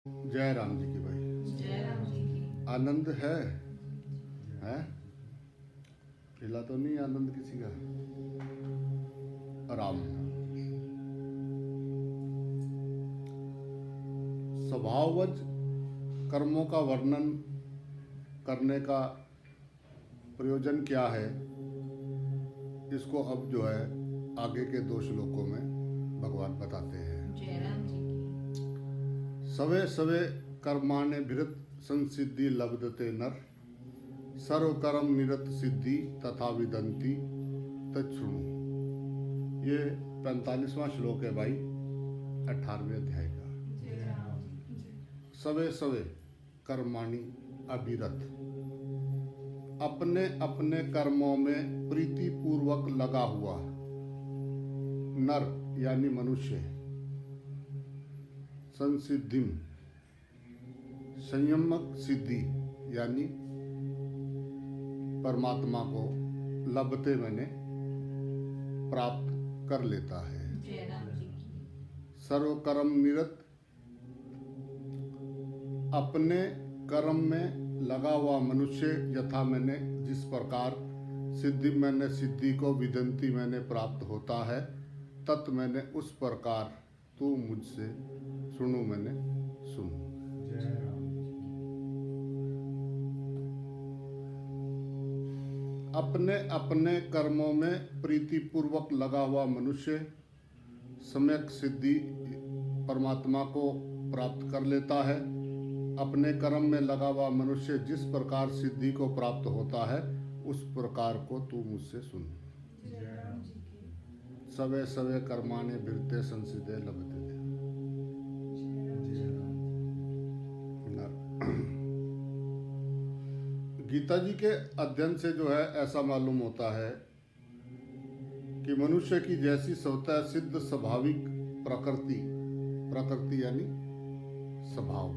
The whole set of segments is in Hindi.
जय राम जी की भाई। जय राम जी की। आनंद है? हैं? हिला तो नहीं आनंद किसी का? आराम है। स्वभावज कर्मों का वर्णन करने का प्रयोजन क्या है, इसको अब जो है आगे के 2 श्लोकों में भगवान बताते हैं। जय राम जी की। सवे सवे कर्माणे भिरत संसिद्धि लब्धते नर, सर्व कर्म निरत सिद्धि तथा विदंती तच्छृणु। ये 45वां श्लोक है भाई, 18वें अध्याय का। जय राम जी की। सवे सवे कर्माणि अभिरत, अपने अपने कर्मों में प्रीति पूर्वक लगा हुआ नर यानी मनुष्य, संसिद्धिम संयमक सिद्धि यानी परमात्मा को लभते मैंने प्राप्त कर लेता है। जय राम जी की। सर्व कर्म निरत, अपने कर्म में लगा हुआ मनुष्य यथा मैंने जिस प्रकार सिद्धि मैंने सिद्धि को विदंती मैंने प्राप्त होता है, तत् मैंने उस प्रकार तू मुझसे सुनो मैंने सुन। अपने अपने कर्मों में प्रीति पूर्वक लगा हुआ मनुष्य सम्यक सिद्धि परमात्मा को प्राप्त कर लेता है। अपने कर्म में लगा हुआ मनुष्य जिस प्रकार सिद्धि को प्राप्त होता है, उस प्रकार को तू मुझसे सुन। सवे सवे कर्माणे भिरते संसिद्धे लभते। गीता जी के अध्ययन से जो है ऐसा मालूम होता है कि मनुष्य की जैसी स्वतः सिद्ध स्वाभाविक प्रकृति, प्रकृति यानी स्वभाव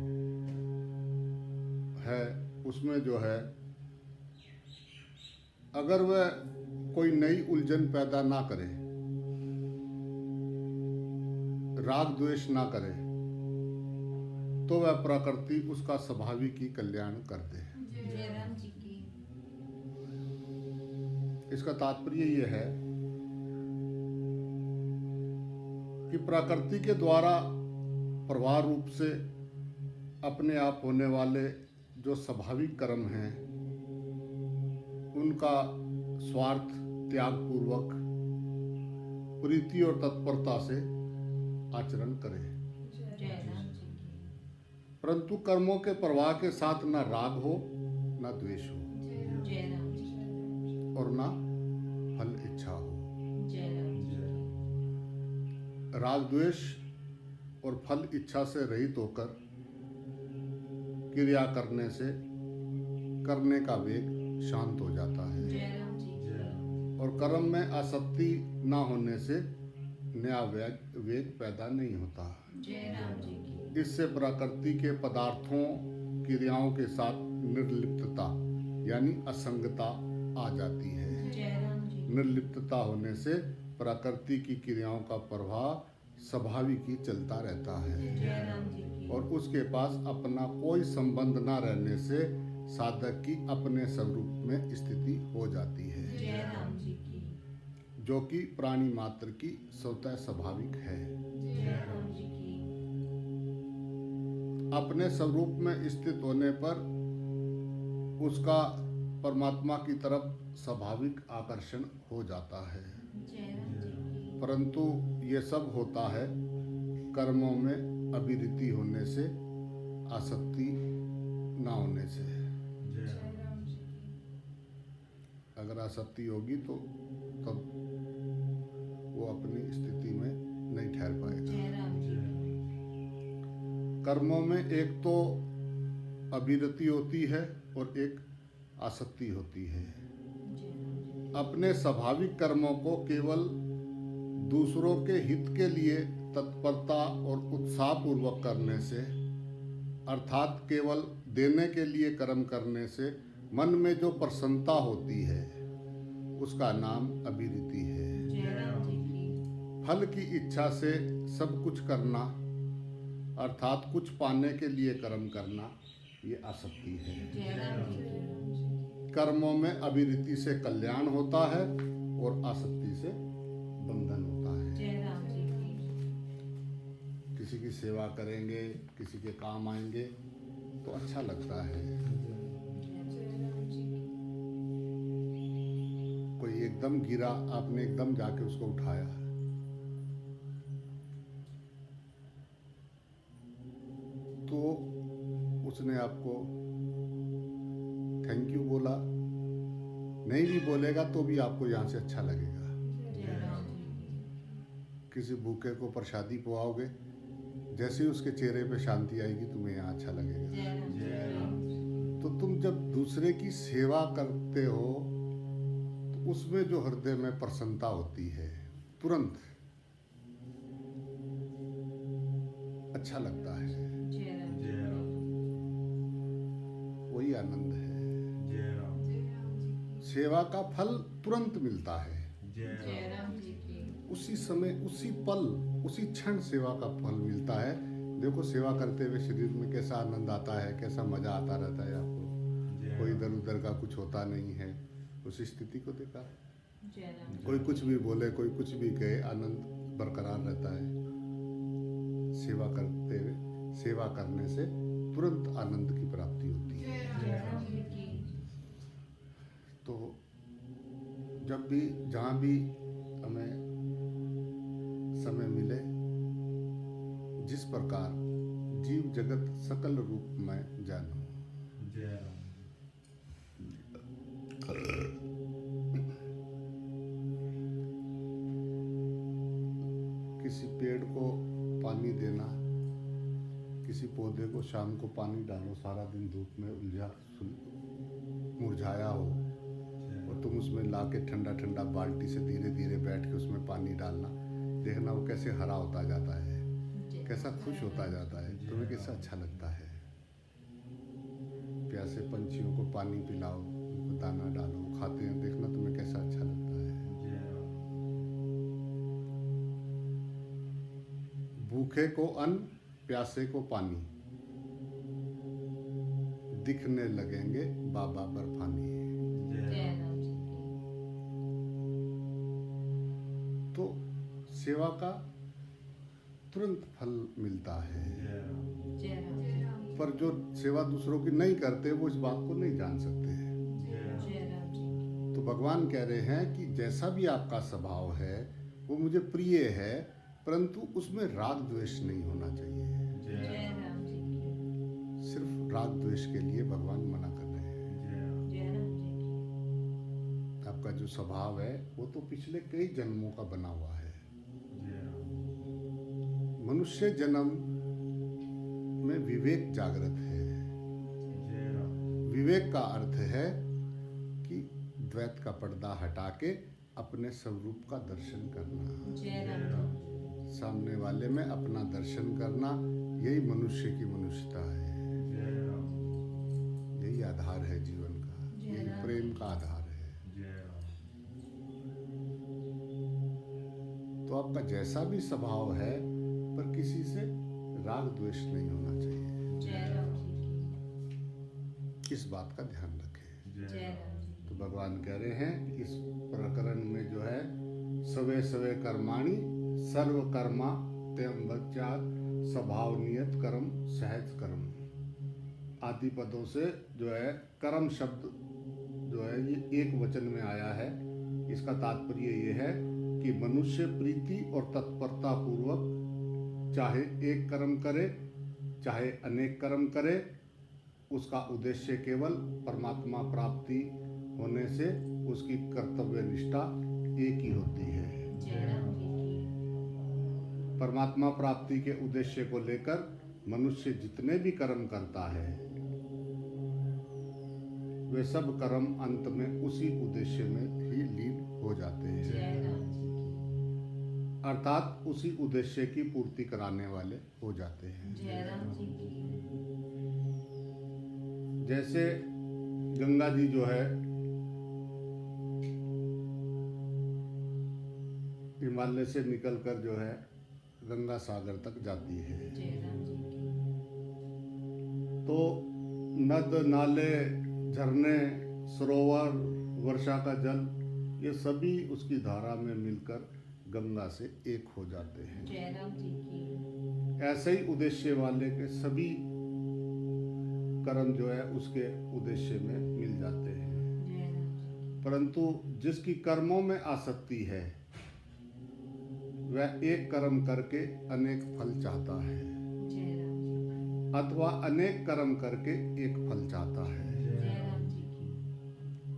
है, उसमें जो है अगर वह कोई नई उलझन पैदा ना करे, राग द्वेष ना करे, तो वह प्रकृति उसका स्वाभाविक ही कल्याण कर दे। जय राम जी की। इसका तात्पर्य यह है कि प्रकृति के द्वारा प्रवाह रूप से अपने आप होने वाले जो स्वाभाविक कर्म हैं, उनका स्वार्थ त्याग पूर्वक प्रीति और तत्परता से आचरण करें। जय राम जी की। परंतु कर्मों के प्रवाह के साथ न राग हो न द्वेष हो जय राम जी की। और न फल इच्छा हो। जय राम जी की। राग द्वेष और फल इच्छा से रहित होकर क्रिया करने से करने का वेग शांत हो जाता है। जय राम जी की। और कर्म में आसक्ति न होने से नया वेग पैदा नहीं होता। जय राम जी की। इससे प्रकृति के पदार्थों क्रियाओं के साथ निर्लिप्तता यानी असंगता आ जाती है। जय राम जी। निर्लिप्तता होने से प्रकृति की क्रियाओं का प्रभाव स्वाभाविक ही चलता रहता है। जय राम जी की। और उसके पास अपना कोई संबंध न रहने से साधक की अपने स्वरूप में स्थिति हो जाती है, जय राम जी की। जो कि प्राणी मात्र की स्वतः स्वाभाविक है। जय राम जी की। अपने स्वरूप में स्थित होने पर उसका परमात्मा की तरफ स्वाभाविक आकर्षण हो जाता है। जय राम जी की। परंतु ये सब होता है कर्मों में अभिरुचि होने से, आसक्ति ना होने से। जय राम जी की। अगर आसक्ति होगी तो तब वो अपनी स्थिति में नहीं ठहर पाएगा। जय राम जी की। कर्मों में एक तो अभिरुचि होती है और एक आसक्ति होती है। जय राम जी। अपने स्वाभाविक कर्मों को केवल दूसरों के हित के लिए तत्परता और उत्साहपूर्वक करने से, अर्थात केवल देने के लिए कर्म करने से मन में जो प्रसन्नता होती है, उसका नाम अभिरुचि है। जय राम जी की। फल की इच्छा से सब कुछ करना अर्थात कुछ पाने के लिए कर्म करना, ये आसक्ति है। जय राम जी। कर्मों में अभिरुचि से कल्याण होता है और आसक्ति से बंधन होता है। जय राम जी की। किसी की सेवा करेंगे, किसी के काम आएंगे तो अच्छा लगता है। जय राम जी की। कोई एकदम गिरा, आपने एकदम जाके उसको उठाया, तो उसने आपको थैंक यू बोला, नहीं भी बोलेगा तो भी आपको यहाँ से अच्छा लगेगा। जय राम जी की। किसी भूखे को प्रसादी पवाओगे, जैसे ही उसके चेहरे पे शांति आएगी तुम्हें यहाँ अच्छा लगेगा। जय राम जी। तो तुम जब दूसरे की सेवा करते हो तो उसमें जो हृदय में प्रसन्नता होती है, तुरंत अच्छा लगता है, जय राम जी। जय राम वही आनंद है। जय राम जय राम जी की। सेवा का फल तुरंत मिलता है, जय जय राम जी की। उसी समय, उसी पल, उसी क्षण सेवा का फल मिलता है। देखो सेवा करते हुए शरीर में कैसा आनंद आता है, कैसा मजा आता रहता है आपको। कोई इधर उधर का कुछ होता नहीं है। उस स्थिति को देखा, जय राम जी। कोई कुछ भी बोले, कोई कुछ भी कहे, आनंद बरकरार रहता है। सेवा करते हुए, सेवा करने से तुरंत आनंद की प्राप्ति होती है। जय राम जी की। तो जब भी, जहाँ भी हमें समय मिले, जिस प्रकार जीव जगत सकल रूप में जानो। जय राम किसी पेड़ को पानी देना, किसी पौधे को शाम को पानी डालो, सारा दिन धूप में मुरझाया हो और तुम उसमें लाके ठंडा ठंडा बाल्टी से धीरे धीरे बैठ के उसमें पानी डालना, देखना वो कैसे हरा होता जाता है, कैसा खुश होता जाता है, तुम्हें कैसा अच्छा लगता है। प्यासे पंछियों को पानी पिलाओ, उनको दाना डालो, खाते हैं, देखना तुम्हें कैसा अच्छा लगता है। जय राम भूखे को अन्न, प्यासे को पानी, दिखने लगेंगे बाबा बर्फानी। जय राम जी की। तो सेवा का तुरंत फल मिलता है, जय राम जय राम जी की। पर जो सेवा दूसरों की नहीं करते वो इस बात को नहीं जान सकते। जय राम जी की। तो भगवान कह रहे हैं कि जैसा भी आपका स्वभाव है वो मुझे प्रिय है, परंतु उसमें राग द्वेष नहीं होना चाहिए। जय राम जी की। सिर्फ राग द्वेष के लिए भगवान मना कर रहे हैं। जय राम जय राम जी की। आपका जो स्वभाव है वो तो पिछले कई जन्मों का बना हुआ है। जय राम मनुष्य जन्म में विवेक जागृत है। जय राम विवेक का अर्थ है कि द्वैत का पर्दा हटा के अपने स्वरूप का दर्शन करना, जय राम जी की। सामने वाले में अपना दर्शन करना, यही मनुष्य की मनुष्यता है। जय राम यही आधार है जीवन का, जय यही राम। प्रेम का आधार है। जय राम तो आपका जैसा भी स्वभाव है, पर किसी से राग द्वेष नहीं होना चाहिए। जय राम जी की। इस बात का ध्यान रखें। जय जय राम राम जी की। तो भगवान कह रहे हैं कि इस प्रकरण में जो है, सवे सवे कर्माणि सर्व कर्मा त्यम बच्चात स्वभाव नियत कर्म सहज कर्म। आदि पदों से जो है कर्म शब्द जो है ये एक वचन में आया है। इसका तात्पर्य ये है कि मनुष्य प्रीति और तत्परता पूर्वक चाहे एक कर्म करे चाहे अनेक कर्म करे, उसका उद्देश्य केवल परमात्मा प्राप्ति होने से उसकी कर्तव्य निष्ठा एक ही होती है। जय राम जी की। परमात्मा प्राप्ति के उद्देश्य को लेकर मनुष्य जितने भी कर्म करता है, वे सब कर्म अंत में उसी उद्देश्य में ही लीन हो जाते हैं, जय राम जी की। अर्थात उसी उद्देश्य की पूर्ति कराने वाले हो जाते हैं। जय राम जी की। जैसे गंगा जी जो है हिमालय से निकलकर जो है गंगा सागर तक जाती है। जय राम जी की। तो नद नाले झरने सरोवर वर्षा का जल ये सभी उसकी धारा में मिलकर गंगा से एक हो जाते हैं। जय राम जी की। ऐसे ही उद्देश्य वाले के सभी कर्म जो है उसके उद्देश्य में मिल जाते हैं। जय राम जी परंतु जिसकी कर्मों में आसक्ति है वह एक कर्म करके अनेक फल चाहता है की। जय राम जी अथवा अनेक कर्म करके एक फल चाहता है। की। जय राम जी की।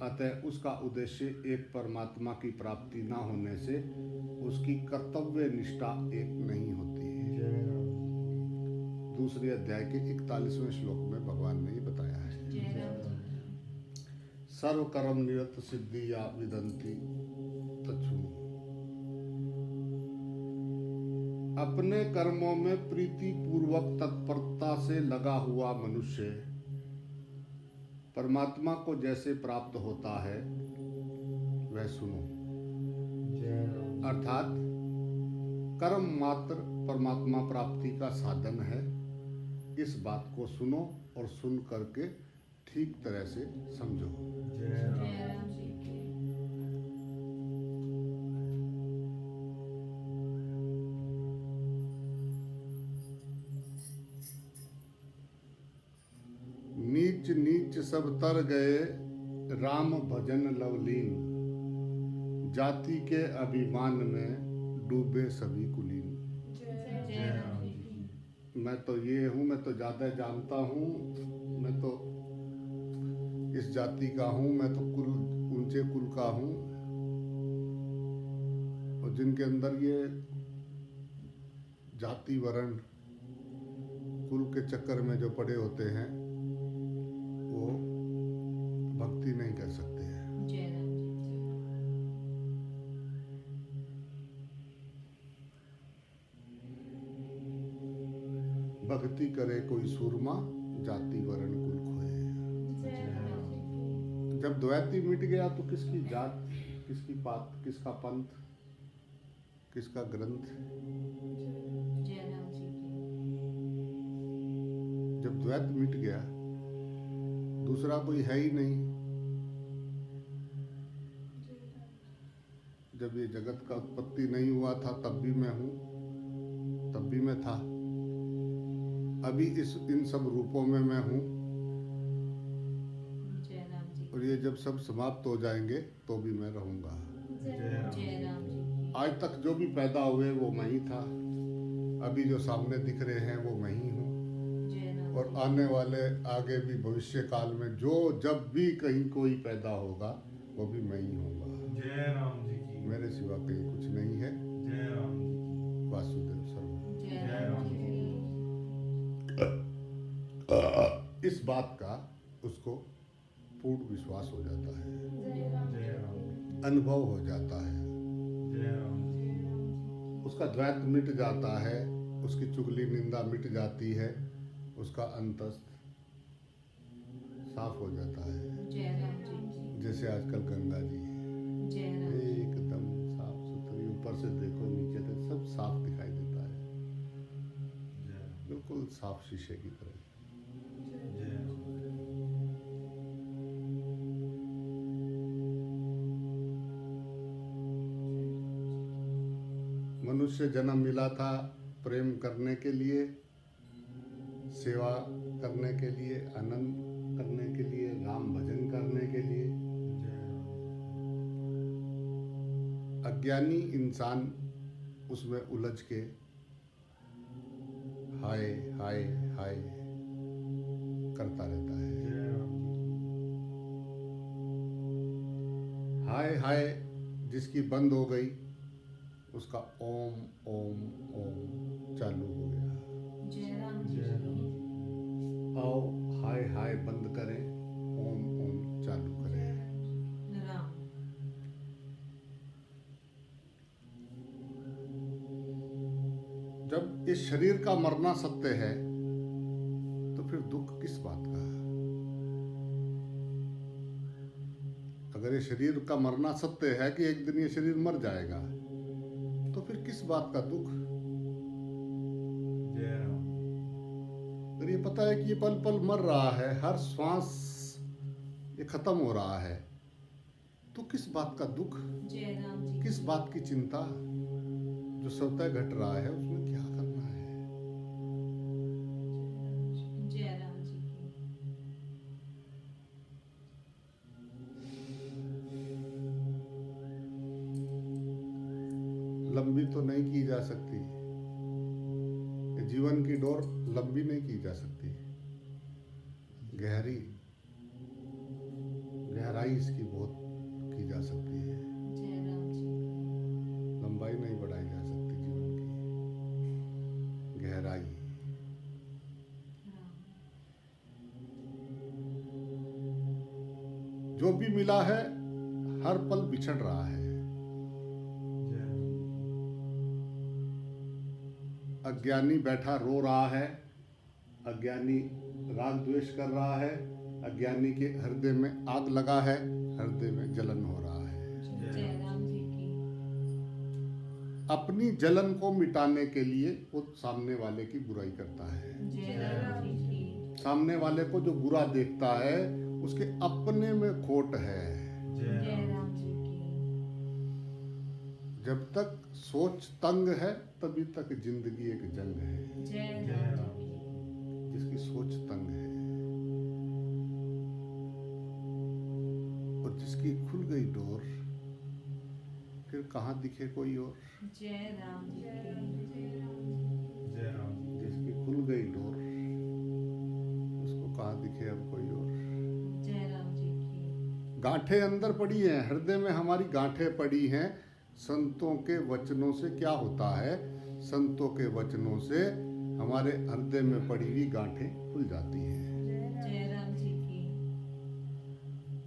अतः उसका उद्देश्य एक परमात्मा की प्राप्ति न होने से उसकी कर्तव्य निष्ठा एक नहीं होती है। जय राम दूसरे अध्याय के 41वें श्लोक में भगवान ने ये बताया है। जय राम जी की। सर्व कर्म निरत सिद्धि या विदंती तच्छु। अपने कर्मों में प्रीति पूर्वक तत्परता से लगा हुआ मनुष्य परमात्मा को जैसे प्राप्त होता है वह सुनो। जय राम अर्थात कर्म मात्र परमात्मा प्राप्ति का साधन है, इस बात को सुनो और सुन करके ठीक तरह से समझो। जय जय राम राम जी की। नीच नीच सब तर गए राम भजन लवलीन, जाति के अभिमान में डूबे सभी कुलीन। जय राम जी की। मैं तो ये हूँ, मैं तो ज़्यादा जानता हूँ, मैं तो इस जाति का हूँ, मैं तो कुल ऊंचे कुल का हूँ। और जिनके अंदर ये जाति वर्ण कुल के चक्कर में जो पड़े होते हैं वो भक्ति नहीं कर सकते हैं। जय राम जी की। भक्ति करे कोई सूरमा, जाति वर्ण कुल खोए। जय राम जी की। जब द्वैती मिट गया तो किसकी जात, किसकी पात, किसका पंथ, किसका ग्रंथ। जय राम जी की। जब द्वैत मिट गया दूसरा कोई है ही नहीं। जब ये जगत का उत्पत्ति नहीं हुआ था तब भी मैं हूँ, तब भी मैं था, अभी इन सब रूपों में मैं हूँ। जय राम जी की। और ये जब सब समाप्त हो जाएंगे तो भी मैं रहूँगा। जय राम जय राम जी की। आज तक जो भी पैदा हुए वो मैं ही था, अभी जो सामने दिख रहे हैं वो मैं ही हूँ। जय राम और जी आने वाले आगे भी भविष्य काल में जो जब भी कहीं कोई पैदा होगा वो भी मैं ही होगा। जय राम जी की। मेरे सिवा कहीं कुछ नहीं है। जय राम जी की। वासुदेव सर्व। की। जय राम जी की। इस बात का उसको पूर्ण विश्वास हो जाता है, जय राम अनुभव हो जाता है, जय राम उसका द्वैत मिट जाता है, उसकी चुगली निंदा मिट जाती है, उसका अंतस्थ साफ हो जाता है। जय राम जी की। जैसे आजकल गंगा जी जय राम जी की। एकदम साफ सुथरी, ऊपर से देखो नीचे तक सब साफ दिखाई देता है, जय बिल्कुल साफ शीशे की तरह। जय राम मनुष्य जन्म मिला था प्रेम करने के लिए, सेवा करने के लिए, आनंद करने के लिए, राम भजन करने के लिए। अज्ञानी इंसान उसमें उलझ के हाय हाय हाय करता रहता है। हाय हाय जिसकी बंद हो गई उसका ओम ओम ओम चालू हो गया। जय राम जी की। आओ हाय हाय बंद करें, ओम ओम चालू करें। राम। जब इस शरीर का मरना सत्य है तो फिर दुख किस बात का? अगर ये शरीर का मरना सत्य है कि एक दिन ये शरीर मर जाएगा तो फिर किस बात का दुख? जय राम। अगर ये पता है कि ये पल पल मर रहा है, हर श्वास ये खत्म हो रहा है, तो किस बात का दुख, जय राम जी किस बात की चिंता? जो स्वतः घट रहा है उसमें क्या करना है? जय राम जी की लंबी तो नहीं की जा सकती, ये जीवन की डोर लंबी नहीं की जा सकती, गहराई इसकी बहुत की जा सकती है, जय राम जी लंबाई नहीं बढ़ाई जा सकती जीवन की, गहराई। राम जो भी मिला है हर पल बिछड़ रहा है, जय राम अज्ञानी बैठा रो रहा है, अज्ञानी राग द्वेष कर रहा है, अज्ञानी के हृदय में आग लगा है, हृदय में जलन हो रहा है। जय राम जी की अपनी जलन को मिटाने के लिए वो सामने वाले की बुराई करता है। जय राम जी की सामने वाले को जो बुरा देखता है उसके अपने में खोट है। जय जय राम राम जी की जब तक सोच तंग है तभी तक जिंदगी एक जंग है। जय जय राम राम जी की जिसकी सोच तंग है और जिसकी खुल गई डोर, फिर कहाँ दिखे कोई और। जय राम जी की जय राम जिसकी खुल गई डोर उसको कहाँ दिखे अब कोई और। जय राम जी की गांठें अंदर पड़ी हैं, हृदय में हमारी गांठें पड़ी हैं। संतों के वचनों से क्या होता है? संतों के वचनों से हमारे हृदय में पड़ी हुई गांठें खुल जाती हैं। जय राम जी की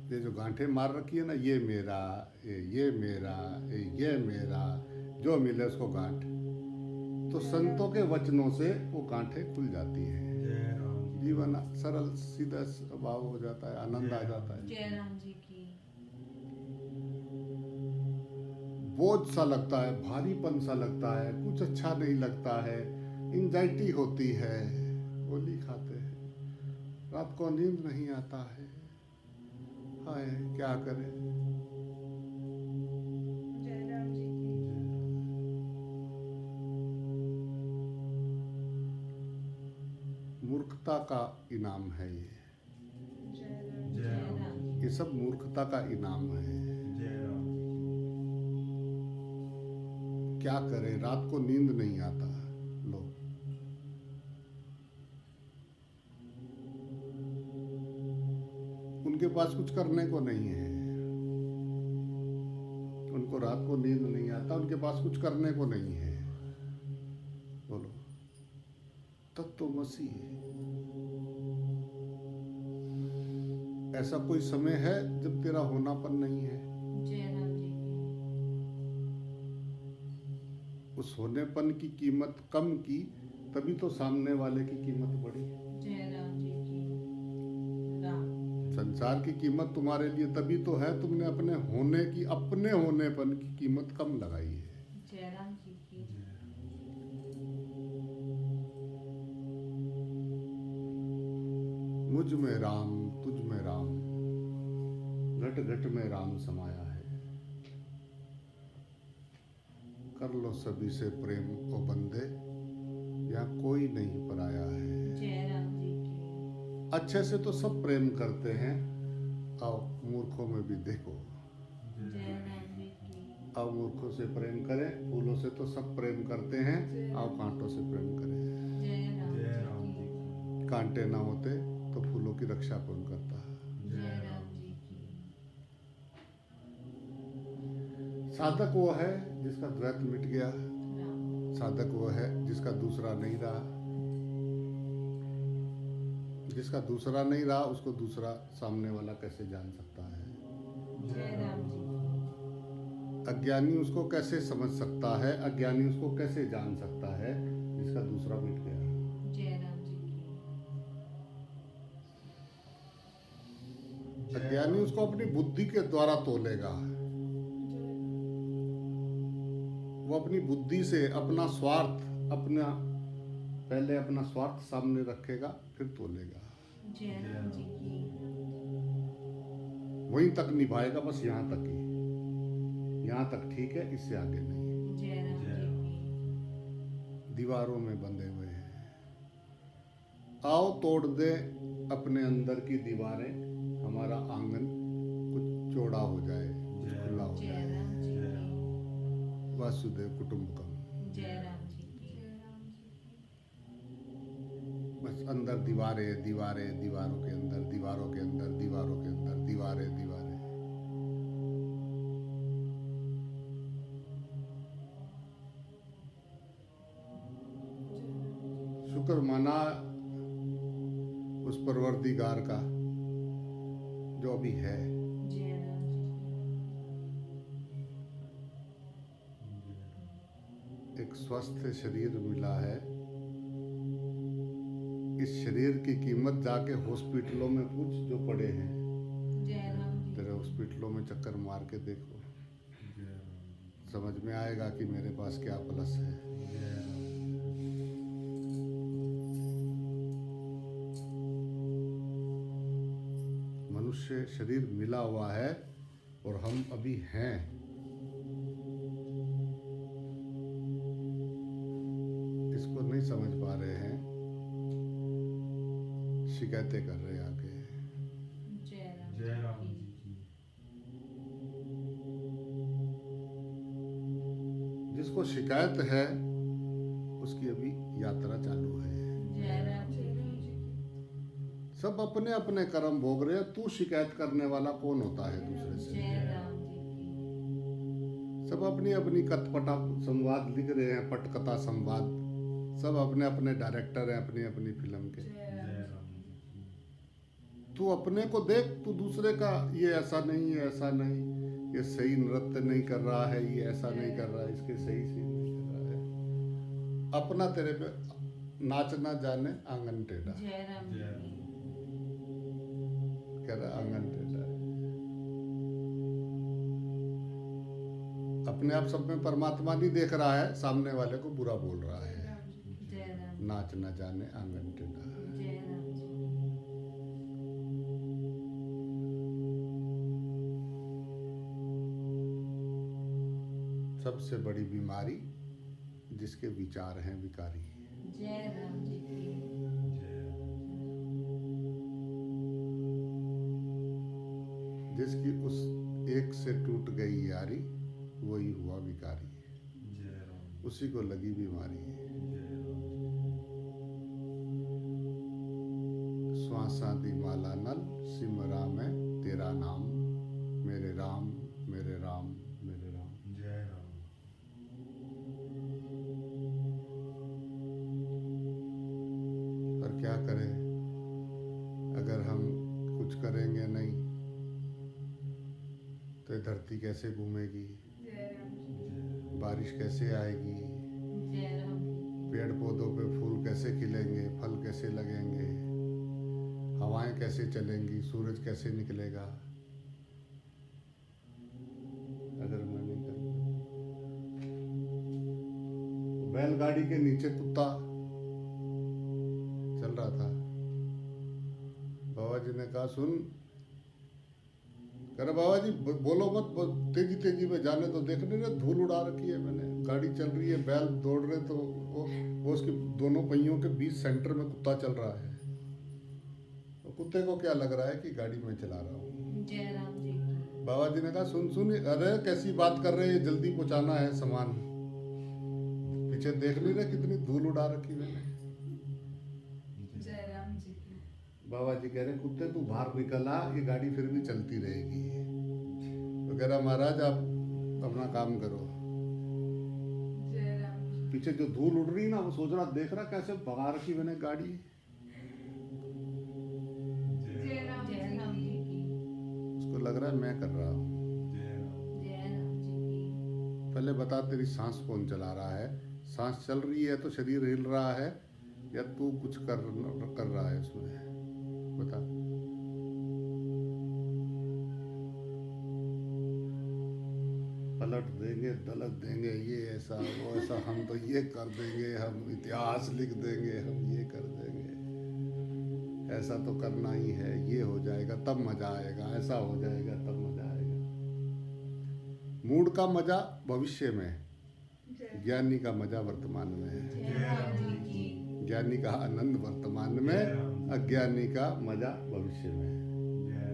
ये जो गांठें मार रखी है ना, ये मेरा, ये मेरा, ये मेरा, जो मिले उसको गांठ, तो संतों के वचनों से वो गांठें खुल जाती हैं। जय राम जीवन सरल सीधा स्वभाव हो जाता है, आनंद आ जाता है। जय राम जी की बोझ सा लगता है, भारीपन सा लगता है, कुछ अच्छा नहीं लगता है, एंजाइटी होती है, गोली खाते हैं, रात को नींद नहीं आता है, हाय क्या करें। जय राम जी की मूर्खता का इनाम है ये जय राम ये सब मूर्खता का इनाम है। जय राम क्या करें, रात को नींद नहीं आता लोग, उनके पास कुछ करने को नहीं है, उनको रात को नींद नहीं आता, उनके पास कुछ करने को नहीं है। बोलो तत्वमसी है। ऐसा कोई समय है जब तेरा होनापन नहीं है? जय राम जी की उस होनेपन की कीमत कम की तभी तो सामने वाले की कीमत बढ़ी। जय राम जी की राम संसार की कीमत तुम्हारे लिए तभी तो है, तुमने अपने होने की, अपने होनेपन की कीमत कम लगाई है। जय राम जी की मुझ में राम तुझ में राम, घट घट में राम समाया है। कर लो सभी से प्रेम ओ बंदे, यहाँ कोई नहीं पराया है। जय राम जी की अच्छे से तो सब प्रेम करते हैं, आओ मूर्खों में भी देखो। जय राम जी की आओ मूर्खों से प्रेम करें, फूलों से तो सब प्रेम करते हैं, आओ कांटों से प्रेम करें। जय जय राम राम जी की कांटे ना होते तो फूलों की रक्षा कौन करता है? जय राम जी की साधक वो है जिसका द्वैत मिट गया, राम साधक वो है जिसका दूसरा नहीं रहा। जिसका दूसरा नहीं रहा उसको दूसरा सामने वाला कैसे जान सकता है? जय राम जी की अज्ञानी उसको कैसे समझ सकता है? अज्ञानी उसको कैसे जान सकता है जिसका दूसरा मिट गया? जय राम जी की अज्ञानी उसको अपनी बुद्धि के द्वारा तोलेगा। वो अपनी बुद्धि से अपना स्वार्थ, अपना पहले अपना स्वार्थ सामने रखेगा फिर तोलेगा, जय राम जी की वहीं तक निभाएगा, बस यहाँ तक ही, यहाँ तक ठीक है, इससे आगे नहीं। जय राम जय जी राम। की दीवारों में बंधे हुए हैं, आओ तोड़ दे अपने अंदर की दीवारें, हमारा आंगन कुछ चौड़ा हो जाए, कुछ जय खुला हो जय जाए। राम जी जय की वासुदेव कुटुंबकम। जय राम जी की बस अंदर दीवारें दीवारें, दीवारों के अंदर, दीवारों के अंदर, दीवारों के अंदर, दीवारें दीवारें। शुक्र माना उस परवरदिगार का जो अभी है। जय राम जी एक स्वस्थ शरीर मिला है। इस शरीर की कीमत जाके हॉस्पिटलों में पूछ जो पड़े हैं। की जय राम जी तेरे हॉस्पिटलों में चक्कर मार के देखो, जय राम। समझ में आएगा कि मेरे पास क्या प्लस है। जय राम। मनुष्य शरीर मिला हुआ है और हम अभी हैं। इसको नहीं समझ पा रहे हैं, शिकायतें कर रहे हैं आके। जय राम जी की जिसको शिकायत है उसकी अभी यात्रा चालू है। जय राम जी की सब अपने अपने कर्म भोग रहे हैं। तू शिकायत करने वाला कौन होता है दूसरे से? जय राम जी की सब अपनी अपनी कथपटा संवाद लिख रहे हैं, पटकथा संवाद। सब अपने अपने डायरेक्टर हैं अपनी अपनी फिल्म के। जय राम जी की तू अपने को देख, तू दूसरे का ये ऐसा नहीं, ये ऐसा नहीं, ये सही नृत्य नहीं कर रहा है, ये ऐसा नहीं कर रहा है, इसके सही सीन नहीं कर रहा है। अपना तेरे पे नाचना जाने आंगन टेढ़ा। जय राम जी की कह रहा आंगन टेढ़ा है। अपने आप सब में परमात्मा नहीं देख रहा है, सामने वाले को बुरा बोल रहा है। जय राम नाच न जाने आंगन टेढ़ा। जय राम जी सबसे बड़ी बीमारी जिसके विचार हैं विकारी। जय राम जी की जय राम। जिसकी उस एक से टूट गई यारी, वही हुआ विकारी। जय राम। उसी को लगी बीमारी। जय राम। श्वासा दी माला नल सिमरा में तेरा नाम, मेरे राम मेरे राम मेरे राम। जय राम। पर क्या करें, अगर हम कुछ करेंगे नहीं तो ये धरती कैसे घूमेगी, बारिश कैसे आएगी, जय राम जी पेड़ पौधों पे फूल कैसे खिलेंगे, फल कैसे लगेंगे, हवाएं कैसे चलेंगी, सूरज कैसे निकलेगा अगर मैं नहीं करूँगा। बैलगाड़ी के नीचे कुत्ता चल रहा था। बाबा जी ने कहा सुन, कह रहा बाबा जी बोलो मत, तेजी तेजी में जाने तो, देखने ना धूल उड़ा रखी है मैंने, गाड़ी चल रही है, बैल दौड़ रहे तो वो उसके दोनों पहियों के बीच सेंटर में कुत्ता चल रहा है। तो कुत्ते को क्या लग रहा है कि गाड़ी में चला रहा हूँ। जय राम जी की बाबा जी ने कहा सुन सुन, अरे कैसी बात कर रहे हैं, जल्दी पहुंचाना है सामान, पीछे देख नहीं रहे कितनी धूल उड़ा रखी मैंने। जय राम जी की बाबा जी कह रहे कुत्ते तू बाहर निकल आ, ये गाड़ी फिर भी चलती रहेगी। तो कह रहा महाराज आप अपना काम करो। जय राम जी पीछे जो धूल उड़ रही ना, वो सोच रहा, देख रहा कैसे भगा रखी मैंने गाड़ी। जय राम जी की उसको लग रहा है मैं कर रहा हूँ। जय राम। जय राम जी की पहले बता तेरी सांस कौन चला रहा है? सांस चल रही है तो शरीर हिल रहा है, या तू कुछ कर रहा है उसमें, बता। पलट देंगे, दलत देंगे, ये ऐसा वो ऐसा, हम तो ये कर देंगे, हम इतिहास लिख देंगे, हम ये कर देंगे, ऐसा तो करना ही है, ये हो जाएगा तब मजा आएगा, ऐसा हो जाएगा तब मजा आएगा। मूड का मजा भविष्य में है, ज्ञानी का मजा वर्तमान में है। जय राम जी की। ज्ञानी का आनंद वर्तमान में, अज्ञानी का मजा भविष्य में है।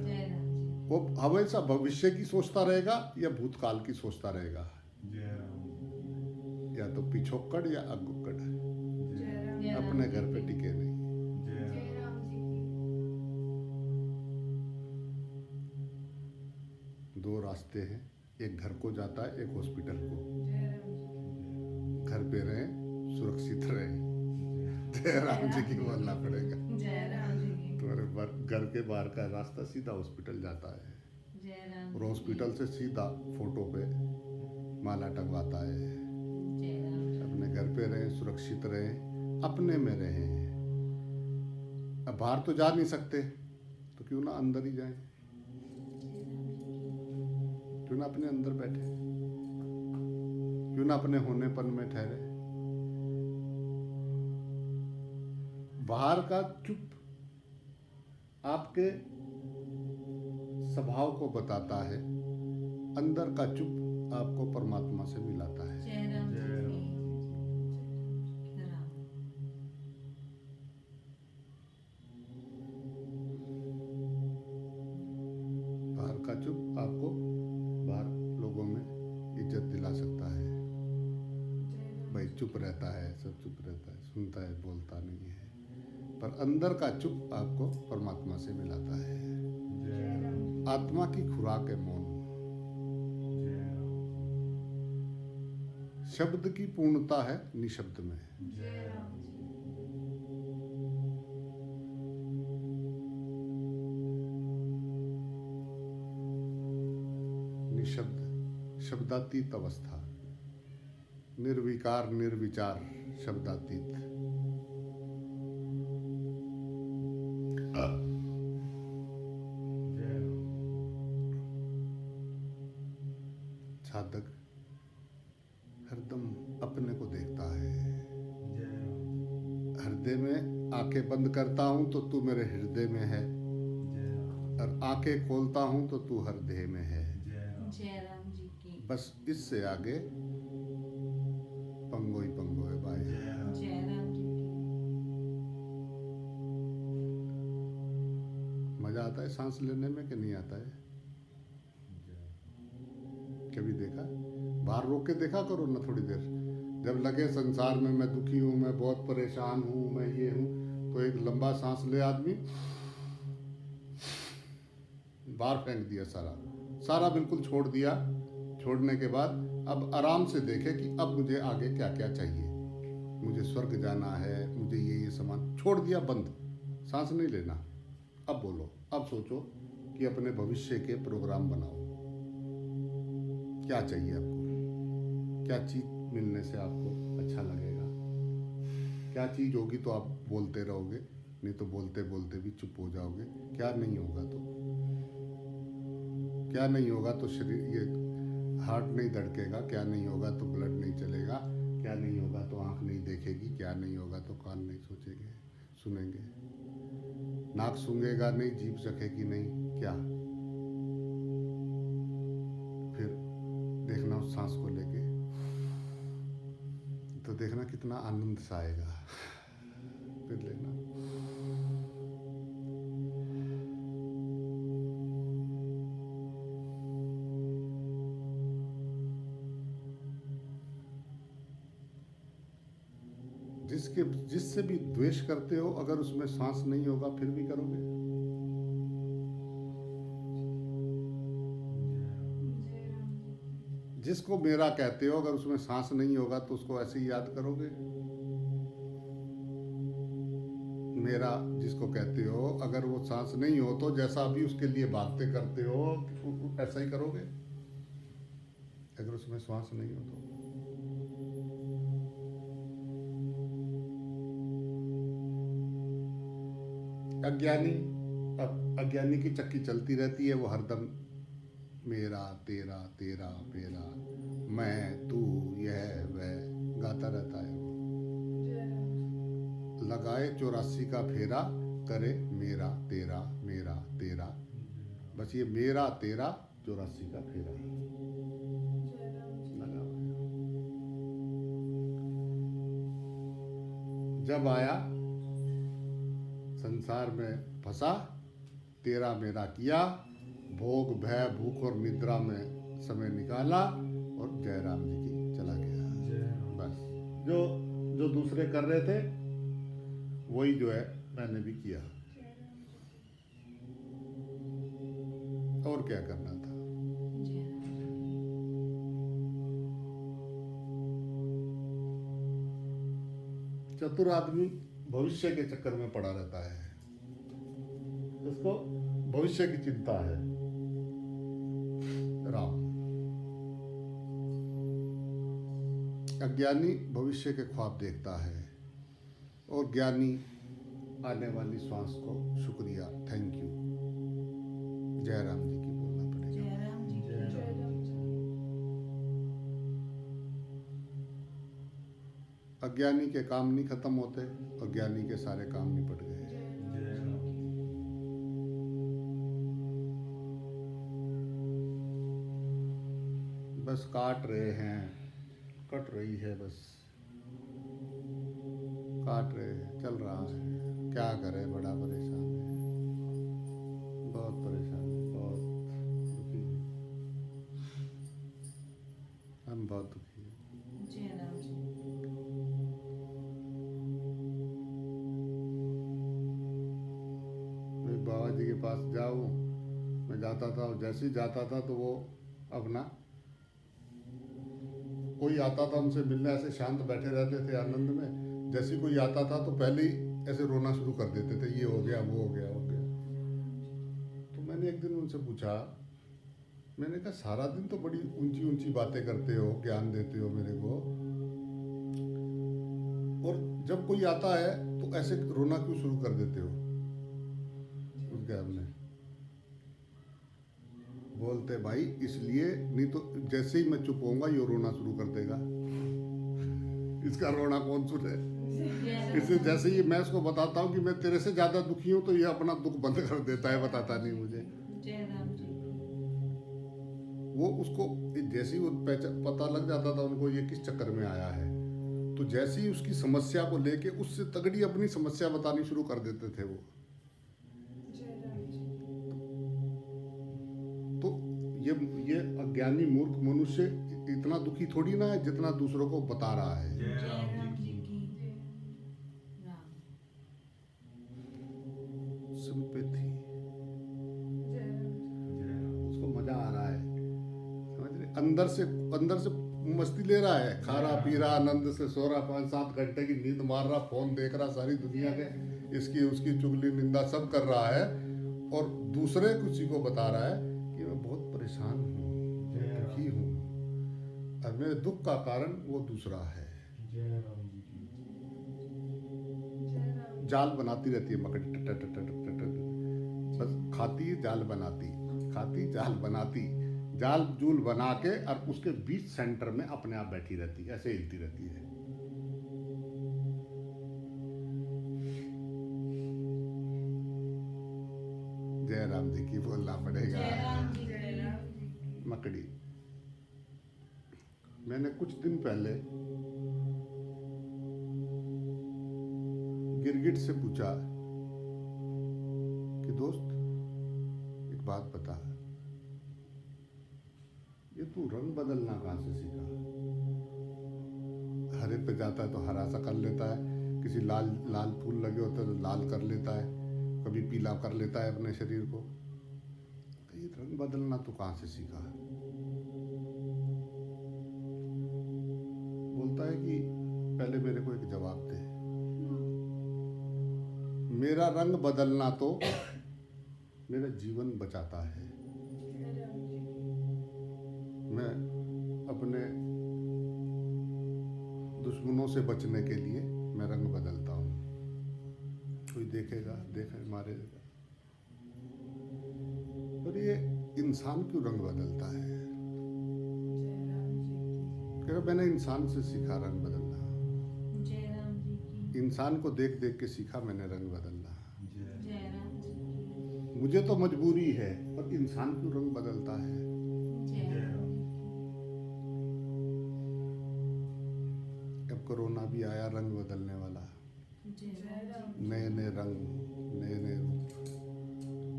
जय राम जी। वो हमेशा भविष्य की सोचता रहेगा या भूतकाल की सोचता रहेगा, या तो पिछोकड़ या अगुक्कड़, जय राम जी अपने घर पे टिके नहीं। जय राम जी की। दो रास्ते हैं, एक घर को जाता है, एक हॉस्पिटल को। जय राम जी। घर पे रहें, सुरक्षित रहें, जय राम जी की बोलना पड़ेगा। जय राम जी की। तुम्हारे घर के बाहर का रास्ता सीधा हॉस्पिटल जाता है, जय राम और जी हॉस्पिटल से सीधा फोटो पे माला टंगवाता है। की। जय राम जी। अपने घर पे रहें, सुरक्षित रहें, अपने में रहें। अब बाहर तो जा नहीं सकते, तो क्यों ना अंदर ही जाएं, क्यों ना अपने अंदर बैठे, क्यों ना अपने होनेपन में ठहरे। बाहर का चुप आपके स्वभाव को बताता है, अंदर का चुप आपको परमात्मा से मिलाता है। जय राम जी की। जय राम। बाहर का चुप आपको बाहर लोगों में इज्जत दिला सकता है, भाई चुप रहता है, सब चुप रहता है, सुनता है, बोलता नहीं है। पर अंदर का चुप आपको परमात्मा से मिलाता है। आत्मा की खुराक है मौन, शब्द की पूर्णता है निशब्द में। जय राम जी। निशब्द शब्दातीत अवस्था, निर्विकार निर्विचार शब्दातीत। साधक हरदम अपने को देखता है। हृदय में आंखें बंद करता हूं तो तू मेरे हृदय में है, और आंखें खोलता हूं तो तू हृदय में है। जय राम जी की। बस इससे आगे पंगो ही पंगो है भाई। जय राम जी की। मजा आता है सांस लेने में कि नहीं आता है? कभी देखा? बाहर रोक के देखा करो ना थोड़ी देर। जब लगे संसार में मैं दुखी हूँ, मैं बहुत परेशान हूँ, मैं ये हूँ, तो एक लंबा सांस ले आदमी, बाहर फेंक दिया सारा सारा, बिल्कुल छोड़ दिया। छोड़ने के बाद अब आराम से देखे कि अब मुझे आगे क्या क्या चाहिए। मुझे स्वर्ग जाना है, मुझे ये सामान, छोड़ दिया बंद, सांस नहीं लेना। अब बोलो, अब सोचो कि अपने भविष्य के प्रोग्राम बनाओ। क्या चाहिए आपको? क्या चीज़ मिलने से आपको अच्छा लगेगा? क्या चीज़ होगी तो आप बोलते रहोगे, नहीं तो बोलते बोलते भी चुप हो जाओगे। क्या नहीं होगा तो? क्या नहीं होगा तो शरीर, ये हार्ट नहीं धड़केगा। क्या नहीं होगा तो ब्लड नहीं चलेगा। क्या नहीं होगा तो आँख नहीं देखेगी। क्या नहीं होगा तो कान नहीं सोचेंगे, सुनेंगे। नाक सूंघेगा नहीं, जीभ चखेगी नहीं। क्या? फिर देखना उस सांस को लेके, तो देखना कितना आनंद सा आएगा। फिर लेना। जिससे भी द्वेष करते हो, अगर उसमें सांस नहीं होगा फिर भी करोगे। जय राम जी। जिसको मेरा कहते हो, अगर उसमें सांस नहीं होगा तो उसको ऐसे ही याद करोगे। मेरा जिसको कहते हो, अगर वो सांस नहीं हो तो जैसा अभी उसके लिए बातें करते हो ऐसा ही करोगे, अगर उसमें सांस नहीं हो तो। अज्ञानी की चक्की चलती रहती है, वो हरदम मेरा तेरा तेरा मेरा, मैं तू यह वह गाता रहता है वो। जय राम लगाए 84 का फेरा, करे मेरा तेरा मेरा तेरा, बस ये मेरा तेरा 84 का फेरा जय राम जी लगा हुआ है। जब आया संसार में फंसा, तेरा मेरा किया, भोग भय भूख और निद्रा में समय निकाला और जय राम जी की चला गया। जय राम। बस जो जो दूसरे कर रहे थे वही जो है मैंने भी किया, और क्या करना था। जय राम चतुर आदमी भविष्य के चक्कर में पड़ा रहता है, उसको भविष्य की चिंता है। राम। अज्ञानी भविष्य के ख्वाब देखता है और ज्ञानी आने वाली श्वास को शुक्रिया, थैंक यू, जय राम जी की बोलना पड़ेगा। जय राम जी की जय जय राम जी अज्ञानी के काम नहीं खत्म होते और ज्ञानी के सारे काम निपट गए। जय राम। बस काट रहे हैं, कट रही है, बस काट रहे हैं, चल रहा है, क्या करें, बड़ा परेशान है, बहुत परेशान है, बहुत दुखी है, हम बहुत दुखी हैं। जय राम जी मैं बाबा जी के पास जाऊं, मैं जाता था, और जैसे ही जाता था तो वो अपना कोई आता था उनसे मिलने, ऐसे शांत बैठे रहते थे आनंद में। जैसे ही कोई आता था तो पहले ही ऐसे रोना शुरू कर देते थे, ये हो गया वो हो गया हो गया। तो मैंने एक दिन उनसे पूछा, मैंने कहा सारा दिन तो बड़ी ऊंची ऊंची बातें करते हो, ज्ञान देते हो मेरे को, और जब कोई आता है तो ऐसे रोना क्यों शुरू कर देते हो? उस ज्ञान ने बोलते, भाई इसलिए, नहीं तो जैसे ही मैं चुप होऊंगा ये रोना शुरू कर देगा, इसका रोना कौन सुने। इसलिए जैसे ही मैं उसको बताता हूँ कि मैं तेरे से ज्यादा दुखी हूँ तो ये अपना दुख बंद कर देता है, बताता नहीं मुझे। जय राम जी वो उसको जैसे ही वो पता लग जाता था उनको ये किस चक्कर में आया है, तो जैसे ही उसकी समस्या को लेके उससे तगड़ी अपनी समस्या बतानी शुरू कर देते थे वो। जय राम जी तो ये अज्ञानी मूर्ख मनुष्य इतना दुखी थोड़ी ना है जितना दूसरों को बता रहा है। जय जय राम राम जी जी की। की राम सिंपैथी, जय राम जी जय राम। उसको मजा आ रहा है, समझ रहे, अंदर से मस्ती ले रहा है, खा रहा पी रहा, आनंद से सो रहा, 5-7 घंटे की नींद मार रहा, फोन देख रहा, सारी दुनिया के इसकी उसकी चुगली निंदा सब कर रहा है, और दूसरे किसी को बता रहा है कि मैं बहुत परेशान हूँ, मैं दुखी हूँ, और मेरे दुख का कारण वो दूसरा है। जय राम जी की। जय राम जाल बनाती रहती है मकड़ी, टट टट टट टट टट, बस खाती जाल बनाती, खाती जाल बनाती, जाल जूल बना के और उसके बीच सेंटर में अपने आप बैठी रहती है, ऐसे हिलती रहती है। जय राम जी की बोलना पड़ेगा। जय राम जी जय राम जी मकड़ी। मैंने कुछ दिन पहले गिरगिट से पूछा कि दोस्त एक बात बता, ये तू रंग बदलना कहाँ से सीखा? हरे पे जाता है तो हरा सा कर लेता है, किसी लाल लाल फूल लगे होते हैं तो लाल कर लेता है, कभी पीला कर लेता है अपने शरीर को। तो ये रंग बदलना तू कहाँ से सीखा? बोलता है कि पहले मेरे को एक जवाब दे, मेरा रंग बदलना तो मेरा जीवन बचाता है। मैं अपने दुश्मनों से बचने के लिए मैं रंग बदलता हूँ, कोई देखेगा देखे मारेगा। और ये इंसान क्यों रंग बदलता है? जय राम जी की। कह रहा मैंने इंसान से सीखा रंग बदलना, जय राम जी की। इंसान को देख देख के सीखा मैंने रंग बदलना। जय राम जी की। मुझे तो मजबूरी है, पर इंसान क्यों रंग बदलता है? जय राम जी अब कोरोना भी आया, रंग बदलने वाला। की। जय राम जी नए नए रंग, नए नए रूप,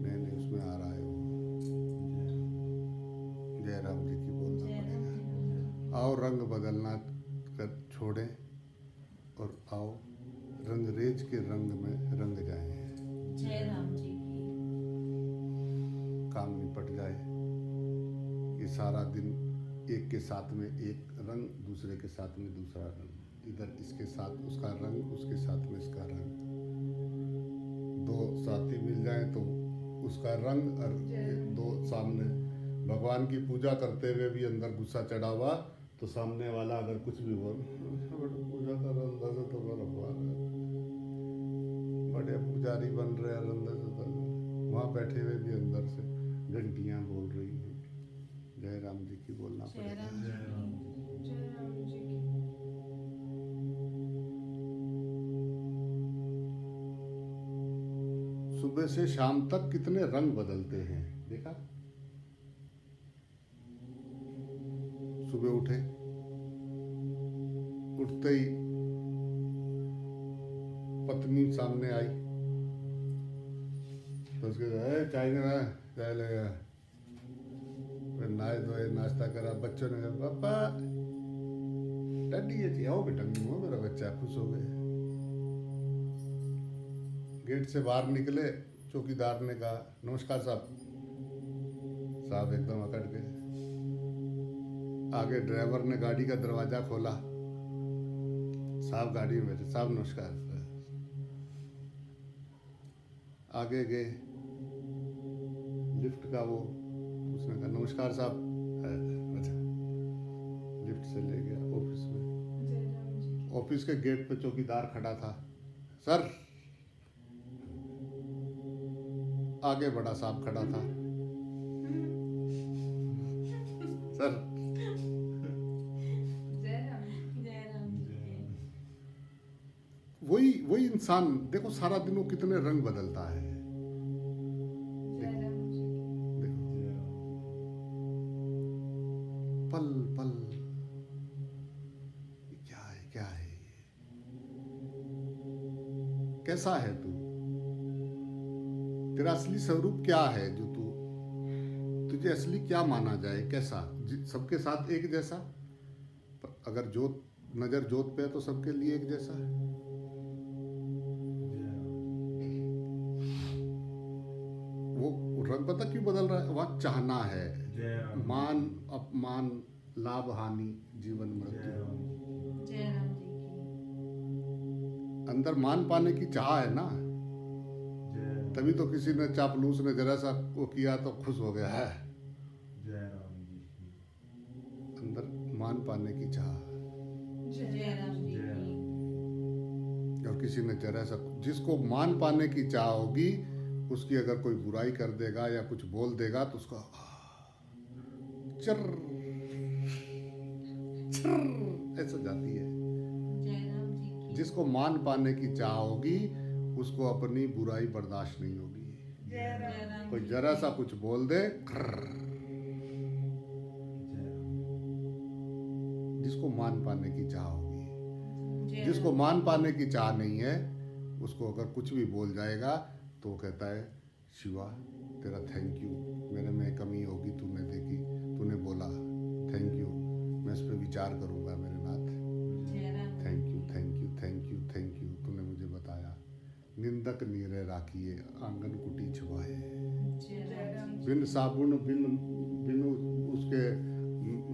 नए नए उसमें आ रहा है वो। जय राम जी की बोलना जय राम पड़ेगा। जी आओ रंग बदलना कर छोड़ें और आओ रंगरेज के रंग में रंग जाएं। की। जय राम जी की। काम निपट जाए। ये सारा दिन एक के साथ में एक रंग, दूसरे के साथ में दूसरा रंग, इधर इसके साथ उसका रंग, उसके साथ में इसका रंग। दो साथी मिल जाए तो उसका रंग, और ये दो सामने भगवान की पूजा करते हुए भी अंदर गुस्सा चढ़ा हुआ, तो सामने वाला अगर कुछ भी बोल, पूजा कर अंदर से तो भगवान बड़े पुजारी बन रहे हैं, अंदर से तो वहाँ बैठे हुए भी अंदर से घंटियाँ बोल रही हैं। जय राम जी की बोलना जय पड़ेगा। राम जी की। जय राम जी की। सुबह से शाम तक कितने रंग बदलते हैं, देखा? सुबह उठे, उठते ही पत्नी सामने आई, तो उसके चाय लेना, चाय लेगा। फिर नहाए धोए, नाश्ता करा, बच्चों ने कहा पापा डैडी ये चाहिए, आओ बेटा, हो मेरा बच्चा, खुश हो गए। गेट से बाहर निकले, चौकीदार ने कहा नमस्कार साहब। साहब एकदम अकड़ गए। आगे ड्राइवर ने गाड़ी का दरवाजा खोला, साहब गाड़ी में बैठे, साहब नमस्कार। आगे गए, लिफ्ट का वो, उसने कहा नमस्कार साहब। अच्छा, लिफ्ट से ले गया ऑफिस में। जय राम जी की। ऑफिस के गेट पे चौकीदार खड़ा था। सर, आगे बड़ा साहब खड़ा था। सर, जय राम जी की। जय राम जी की। वही वही इंसान देखो, सारा दिन वो कितने रंग बदलता है। जय राम जी की। देखो, पल पल, क्या है, क्या है ये? कैसा है तू? तेरा असली स्वरूप क्या है? जो तू, तुझे असली क्या माना जाए? कैसा? सबके साथ एक जैसा? पर अगर जोत, नजर जोत पे है तो सबके लिए एक जैसा है। वो रंग पता क्यों बदल रहा है? वहाँ चाहना है, मान अपमान, लाभ हानि, जीवन मृत्यु। जय राम जी की। अंदर मान पाने की चाह है ना, तभी तो किसी ने, चापलूस ने जरा सा वो किया तो खुश हो गया है। अंदर मान पाने की चाह, जय राम जी की। और किसी ने जरा सा, जिसको मान पाने की चाह होगी, उसकी अगर कोई बुराई कर देगा या कुछ बोल देगा तो उसका चर चर ऐसा जाती है। जय राम जी की। जिसको मान पाने की चाह होगी, उसको अपनी बुराई बर्दाश्त नहीं होगी। जय राम कोई जी जरा की। सा कुछ बोल दे, जिसको मान पाने की चाह होगी। जय जिसको राम। मान पाने की चाह नहीं है, उसको अगर कुछ भी बोल जाएगा तो वो कहता है शिवा तेरा थैंक यू, मेरे में कमी होगी तूने देखी, तूने बोला, थैंक यू, मैं इस पर विचार करूँगा मेरे नाथ। जय Ram. Thank you, thank you, thank you, thank you, तूने मुझे बताया। निंदक नीरे राखिए, आंगन कुटी छुपाए। जय राम जी। बिन साबुन, बिन बिन उसके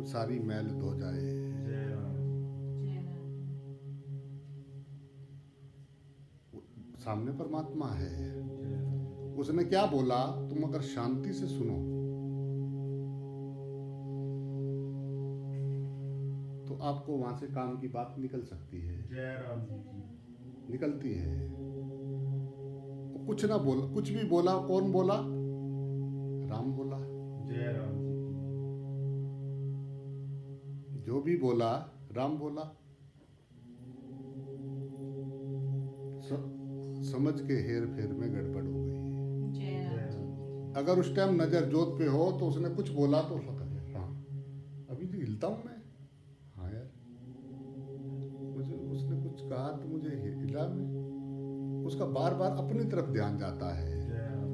सारी मैल धो जाए। जय राम। सामने परमात्मा है, उसने क्या बोला, तुम अगर शांति से सुनो तो आपको वहां से काम की बात निकल सकती है, निकलती है। कुछ ना बोला, कुछ भी बोला, कौन बोला? राम बोला। जो भी बोला राम बोला। समझ के हेर फेर में गड़बड़ हो गई। जय राम जी अगर उस टाइम नजर जोत पे हो तो उसने कुछ बोला तो लगा हाँ अभी तो हिलता हूँ मैं। हाँ यार मुझे उसने कुछ कहा तो मुझे हिला मैं। उसका बार बार अपनी तरफ ध्यान जाता है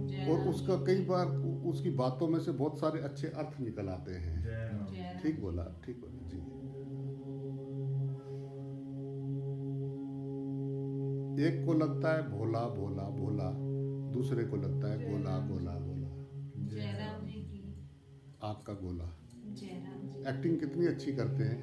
जय और राम उसका कई बार उसकी बातों में से बहुत सारे अच्छे अर्थ निकल आते हैं। जय राम ठीक बोला जी। एक को लगता है भोला भोला भोला, दूसरे को लगता है गोला गोला गोला। जय राम जी की आग का गोला। जय राम जी एक्टिंग कितनी अच्छी करते हैं।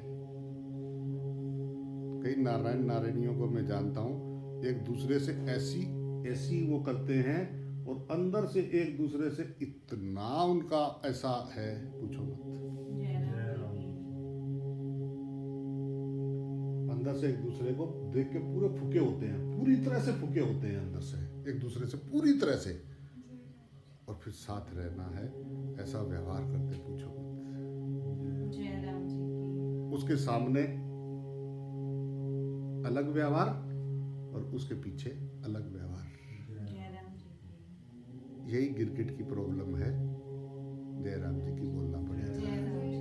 कई नारायण नारायणियों को मैं जानता हूँ, एक दूसरे से ऐसी ऐसी वो करते हैं और अंदर से एक दूसरे से इतना उनका ऐसा है पूछो मत। जय राम जी की अंदर से एक दूसरे को देख के पूरे फूके होते हैं, पूरी तरह से फूके होते हैं अंदर से एक दूसरे से पूरी तरह से। और फिर साथ रहना है, ऐसा व्यवहार करते पूछो मत। जय राम जी की उसके सामने अलग व्यवहार और उसके पीछे अलग व्यवहार। जय राम जी की यही गिरगिट की प्रॉब्लम है। जयराम जी की बोलना पड़ेगा। जय राम जी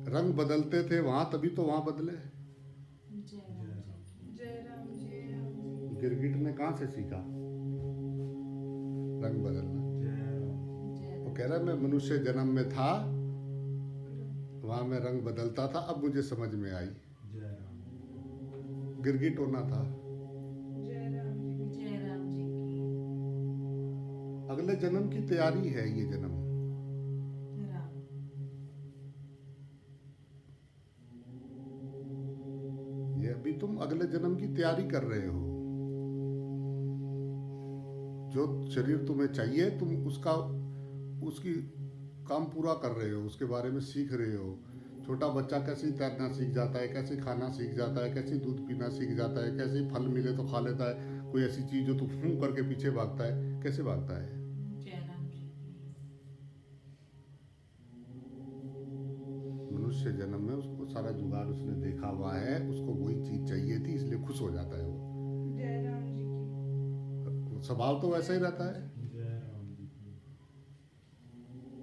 रंग बदलते थे वहां, तभी तो वहां बदले। जय राम जी की गिरगिट ने कहां से सीखा रंग बदलना? जय वो कह रहा है मैं मनुष्य जन्म में था, वहां मैं रंग बदलता था, अब मुझे समझ में आई गिरगिट होना था। जय राम जी की अगले जन्म की तैयारी है ये जन्म। राम ये अभी तुम अगले जन्म की तैयारी कर रहे हो। जो शरीर तुम्हें चाहिए तुम उसकी काम पूरा कर रहे हो, उसके बारे में सीख रहे हो। छोटा बच्चा कैसे तैरना सीख जाता है, कैसे खाना सीख जाता है, कैसे दूध पीना सीख जाता है, कैसे फल मिले तो खा लेता है। कोई ऐसी चीज जो तू फूं करके पीछे भागता है, कैसे भागता है? जय राम जी की मनुष्य जन्म में उसको सारा जुगाड़ उसने देखा हुआ है, उसको वही चीज चाहिए थी, इसलिए खुश हो जाता है वो। जय राम जी की स्वभाव तो वैसा ही रहता है।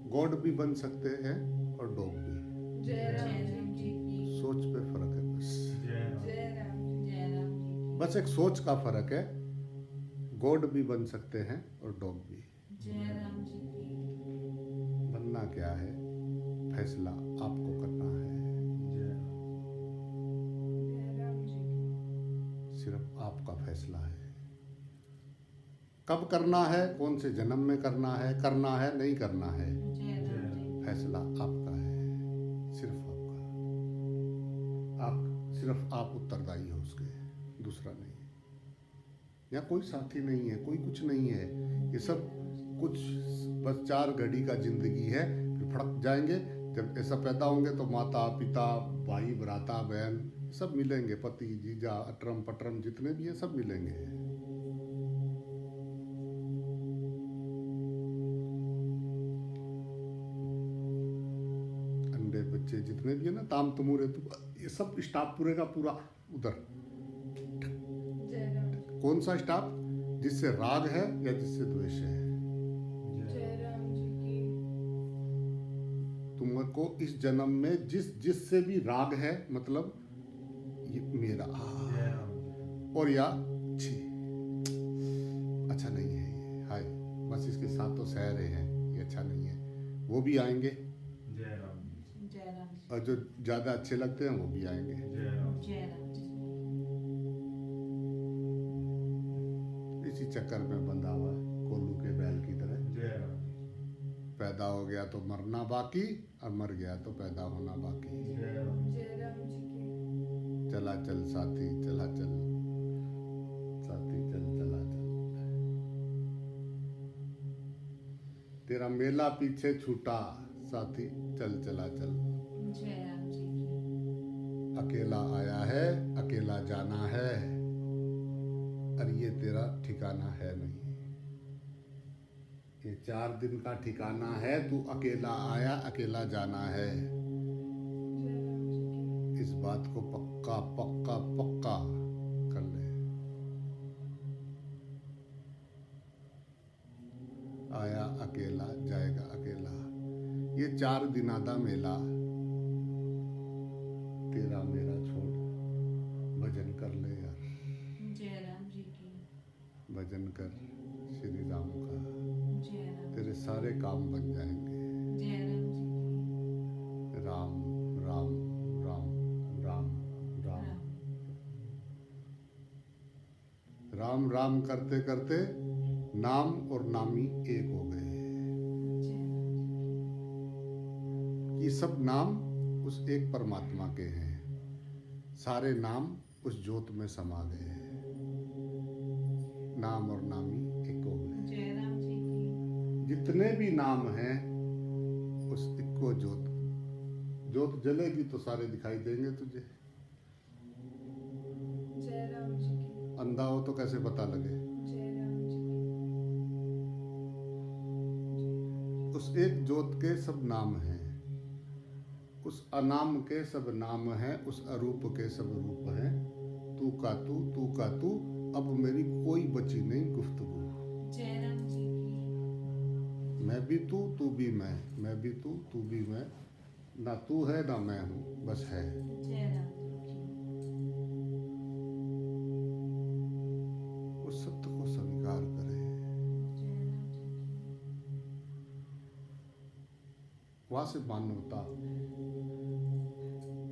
गॉड भी बन सकते हैं और डॉग भी। जय राम जी की सोच पे फर्क है बस। जय राम जी बस एक सोच का फर्क है। गॉड भी बन सकते हैं और डॉग भी। जय राम जी की बनना क्या है, फैसला आपको करना है। जय राम जी की सिर्फ आपका फैसला है। कब करना है, कौन से जन्म में करना है नहीं करना है, जय राम जी फैसला आपका है, सिर्फ आपका। आप सिर्फ आप उत्तरदायी हो उसके, दूसरा नहीं। यहाँ कोई साथी नहीं है, कोई कुछ नहीं है। ये सब कुछ बस 4 घड़ी का जिंदगी है, फिर फड़क जाएंगे। जब ऐसा पैदा होंगे तो माता पिता भाई भ्राता बहन सब मिलेंगे, पति जीजा अटरम पटरम जितने भी हैं सब मिलेंगे। अंडे बच्चे जितने भी है ना, ताम तमूरे ये सब स्टाफ पूरे का पूरा उधर। जय राम कौन सा स्टाफ? जिससे राग है या जिससे द्वेष है। जय राम जी की तुमको इस जन्म में जिससे भी राग है, मतलब ये मेरा और या छी अच्छा नहीं है ये, हाय बस इसके साथ तो सह रहे हैं, ये अच्छा नहीं है, वो भी आएंगे। जय राम जी और जो ज्यादा अच्छे लगते हैं वो भी आएंगे। जय राम जी इसी चक्कर में बंधा हुआ है, कोल्लू के बैल की तरह। पैदा हो गया तो मरना बाकी, और मर गया तो पैदा होना बाकी। जय राम जी की चला चल साथी चला चल, साथी चल चला चल, तेरा मेला पीछे छूटा, साथी चल चला चल। जय राम जी की अकेला आया है अकेला जाना है, और ये तेरा ठिकाना है नहीं। ये 4 दिन का ठिकाना है, तू अकेला आया अकेला जाना है। जय राम जी की इस बात को पक्का पक्का पक्का कर ले। आया अकेला जाएगा अकेला। ये 4 दिना दा मेला तेरा मेरा छोड़ भजन कर ले यार। जय राम जी की भजन कर श्री राम का, जय राम तेरे सारे काम बन जाएंगे। जय राम जी की राम राम राम राम राम राम राम राम करते करते नाम और नामी एक हो गए जय राम कि सब नाम उस एक परमात्मा के हैं। सारे नाम उस ज्योत में समा गए। नाम और नामी एक हो गए। जय राम जी की जितने भी नाम हैं उस इक्को ज्योत। ज्योत जलेगी तो सारे दिखाई देंगे तुझे। जय राम जी की अंधा हो तो कैसे पता लगे। जय राम जी की उस एक ज्योत के सब नाम हैं। उस अनाम के सब नाम हैं। उस अरूप के सब रूप हैं। तू का तू अब मेरी कोई बची नहीं गुफ्तगू। जय राम जी की मैं भी तू भी मैं भी तू भी मैं। ना तू है ना मैं हूँ, बस है। जय राम जी की उस सत्य को स्वीकार करे। जय राम जी की वहां से मानवता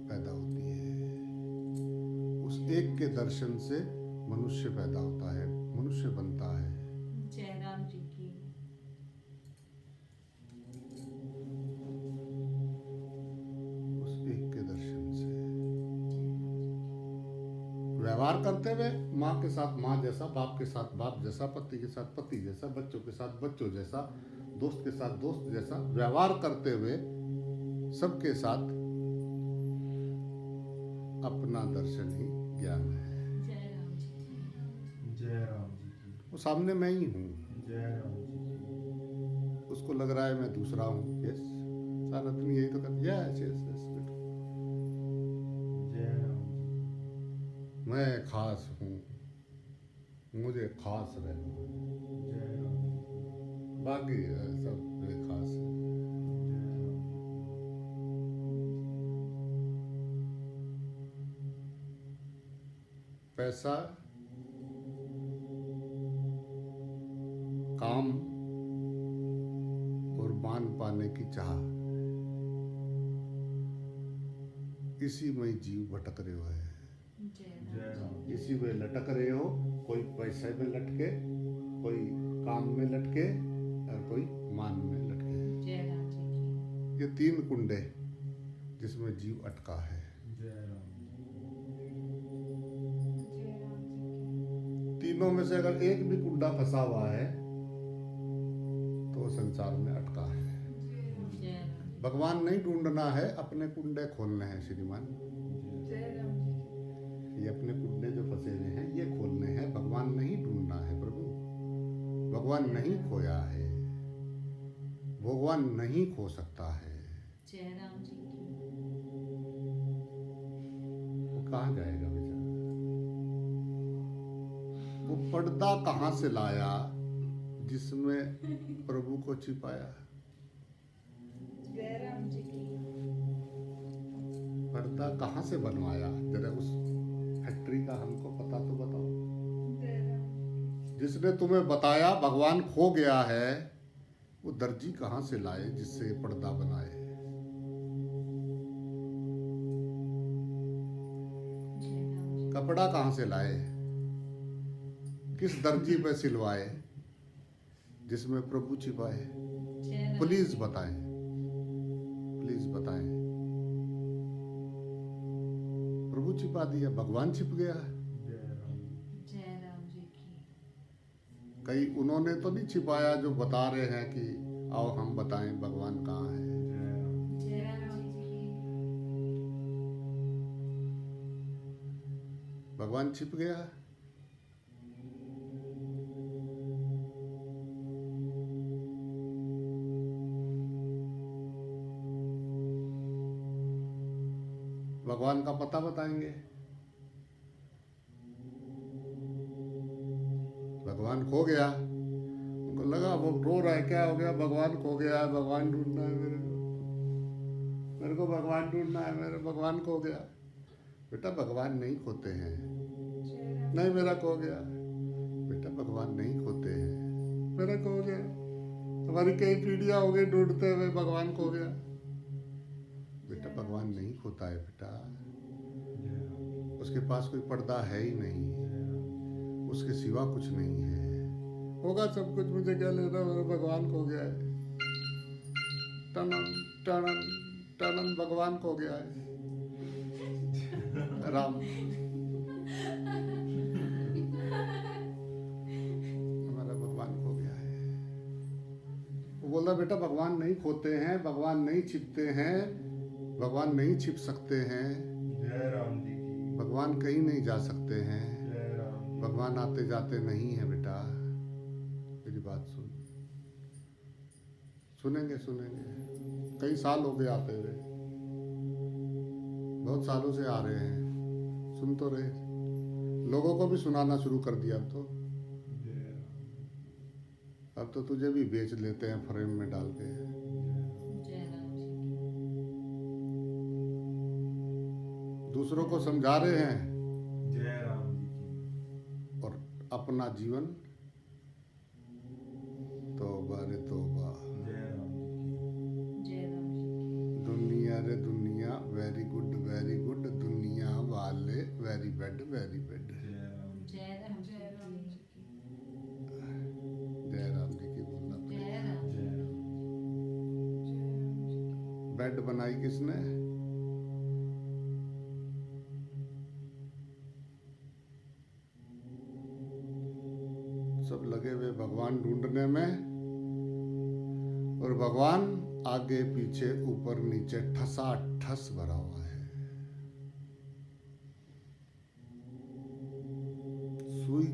पैदा होती है। उस एक के दर्शन से मनुष्य पैदा होता है, मनुष्य बनता है। जय राम जी की उस एक के दर्शन से व्यवहार करते हुए माँ के साथ माँ जैसा, बाप के साथ बाप जैसा, पति के साथ पति जैसा, बच्चों के साथ बच्चों जैसा, दोस्त के साथ दोस्त जैसा व्यवहार करते हुए सबके साथ अपना दर्शन ही ज्ञान है। जय राम जी की जय राम जी की वो सामने मैं ही हूँ। जय राम जी की उसको लग रहा है मैं दूसरा हूँ। यस, सनातन यही तो कर। यस यस यस बेटा, जय राम जी मैं खास हूँ, मुझे खास रहना। जय राम जी बाकी सब बेखास है। जय राम पैसा, काम और मान पाने की चाह, इसी में जीव भटक रहे हो है। जय जय राम राम इसी में लटक रहे हो। कोई पैसे में लटके, कोई काम में लटके और कोई मान में लटके। जय राम जी की ये 3 कुंडे जिसमें जीव अटका है। जय राम जय राम जी की तीनों में से अगर एक भी कुंडा फंसा हुआ है तो संसार में अटका है। जय राम भगवान नहीं ढूंढना है, अपने कुंडे खोलने हैं श्रीमान। जय राम जी की ये अपने कुंडे जो फंसे हुए हैं ये खोलने हैं। भगवान नहीं ढूंढना है प्रभु। भगवान नहीं खोया है, भगवान नहीं खो सकता है। जय राम जी की वो कहाँ जाएगा बेचारा। वो पर्दा कहाँ से लाया जिसमें प्रभु को छिपाया। जय राम जी की पर्दा कहाँ से बनवाया, जरा उस फैक्ट्री का हमको पता तो बताओ। जय राम जिसने तुम्हें बताया भगवान खो गया है, वो दर्जी कहाँ से लाए जिससे ये पर्दा बनाए। जय राम जी कपड़ा कहाँ से लाए, किस दर्जी पे सिलवाए जिसमें प्रभु छिपाए। जय राम प्लीज बताएं, प्लीज बताएं। प्रभु छिपा दिया, भगवान छिप गया। जय राम जी की कई उन्होंने तो नहीं छिपाया जो बता रहे हैं कि आओ हम बताएं भगवान कहाँ है। जय राम जी की भगवान छिप गया। भगवान का पता बताएंगे। भगवान खो गया, उनको लगा वो रो रहा है, क्या हो गया, भगवान खो गया है, भगवान ढूंढना है मेरे को भगवान ढूंढना है, मेरे भगवान खो गया। बेटा भगवान नहीं खोते हैं। नहीं मेरा खो गया। बेटा भगवान नहीं खोते हैं, मेरा खो गया। हमारी कई पीढ़ियां हो गई ढूंढते हुए, भगवान खो गया। बेटा भगवान नहीं खोता है बेटा, उसके पास कोई पर्दा है ही नहीं, उसके सिवा कुछ नहीं है। होगा सब कुछ, मुझे क्या लेना, मेरा भगवान खो गया है। टनन टनन टनन भगवान खो गया है। राम हमारा भगवान खो गया है। वो बोला बेटा भगवान नहीं खोते हैं, भगवान नहीं छिपते हैं, भगवान नहीं छिप सकते हैं, जय राम जी की। भगवान कहीं नहीं जा सकते हैं, जय राम जी। भगवान आते जाते नहीं है बेटा। मेरी बात सुन। सुनेंगे सुनेंगे, कई साल हो गए आते हुए, बहुत सालों से आ रहे हैं, सुन तो रहे, लोगों को भी सुनाना शुरू कर दिया। जय राम। अब तो तुझे भी बेच लेते हैं फ्रेम में डाल के। जय राम जी की। दूसरों को समझा रहे हैं जय राम जी की। और अपना जीवन तौबा रे तौबा। जय राम जी की। जय राम जी की। दुनिया रे दुनिया, वेरी गुड दुनिया वाले, वेरी बैड वेरी बैड। जय राम जी। जय राम जी की। जय राम जी की बोलना। जय राम जी जय राम। बेड बनाई किसने? सब लगे हुए भगवान ढूंढने में, और भगवान आगे पीछे ऊपर नीचे ठसा ठस भरा हुआ है। सुई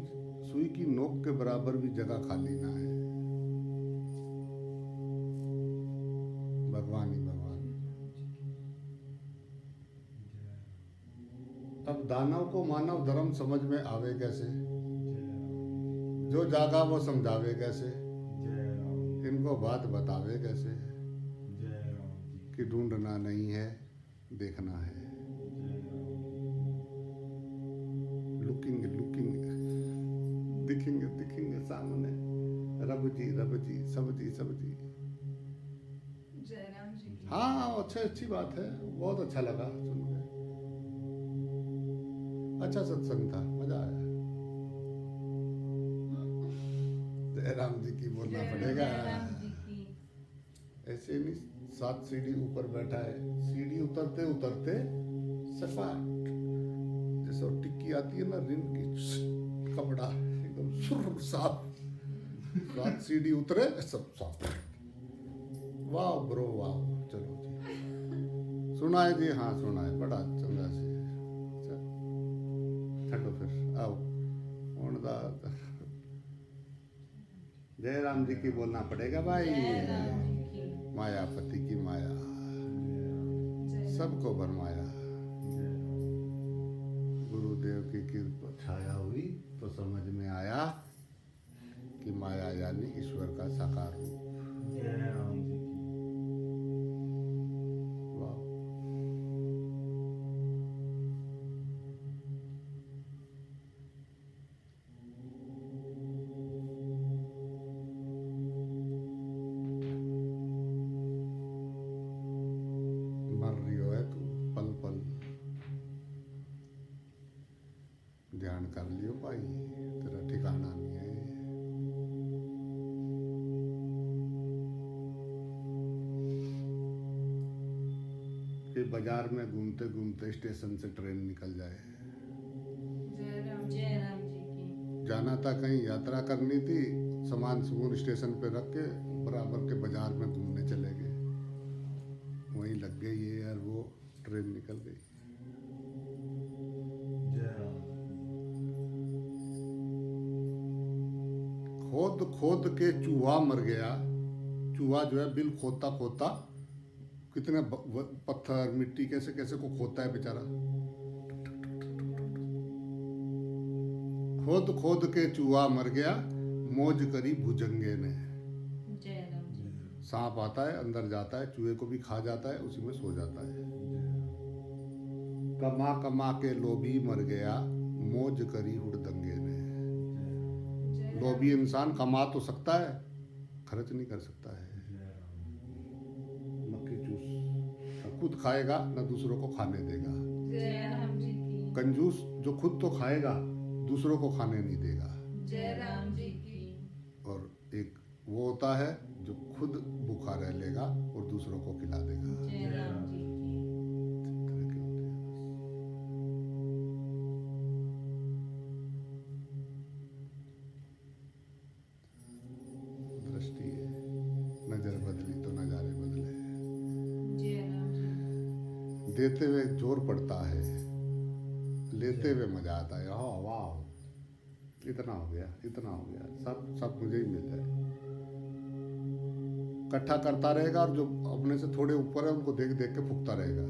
सुई की नोक के बराबर भी जगह खाली ना है। भगवान ही भगवान। तब दानव को मानव धर्म समझ में आवे कैसे? जो जागा वो समझावे कैसे? जय राम। इनको बात बतावे कैसे जय राम जी। कि ढूंढना नहीं है, देखना है। जय राम। लुकिंग लुकिंग, दिखेंगे दिखेंगे सामने, रब जी सब जी सब जी। जय राम जी की। हाँ अच्छी बात है, बहुत अच्छा लगा सुन के। अच्छा सत्संग था, मजा आया। जय राम जी की बोलना पड़ेगा। जय राम जी की। ऐसे नहीं, 7 सीढ़ी ऊपर बैठा है, सीढ़ी उतरते उतरते सपाट, जैसे वो टिक्की आती है ना रिन की, कपड़ा एकदम सुर साफ। 7 सीढ़ी उतरे सब साफ। वाह ब्रो वाह। चलो जी, सुना है जी? हाँ सुना है, बड़ा चंगा से। छठो फिर आओ जय राम जी की बोलना पड़ेगा भाई। जय राम जी की। मायापति की माया सबको भरमाया। गुरुदेव की कृपा छाया हुई तो समझ में आया कि माया यानी ईश्वर का साकार रूप। जय राम जी की। वाह। मर रही हो है तू पल पल, ध्यान कर लियो भाई, तेरा ठिकाना नहीं है। कि बाजार में घूमते घूमते स्टेशन से ट्रेन निकल जाए। जय राम जी की। जाना था कहीं, यात्रा करनी थी, सामान समून स्टेशन पे रख के बराबर के बाजार में घूमने चले गए, वहीं लग गई ये यार, वो ट्रेन निकल गई। जय राम। खोद खोद के चूहा मर गया। चूहा जो है बिल खोदता खोदता कितने पत्थर मिट्टी कैसे कैसे को खोदता है बेचारा। खोद खोद के चूहा मर गया, मौज करी भुजंगे ने। जय राम जी। सांप आता है, अंदर जाता है, चूहे को भी खा जाता है, उसी में सो जाता है। कमा कमा के लोभी मर गया, मौज करी हुड़दंगे ने। जय राम। लोभी इंसान कमा तो सकता है, खर्च नहीं कर सकता है। मक्खी चूस, न खुद खाएगा न दूसरों को खाने देगा। जय राम जी की। कंजूस जो खुद तो खाएगा, दूसरों को खाने नहीं देगा। जय राम जी की। और एक वो होता है जो खुद भूखा रह लेगा और दूसरों को खिला देगा। जय राम जी की। तरह के होते हैं। दृष्टि है, नजर बदली तो नजारे बदले। जय राम जी। देते हुए जोर पड़ता है, लेते हुए मजा आता है। हाँ वाह, इतना हो गया, इतना हो गया, सब सब मुझे ही मिल जाए। इकट्ठा करता रहेगा और जो अपने से थोड़े ऊपर है उनको देख देख के फूकता रहेगा।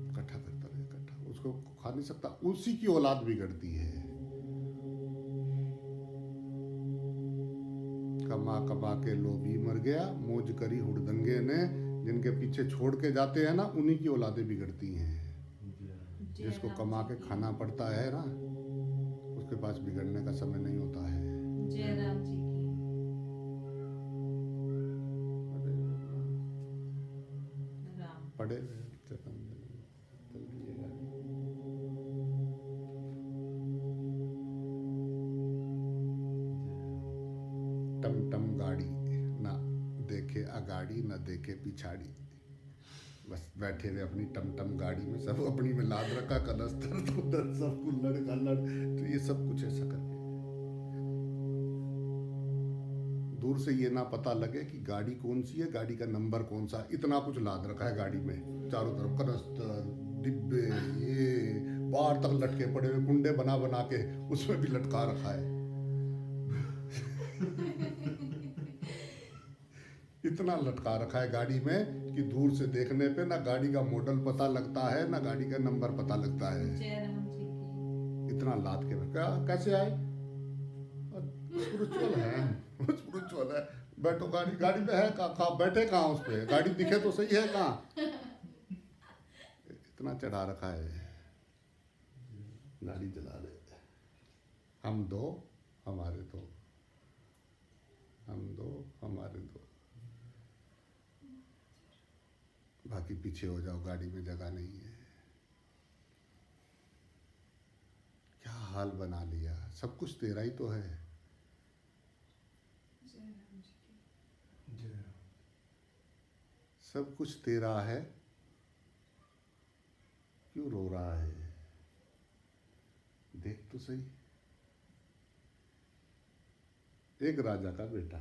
इकट्ठा करता रहेगा, इकट्ठा, उसको खा नहीं सकता, उसी की औलाद बिगड़ती है। कमा कमा के लोभी मर गया, मौज करी हुड़दंगे ने। जिनके पीछे छोड़ के जाते हैं ना, उन्हीं की औलादें बिगड़ती हैं। जय जिसको राम कमा जी के की। खाना पड़ता है ना, उसके पास बिगड़ने का समय नहीं होता है। जय राम जी की। अरे राम। पड़े रहे, चल दिए गाड़ी। टम टम गाड़ी, ना देखे अगाड़ी ना देखे पिछाड़ी, बस बैठे हुए अपनी टम टम गाड़ी में, सब अपनी में लाद रखा, कनस्तर उधर सब कुल्लड़ कल्लड़, तो ये सब कुछ ऐसा करके दूर से ये ना पता लगे कि गाड़ी कौन सी है, गाड़ी का नंबर कौन सा, इतना कुछ लाद रखा है गाड़ी में, चारों तरफ कनस्तर डिब्बे, ये बाहर तक लटके पड़े हुए, कुंडे बना बना के उसमें भी लटका रखा है। इतना लटका रखा है गाड़ी में कि दूर से देखने पे ना गाड़ी का मॉडल पता लगता है ना गाड़ी का नंबर पता लगता है। जय राम जी की। इतना लाद के क्या कैसे आए, स्पिरिचुअल है, स्पिरिचुअल है। बैठो गाड़ी, गाड़ी में है कहाँ, बैठे कहाँ उस पे, गाड़ी दिखे तो सही है कहाँ, इतना चढ़ा रखा है। गाड़ी चला रहे, हम दो हमारे दो, हम दो हमारे दो, बाकी पीछे हो जाओ, गाड़ी में जगह नहीं है। क्या हाल बना लिया, सब कुछ तेरा ही तो है। जय राम जी की। सब कुछ तेरा है, क्यों रो रहा है, देख तो सही। एक राजा का बेटा,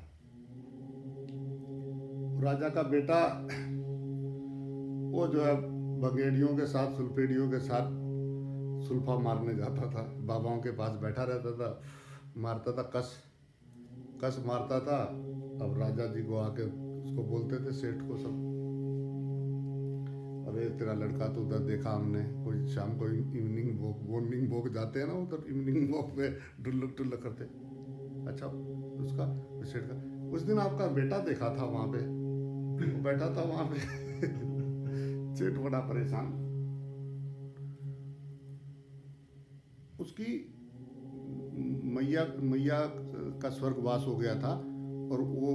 राजा का बेटा वो जो है बगेड़ियों के साथ, सुलपेड़ियों के साथ सुल्फा मारने जाता था, बाबाओं के पास बैठा रहता था, मारता था, कस मारता था। अब राजा जी को आके उसको बोलते थे, सेठ को सब, अरे तेरा लड़का तो उधर देखा हमने, कोई शाम को इवनिंग वॉक, मॉर्निंग वॉक जाते हैं ना उधर, इवनिंग वॉक पे ढुल्लक ढुल्लक करते। अच्छा, उसका सेठ का, उस दिन आपका बेटा देखा था वहाँ पे, वो बैठा था वहाँ पे। सेठ बड़ा परेशान, उसकी मैया मैया का स्वर्गवास हो गया था, और वो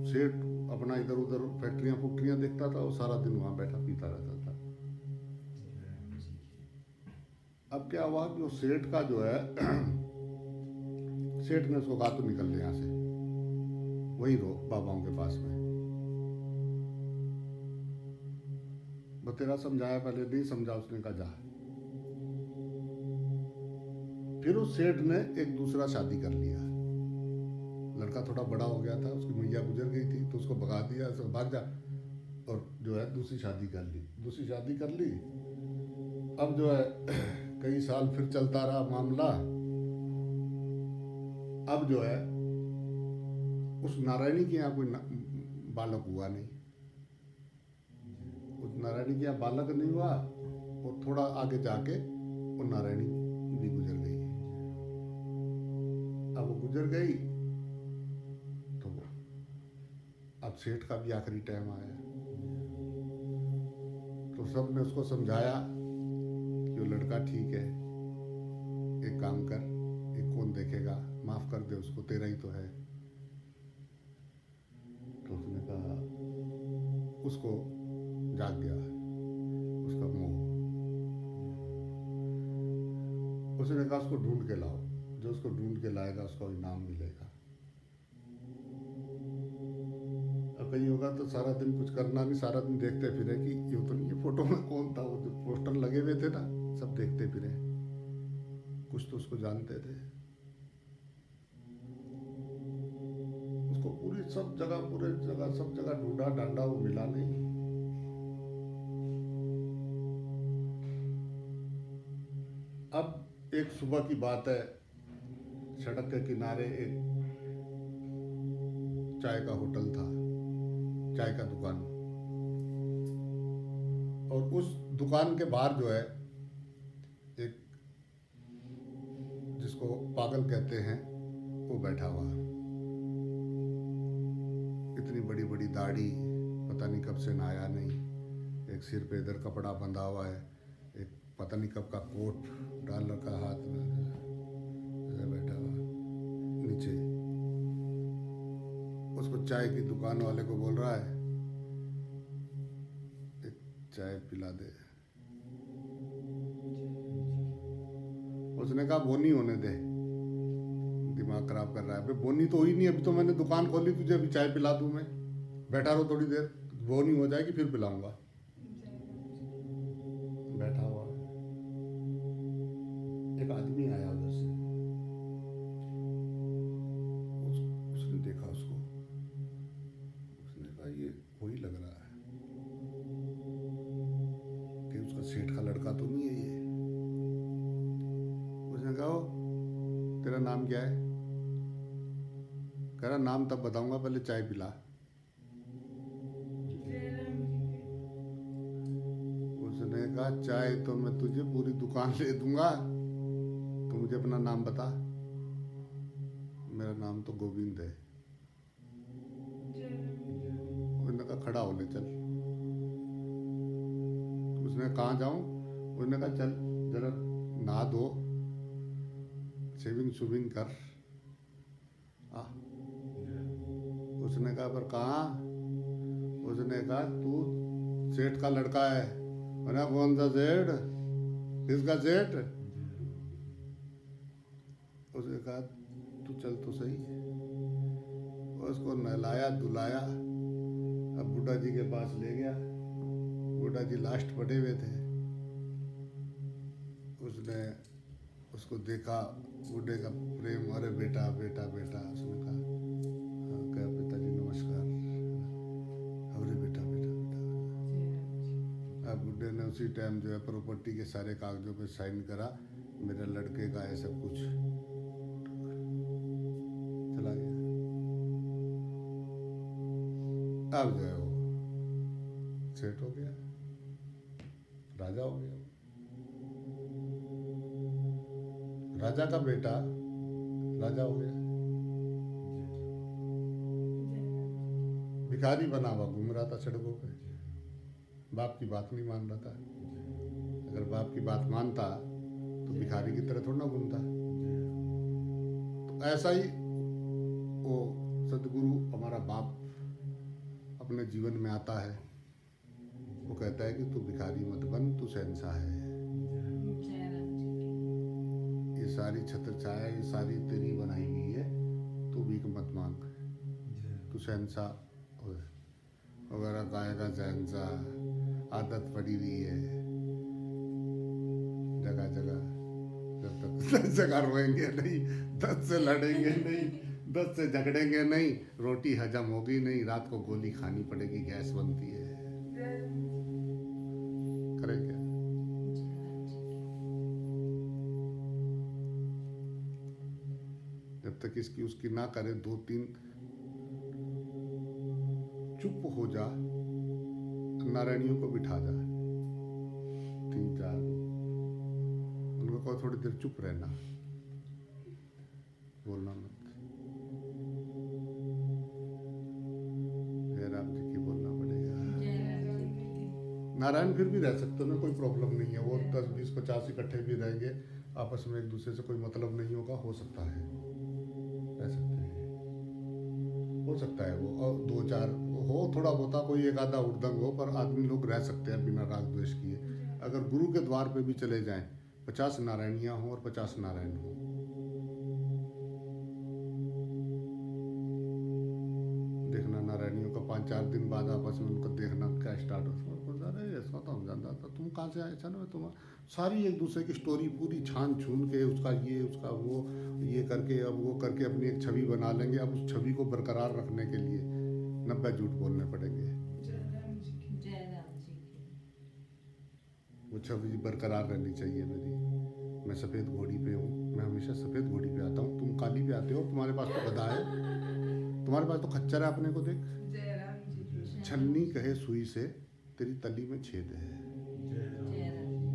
सेठ अपना इधर उधर फैक्ट्रियां फुक्ट्रियां देखता था, वो सारा दिन वहां बैठा पीता रहता था। अब क्या हुआ कि वो सेठ का जो है, सेठ ने उसको कहा तो निकल ले यहाँ से, वही रहो बाबाओं के पास में। बतेरा समझाया, पहले नहीं समझा, उसने कहा जा। फिर उस सेठ ने एक दूसरा शादी कर लिया, लड़का थोड़ा बड़ा हो गया था, उसकी मैया गुजर गई थी तो उसको भगा दिया, उसको भाग जा, और जो है दूसरी शादी कर ली, दूसरी शादी कर ली। अब जो है कई साल फिर चलता रहा मामला। अब जो है उस नारायणी के यहाँ कोई बालक हुआ नहीं, नारायणी का बालक नहीं हुआ और थोड़ा आगे जाके वो नारायणी भी गुजर गई। अब वो गुजर गई तो अब सेठ का भी आखिरी टाइम आया। तो सब ने उसको समझाया कि वो लड़का ठीक है, एक काम कर, ये कौन देखेगा, माफ कर दे उसको, तेरा ही तो है। तो उसने कहा, उसको जाग गया उसका मोह। उसने कहा उसको ढूंढ के लाओ, जो उसको ढूंढ के लाएगा उसको इनाम मिलेगा। अब कहीं होगा तो सारा दिन कुछ करना नहीं, सारा दिन देखते फिरे कि ये तो नहीं, ये फोटो में कौन था, वो जो पोस्टर लगे हुए थे ना, सब देखते फिरे, कुछ तो उसको जानते थे। उसको पूरी सब जगह, पूरे जगह, सब जगह ढूंढा डांडा, वो मिला नहीं। अब एक सुबह की बात है, सड़क के किनारे एक चाय का होटल था, चाय का दुकान, और उस दुकान के बाहर जो है एक, जिसको पागल कहते हैं, वो बैठा हुआ है। इतनी बड़ी बड़ी दाढ़ी, पता नहीं कब से नहाया नहीं, एक सिर पे इधर कपड़ा बंधा हुआ है, एक पता नहीं कब का कोट डाल रखा हाथ में, ऐसे बैठा हुआ नीचे। उसको चाय की दुकान वाले को बोल रहा है, एक चाय पिला दे। उसने कहा बोनी होने दे, दिमाग खराब कर रहा है। अबे बोनी तो हुई नहीं, अभी तो मैंने दुकान खोली, तुझे अभी चाय पिला दूं मैं, बैठा रहो थोड़ी देर, बोनी हो जाएगी फिर पिलाऊंगा। बैठा हुआ है। एक आदमी आया उधर से, उसने देखा उसको, उसने कहा ये वही लग रहा है कि उसका सेठ का लड़का तो नहीं है ये। उसने कहा "ओ, तेरा नाम क्या है?" कह रहा नाम तब बताऊंगा, पहले चाय पिला। उसने कहा चाय तो मैं तुझे पूरी दुकान ले दूंगा, तो मुझे अपना नाम बता। मेरा नाम तो गोविंद है। उसने कहा खड़ा हो ले चल। उसने कहा जाऊं? उसने कहा चल जरा नहा धो, शेविंग शुविंग कर आ। उसने कहा पर कहाँ? उसने कहा तू सेठ का लड़का है। मैंने कहा कौन सा सेठ? किसका सेठ? उसने कहा तू चल तो सही। उसको नहलाया धुलाया, अब बुड्ढा जी के पास ले गया। बुड्ढा जी लास्ट पड़े हुए थे। उसने उसको देखा, बूढ़े का प्रेम, अरे बेटा बेटा बेटा। उसने कहा हाँ, कहा पिताजी नमस्कार, अरे बेटा बेटा बेटा। अब बूढ़े ने उसी टाइम जो है प्रॉपर्टी के सारे कागजों पे साइन करा, मेरे लड़के का है सब कुछ, चला गया। अब जो है वो सेट हो गया, राजा हो गया। राजा का बेटा राजा हो गया। भिखारी बना हुआ घूम रहा था सड़कों पे, बाप की बात नहीं मान रहा था। अगर बाप की बात मानता तो भिखारी की तरह थोड़ा ना घूमता। तो ऐसा ही वो सदगुरु हमारा बाप अपने जीवन में आता है, वो कहता है कि तू भिखारी मत बन, तू शहंशाह है। ये सारी छत्र छाया, ये सारी तेरी बनाई हुई है, तू भीख मत मांग, तू शहंशाह वगैरह गाएगा। शहंशाह आदत पड़ी हुई है जगह जगह। जब तक 10 जगह रोएंगे नहीं, 10 से लड़ेंगे नहीं, 10 से झगड़ेंगे नहीं, रोटी हजम होगी नहीं, रात को गोली खानी पड़ेगी, गैस बनती है। करें क्या? जब तक इसकी उसकी ना करे, 2-3 चुप हो जा, नारायणियों को बिठा जा, 3-4 को, उनको कहो थोड़ी देर चुप रहना, बोलना मत। जय राम जी की बोलना पड़ेगा। जय राम जी की। नारायण फिर भी रह सकते हैं, कोई प्रॉब्लम नहीं है। वो 10, 20, 50 इकट्ठे भी रहेंगे, आपस में एक दूसरे से कोई मतलब नहीं होगा, हो सकता है, रह सकते हैं, हो सकता है वो। और 2-4 हो, थोड़ा बहुता कोई एक आधा उड़दंग हो, पर आदमी लोग रह सकते हैं बिना राग द्वेष किए। अगर गुरु के द्वार पे भी चले जाएं, 50 नारायणियाँ हों और 50 नारायण हों, देखना नारायणियों का 5-4 दिन बाद आपस में उनको देखना क्या स्टार्ट होता है। अरे ऐसा तो हम जानता था, तुम कहाँ से आए? अच्छा ना, तुम सारी एक दूसरे की स्टोरी पूरी छान छून के, उसका ये उसका वो, ये करके अब वो करके अपनी एक छवि बना लेंगे। अब उस छवि को बरकरार रखने के लिए 90 झूठ बोलने पड़ेंगे। जय राम जी की। जय राम जी की। वो छवि बरकरार रहनी चाहिए मेरी। मैं सफ़ेद घोड़ी पे हूँ, मैं हमेशा सफ़ेद घोड़ी पे आता हूँ, तुम काली पे आते हो, तुम्हारे पास तो गधा है, तुम्हारे पास तो खच्चर है, अपने को देख। जय राम जी की। छन्नी कहे सुई से, तेरी तली में छेद है। जय राम जय राम जी।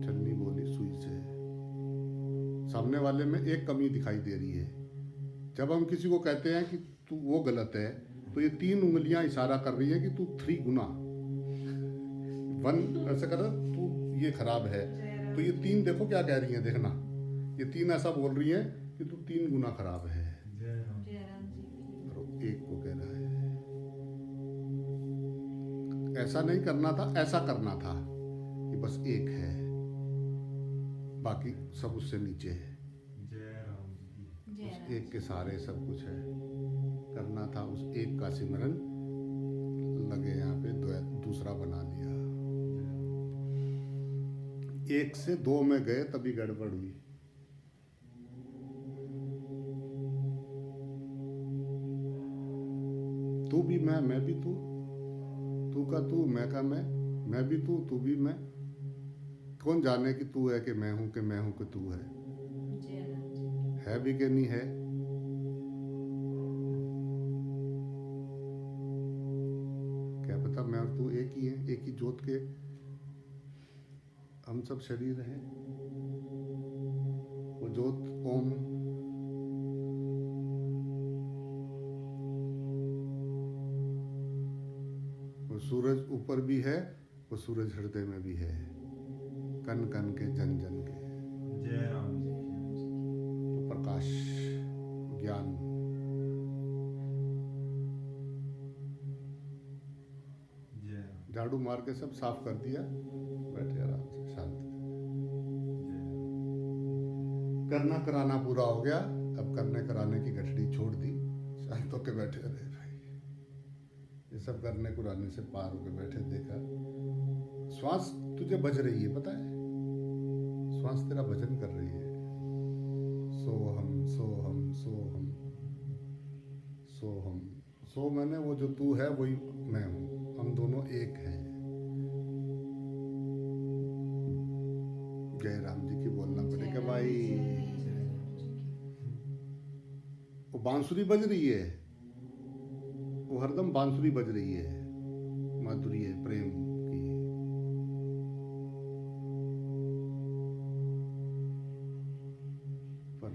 छन्नी बोली सुई से, सामने वाले में एक कमी दिखाई दे रही है। जब हम किसी को कहते हैं कि तू वो गलत है, तो ये 3 उंगलियां इशारा कर रही है कि तू 3 गुना 1 ऐसे कर, तू ये खराब है। तो ये 3 देखो क्या कह रही हैं, देखना, ये 3 ऐसा बोल रही हैं कि तू 3 गुना खराब है। जय राम जय राम जी की। और वो एक को कह रहा है, ऐसा नहीं करना था, ऐसा करना था कि बस एक है, बाकी सब उससे नीचे है। जय राम जी की। जय उस राम एक के सहारे सब कुछ है। करना था उस एक का सिमरन, लगे यहाँ पे दूसरा बना लिया। एक से 2 में गए तभी गड़बड़ हुई। तू भी मैं भी तू, तू का तू, मैं का मैं भी तू भी मैं। कौन जाने कि तू है कि मैं हूं कि तू है। जय राम जी की। है भी कि नहीं है। क्या पता मैं और तू एक ही हैं, एक ही जोत के हम सब शरीर हैं। वो जोत ओम, वो सूरज ऊपर भी है, वो सूरज हृदय में भी है, कन कन के जन जन के। जय राम जी की। वो प्रकाश, ज्ञान, जय राम। झाड़ू मार के सब साफ कर दिया, बैठे आराम से शांति से। जय राम। करना कराना पूरा हो गया, अब करने कराने की गठड़ी छोड़ दी, शांत होके बैठे रहे भाई। ये सब करने कराने से पार होके बैठे, देखा श्वास तुझे बज रही है, पता है, श्वास तेरा भजन कर रही है। सोहम सोहम सोहम सोहम। सो मैंने वो जो तू है वही मैं हूँ, हम दोनों एक हैं। जय राम जी की बोलना पड़ेगा भाई। वो बांसुरी बज रही है, वो हरदम बांसुरी बज रही है, माधुरी है प्रेम की। पर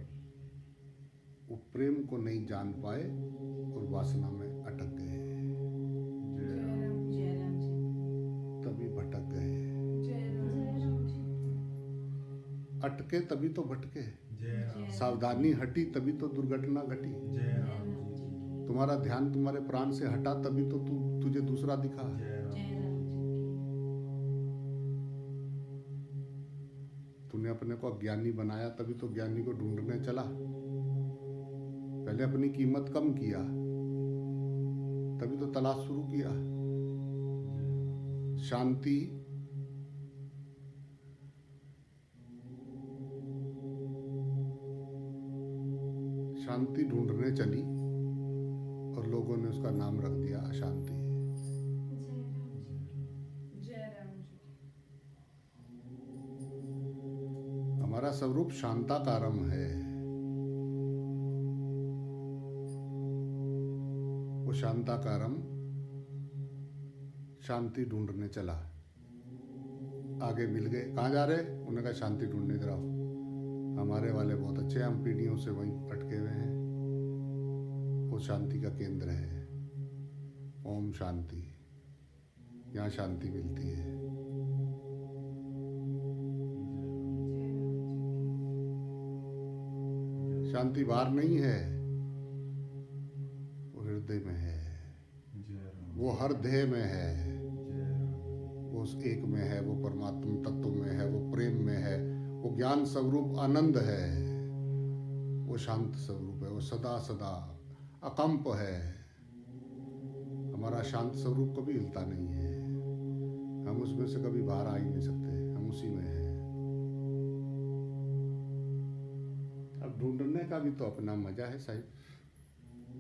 वो प्रेम को नहीं जान पाए और वासना में अटक गए, जय राम। जय राम जी। तभी भटक गए। जय राम जी। अटके तभी तो भटके, जय राम। सावधानी हटी तभी तो दुर्घटना घटी। जय राम जी की। तुम्हारा ध्यान तुम्हारे प्राण से हटा तभी तो तुझे दूसरा दिखा। जय राम। जय राम जी तूने अपने को अज्ञानी बनाया तभी तो ज्ञानी को ढूंढने चला। पहले अपनी कीमत कम किया तभी तो तलाश शुरू किया। शांति शांति ढूंढने चली और लोगों ने उसका नाम रख दिया अशांति। जय राम जी। हमारा स्वरूप शांताकारम है। वो वो शांताकारम शांति ढूंढने चला। आगे मिल गए, कहाँ जा रहे? उन्होंने कहा शांति ढूंढने जाओ। हमारे वाले बहुत अच्छे हैं, हम पीढ़ियों से वहीं अटके हुए हैं। वो शांति का केंद्र है, ओम शांति। यहाँ शांति मिलती है। शांति बाहर नहीं है, वो हृदय में है, वो हर देह में है, वो उस एक में है, वो परमात्मा तत्व में है, वो प्रेम में है, वो ज्ञान स्वरूप आनंद है, वो शांत स्वरूप है, वो सदा सदा अकंप है। हमारा शांत स्वरूप कभी हिलता नहीं है, हम उसमें से कभी बाहर आ ही नहीं सकते, हम उसी में हैं। अब ढूंढने का भी तो अपना मजा है साहिब।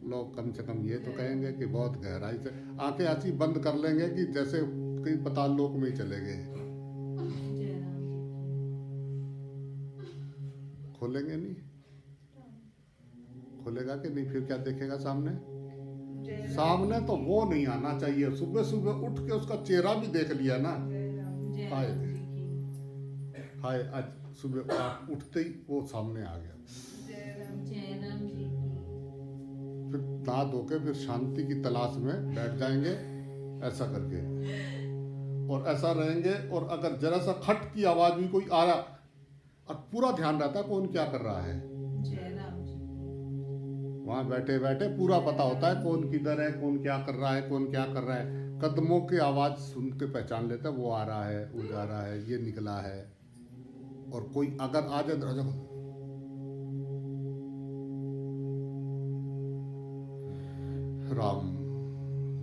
लोग कम से कम ये तो कहेंगे कि बहुत गहराई से आंखें ऐसी बंद कर लेंगे कि जैसे कहीं पाताल लोक में ही चले गए। जय राम जी खोलेंगे नहीं, खोलेगा कि नहीं? फिर क्या देखेगा सामने? जय राम सामने तो वो नहीं आना चाहिए। सुबह सुबह उठ के उसका चेहरा भी देख लिया ना, जय हाय। राम जी की हाय, आज सुबह आप उठते ही वो सामने आ गया। जय राम जी की फिर नहा धो के फिर शांति की तलाश में बैठ जाएंगे ऐसा करके, और ऐसा रहेंगे। और अगर जरा सा खट की आवाज भी कोई आ रहा, और पूरा ध्यान रहता है कौन क्या कर रहा है। जय राम जी वहां बैठे बैठे पूरा पता होता है कौन किधर है, कौन क्या कर रहा है, कौन क्या कर रहा है। कदमों की आवाज सुन के पहचान लेता है, वो आ रहा है, वो जा रहा है, ये निकला है। और कोई अगर आ जाए दरवाजा खोल, राम,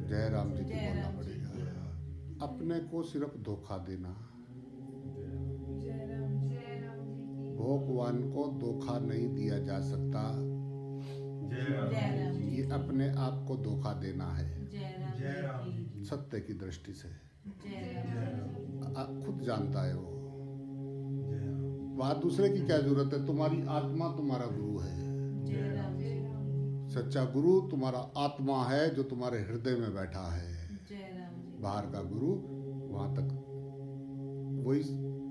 जय राम जी की जय बोलना राम जी पड़ेगा। अपने को सिर्फ धोखा देना, जय राम जी की भगवान को धोखा नहीं दिया जा सकता। जय राम जी ये अपने आप को धोखा देना है जय राम जी की सत्य की दृष्टि से। जय राम आप खुद जानता है वो, वहां दूसरे की क्या जरूरत है? तुम्हारी आत्मा तुम्हारा गुरु है। जय राम जी सच्चा गुरु तुम्हारा आत्मा है जो तुम्हारे हृदय में बैठा है। जय राम जी बाहर का गुरु वहां तक वही,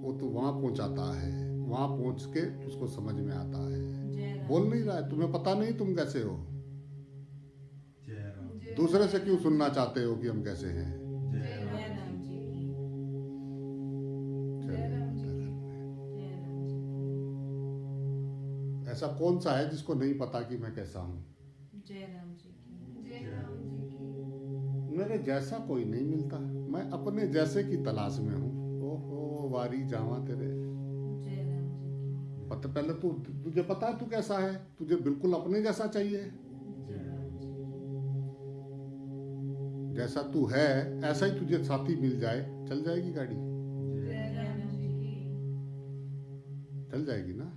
वो तो वहां पहुंचाता है, वहां पहुंच के उसको समझ में आता है। जय राम बोल नहीं रहा है, तुम्हें पता नहीं तुम कैसे हो। जी दूसरे से क्यों सुनना चाहते हो कि हम कैसे हैं? जय राम जी की चलिए, जय राम जी चलिए। जय राम जी ऐसा कौन सा है जिसको नहीं पता कि मैं कैसा हूँ? जय राम जी की जय राम जी की मेरे जैसा कोई नहीं मिलता, मैं अपने जैसे की तलाश में हूँ। ओहो वारी जावा तेरे। जय राम जी की पता पहले तुझे पता है तू कैसा है? तुझे बिल्कुल अपने जैसा चाहिए। जय राम जी जैसा तू है ऐसा ही तुझे साथी मिल जाए, चल जाएगी गाड़ी, जय राम जी की चल जाएगी ना।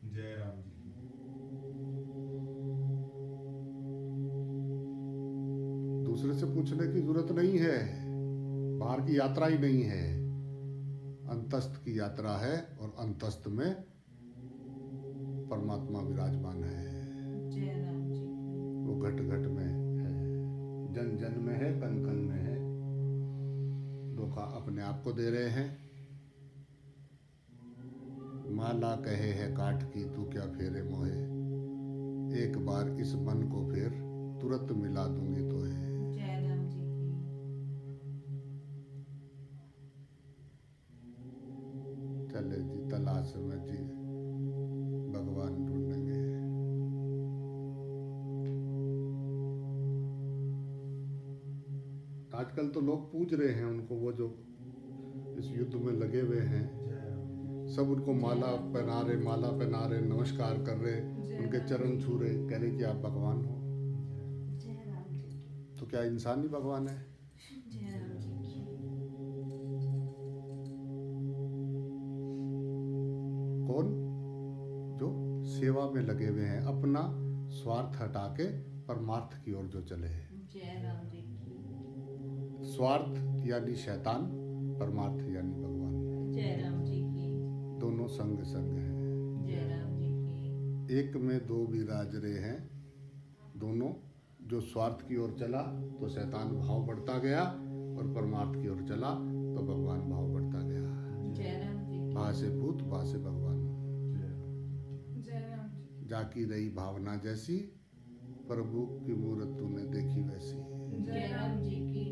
जय राम जी दूसरे से पूछने की जरूरत नहीं है, बाहर की यात्रा ही नहीं है, अंतस्थ की यात्रा है। और अंतस्थ में परमात्मा विराजमान है। जय राम जी वो घट घट में है, जन जन में है, कन कन में है। धोखा अपने आप को दे रहे हैं। माला कहे है काठ की तू क्या फेरे मोहे, एक बार इस मन को फेर तुरंत मिला दूंगी तो है। जय राम जी की चले जी तलाश में जी भगवान ढूंढेंगे। आजकल तो लोग पूज रहे हैं उनको, वो जो इस युद्ध में लगे हुए हैं, सब उनको माला पहना रहे, नमस्कार कर रहे, उनके चरण छू रहे, कह रहे कि आप भगवान हो। जय राम जी तो क्या इंसान ही भगवान है? की जय राम जी की कौन? जो सेवा में लगे हुए हैं, अपना स्वार्थ हटा के परमार्थ की ओर जो चले हैं। जय राम जी की स्वार्थ यानी शैतान, परमार्थ यानी भगवान, जय राम जी की दोनों संग संग हैं। जय राम जी की एक में दो विराज रहे हैं, दोनों जो स्वार्थ की ओर चला तो शैतान भाव बढ़ता गया, और परमार्थ की ओर चला तो भगवान भाव बढ़ता गया। जय राम जी की भा से भूत, भा से भगवान, जय राम जी जाकी रही भावना जैसी, प्रभु की मूरत तूने देखी वैसी। जय राम जी की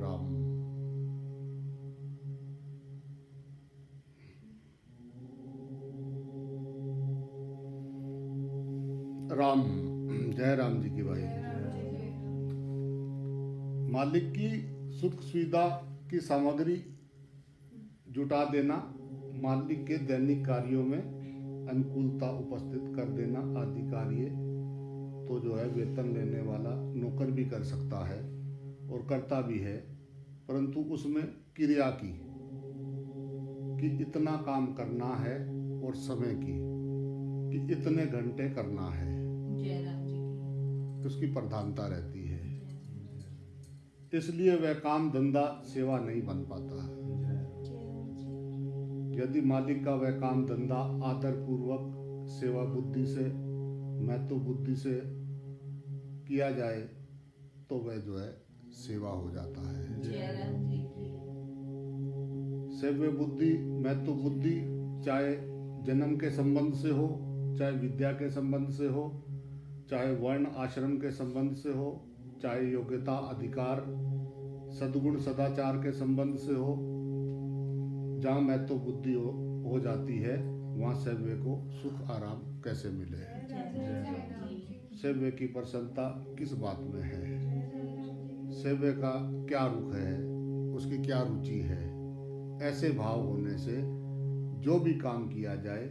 राम। राम। जय राम जी की भाई। जय राम जी जय राम मालिक की सुख सुविधा की सामग्री जुटा देना, मालिक के दैनिक कार्यों में अनुकूलता उपस्थित कर देना आदि कार्य तो जो है वेतन लेने वाला नौकर भी कर सकता है और करता भी है, परंतु उसमें क्रिया की कि इतना काम करना है और समय की कि इतने घंटे करना है, जय राम जी की उसकी प्रधानता रहती है। इसलिए वह काम धंधा सेवा नहीं बन पाता। यदि मालिक का वह काम धंधा आदर पूर्वक सेवा बुद्धि से, महत्व बुद्धि से किया जाए तो वह जो है सेवा हो जाता है। जय राम जी की सेव्य बुद्धि, महत्व बुद्धि चाहे जन्म के संबंध से हो, चाहे विद्या के संबंध से हो, चाहे वर्ण आश्रम के संबंध से हो, चाहे योग्यता अधिकार सद्गुण सदाचार के संबंध से हो, जहाँ महत्व बुद्धि हो जाती है वहाँ सेव्य को सुख आराम कैसे मिले। जय राम जी सेव्य की प्रसन्नता किस बात में है, सेव्य का क्या रुख है, उसकी क्या रुचि है, ऐसे भाव होने से जो भी काम किया जाए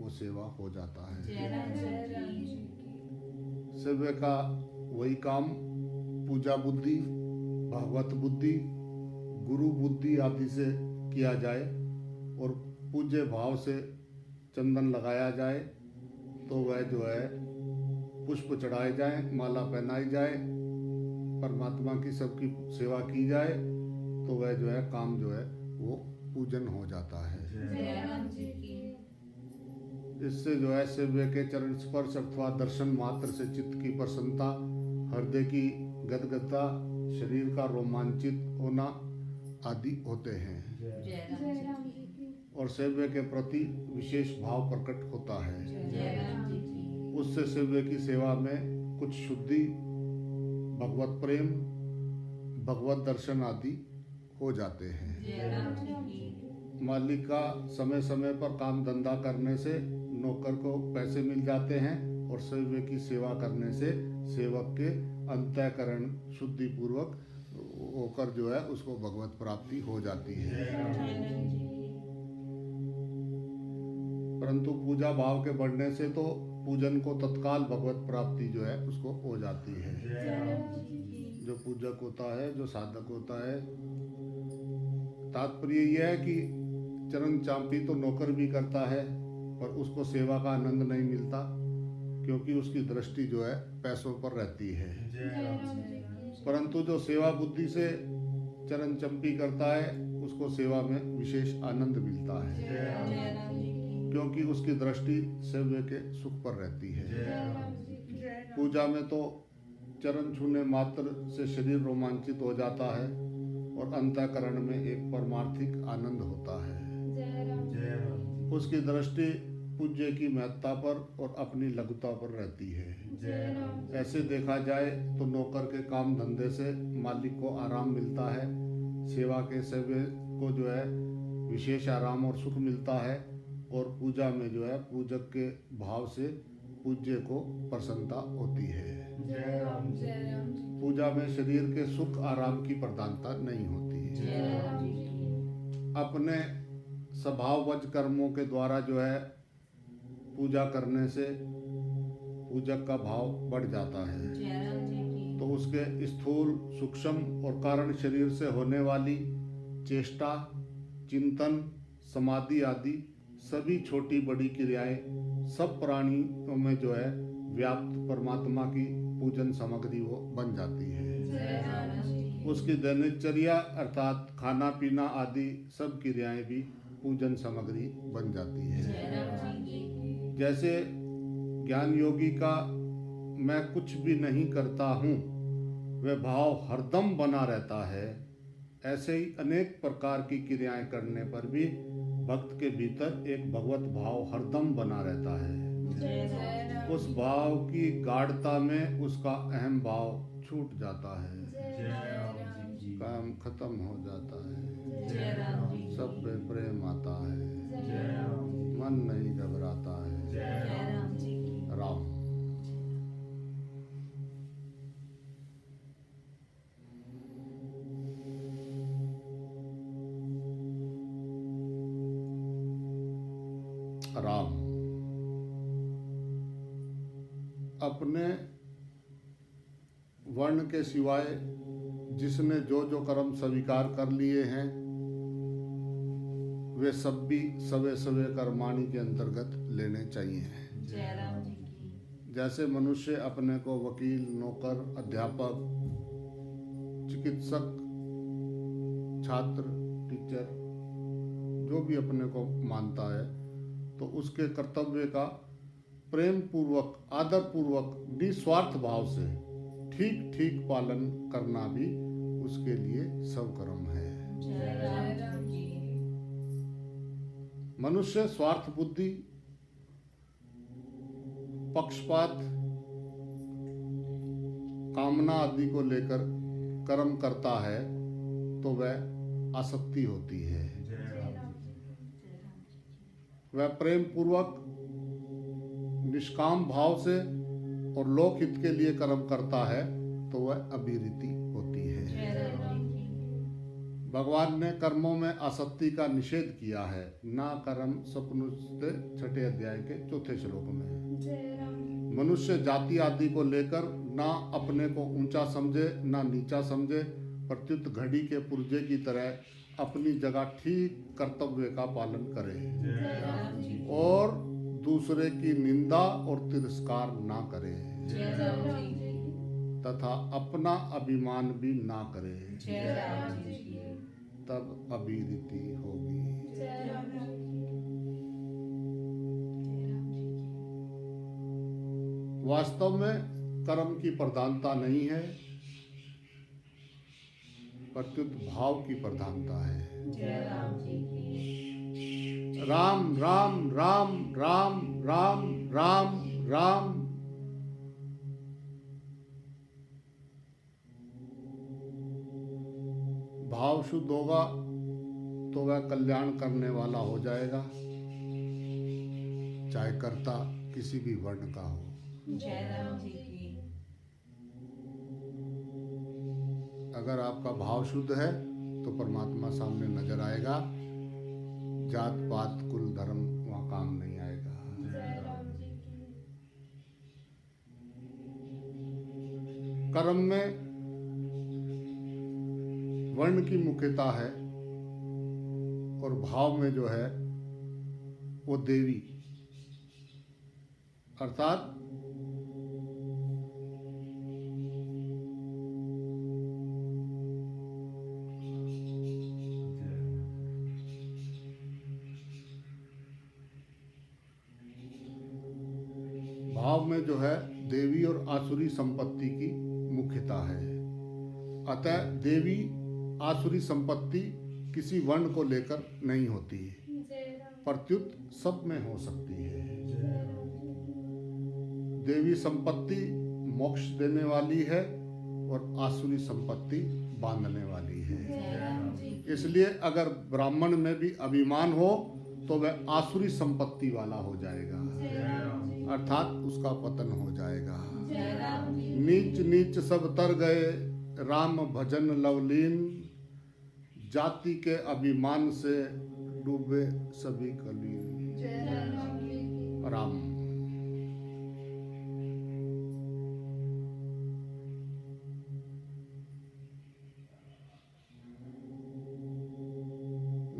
वो सेवा हो जाता है। जय राम जी की सेव्य का वही काम पूजा बुद्धि, भगवत बुद्धि, गुरु बुद्धि आदि से किया जाए और पूज्य भाव से चंदन लगाया जाए तो वह जो है पुष्प चढ़ाए जाए, माला पहनाई जाए, परमात्मा की सबकी सेवा की जाए तो वह जो है काम जो है वो पूजन हो जाता है। जय राम जी की इससे जो है सेव्य के चरण स्पर्श अथवा दर्शन मात्र से चित्त की प्रसन्नता, हृदय की गदगदता, शरीर का रोमांचित होना आदि होते हैं जय राम जी की और सेव्य के प्रति विशेष भाव प्रकट होता है। जय राम जी की उससे सेव्य की सेवा में कुछ शुद्धि, भगवत प्रेम, भगवत दर्शन आदि हो जाते हैं। जय राम जी की मालिक का समय समय पर काम धंधा करने से नौकर को पैसे मिल जाते हैं और सेव्य की सेवा करने से सेवक के अंतःकरण शुद्धि पूर्वक होकर जो है उसको भगवत प्राप्ति हो जाती है। जय राम जी की परंतु पूजा भाव के बढ़ने से तो पूजन को तत्काल भगवत प्राप्ति जो है उसको हो जाती है। जय राम जी की जो पूजक होता है, जो साधक होता है, तात्पर्य यह है कि चरण चांपी तो नौकर भी करता है पर उसको सेवा का आनंद नहीं मिलता क्योंकि उसकी दृष्टि जो है पैसों पर रहती है। जय राम जी की परंतु जो सेवा बुद्धि से चरण चंपी करता है उसको सेवा में विशेष आनंद मिलता है जय राम जी की क्योंकि उसकी दृष्टि सेव्य के सुख पर रहती है। जय राम जी की पूजा में तो चरण छूने मात्र से शरीर रोमांचित हो जाता है और अंतःकरण में एक परमार्थिक आनंद होता है। जय राम जय राम उसकी दृष्टि पूज्य की महत्ता पर और अपनी लघुता पर रहती है। जय राम ऐसे देखा जाए तो नौकर के काम धंधे से मालिक को आराम मिलता है, सेवा के सेव्य को जो है विशेष आराम और सुख मिलता है और पूजा में जो है पूजक के भाव से पूज्य को प्रसन्नता होती है। जय राम जी पूजा में शरीर के सुख आराम की प्रधानता नहीं होती है। जय राम जी की अपने स्वभाववज कर्मों के द्वारा जो है पूजा करने से पूजक का भाव बढ़ जाता है जय राम जी की तो उसके स्थूल, सूक्ष्म और कारण शरीर से होने वाली चेष्टा, चिंतन, समाधि आदि सभी छोटी बड़ी क्रियाएं सब प्राणियों में जो है व्याप्त परमात्मा की पूजन सामग्री वो बन जाती है। जय राम जी की उसकी दैनिकचर्या अर्थात खाना पीना आदि सब क्रियाएं भी पूजन सामग्री बन जाती है। जय राम जी की जैसे ज्ञान योगी का मैं कुछ भी नहीं करता हूँ वह भाव हरदम बना रहता है। ऐसे ही अनेक प्रकार की क्रियाएं करने पर भी भक्त के भीतर एक भगवत भाव हरदम बना रहता है। जय राम उस भाव की गाढ़ता में उसका अहम भाव छूट जाता है, जय राम जी की काम खत्म हो जाता है, जय राम जी सब पे प्रेम आता है, जय राम जी मन नहीं घबराता है। जय जय राम जी की राम। राम। अपने वर्ण के सिवाय जिसने जो जो कर्म स्वीकार कर लिए हैं वे सब भी सवे सवे कर्माणि के अंतर्गत लेने चाहिए। जय राम जी की जैसे मनुष्य अपने को वकील, नौकर, अध्यापक, चिकित्सक, छात्र, टीचर जो भी अपने को मानता है तो उसके कर्तव्य का प्रेम पूर्वक, आदर पूर्वक, निस्वार्थ भाव से ठीक ठीक पालन करना भी उसके लिए सवकर्म है। जय राम जी की मनुष्य स्वार्थ बुद्धि, पक्षपात, कामना आदि को लेकर कर्म करता है तो वह आसक्ति होती है। जय राम जी वह प्रेम पूर्वक, निष्काम भाव से और लोकहित के लिए कर्म करता है तो वह अभिरीति होती है। जय राम जी भगवान ने कर्मों में आसक्ति का निषेध किया है। ना कर्म स्वप्नुस्ते 6 अध्याय के 4 श्लोक में। जय राम मनुष्य जाति आदि को लेकर ना अपने को ऊंचा समझे ना नीचा समझे, प्रत्युत घड़ी के पुर्जे की तरह अपनी जगह ठीक कर्तव्य का पालन करे जय राम जी और दूसरे की निंदा और तिरस्कार ना करे जय राम जी तथा अपना अभिमान भी ना करे, जय राम जी की तब अभिरीति होगी। जय राम जी वास्तव में कर्म की प्रधानता नहीं है, प्रत्युत भाव की प्रधानता है। जय राम जी की राम राम राम राम राम राम राम। भाव शुद्ध होगा तो वह कल्याण करने वाला हो जाएगा, चाहे कर्ता किसी भी वर्ण का हो। जय राम जी की अगर आपका भाव शुद्ध है तो परमात्मा सामने नजर आएगा, जात पात कुल धर्म वहाँ काम नहीं आएगा। जय राम जी की कर्म में वर्ण की मुख्यता है और भाव में जो है वो देवी, अर्थात भाव में जो है देवी और आसुरी संपत्ति की मुख्यता है। अतः देवी आसुरी संपत्ति किसी वर्ण को लेकर नहीं होती है, जय राम प्रत्युत सब में हो सकती है। जय राम देवी संपत्ति मोक्ष देने वाली है और आसुरी संपत्ति बांधने वाली है। जय राम जी इसलिए अगर ब्राह्मण में भी अभिमान हो तो वह आसुरी संपत्ति वाला हो जाएगा, जय राम जी अर्थात उसका पतन हो जाएगा। जय राम जी नीच नीच सब तर गए राम भजन लवलीन, जाति के अभिमान से डूबे सभी कलीन। जय राम जी की राम।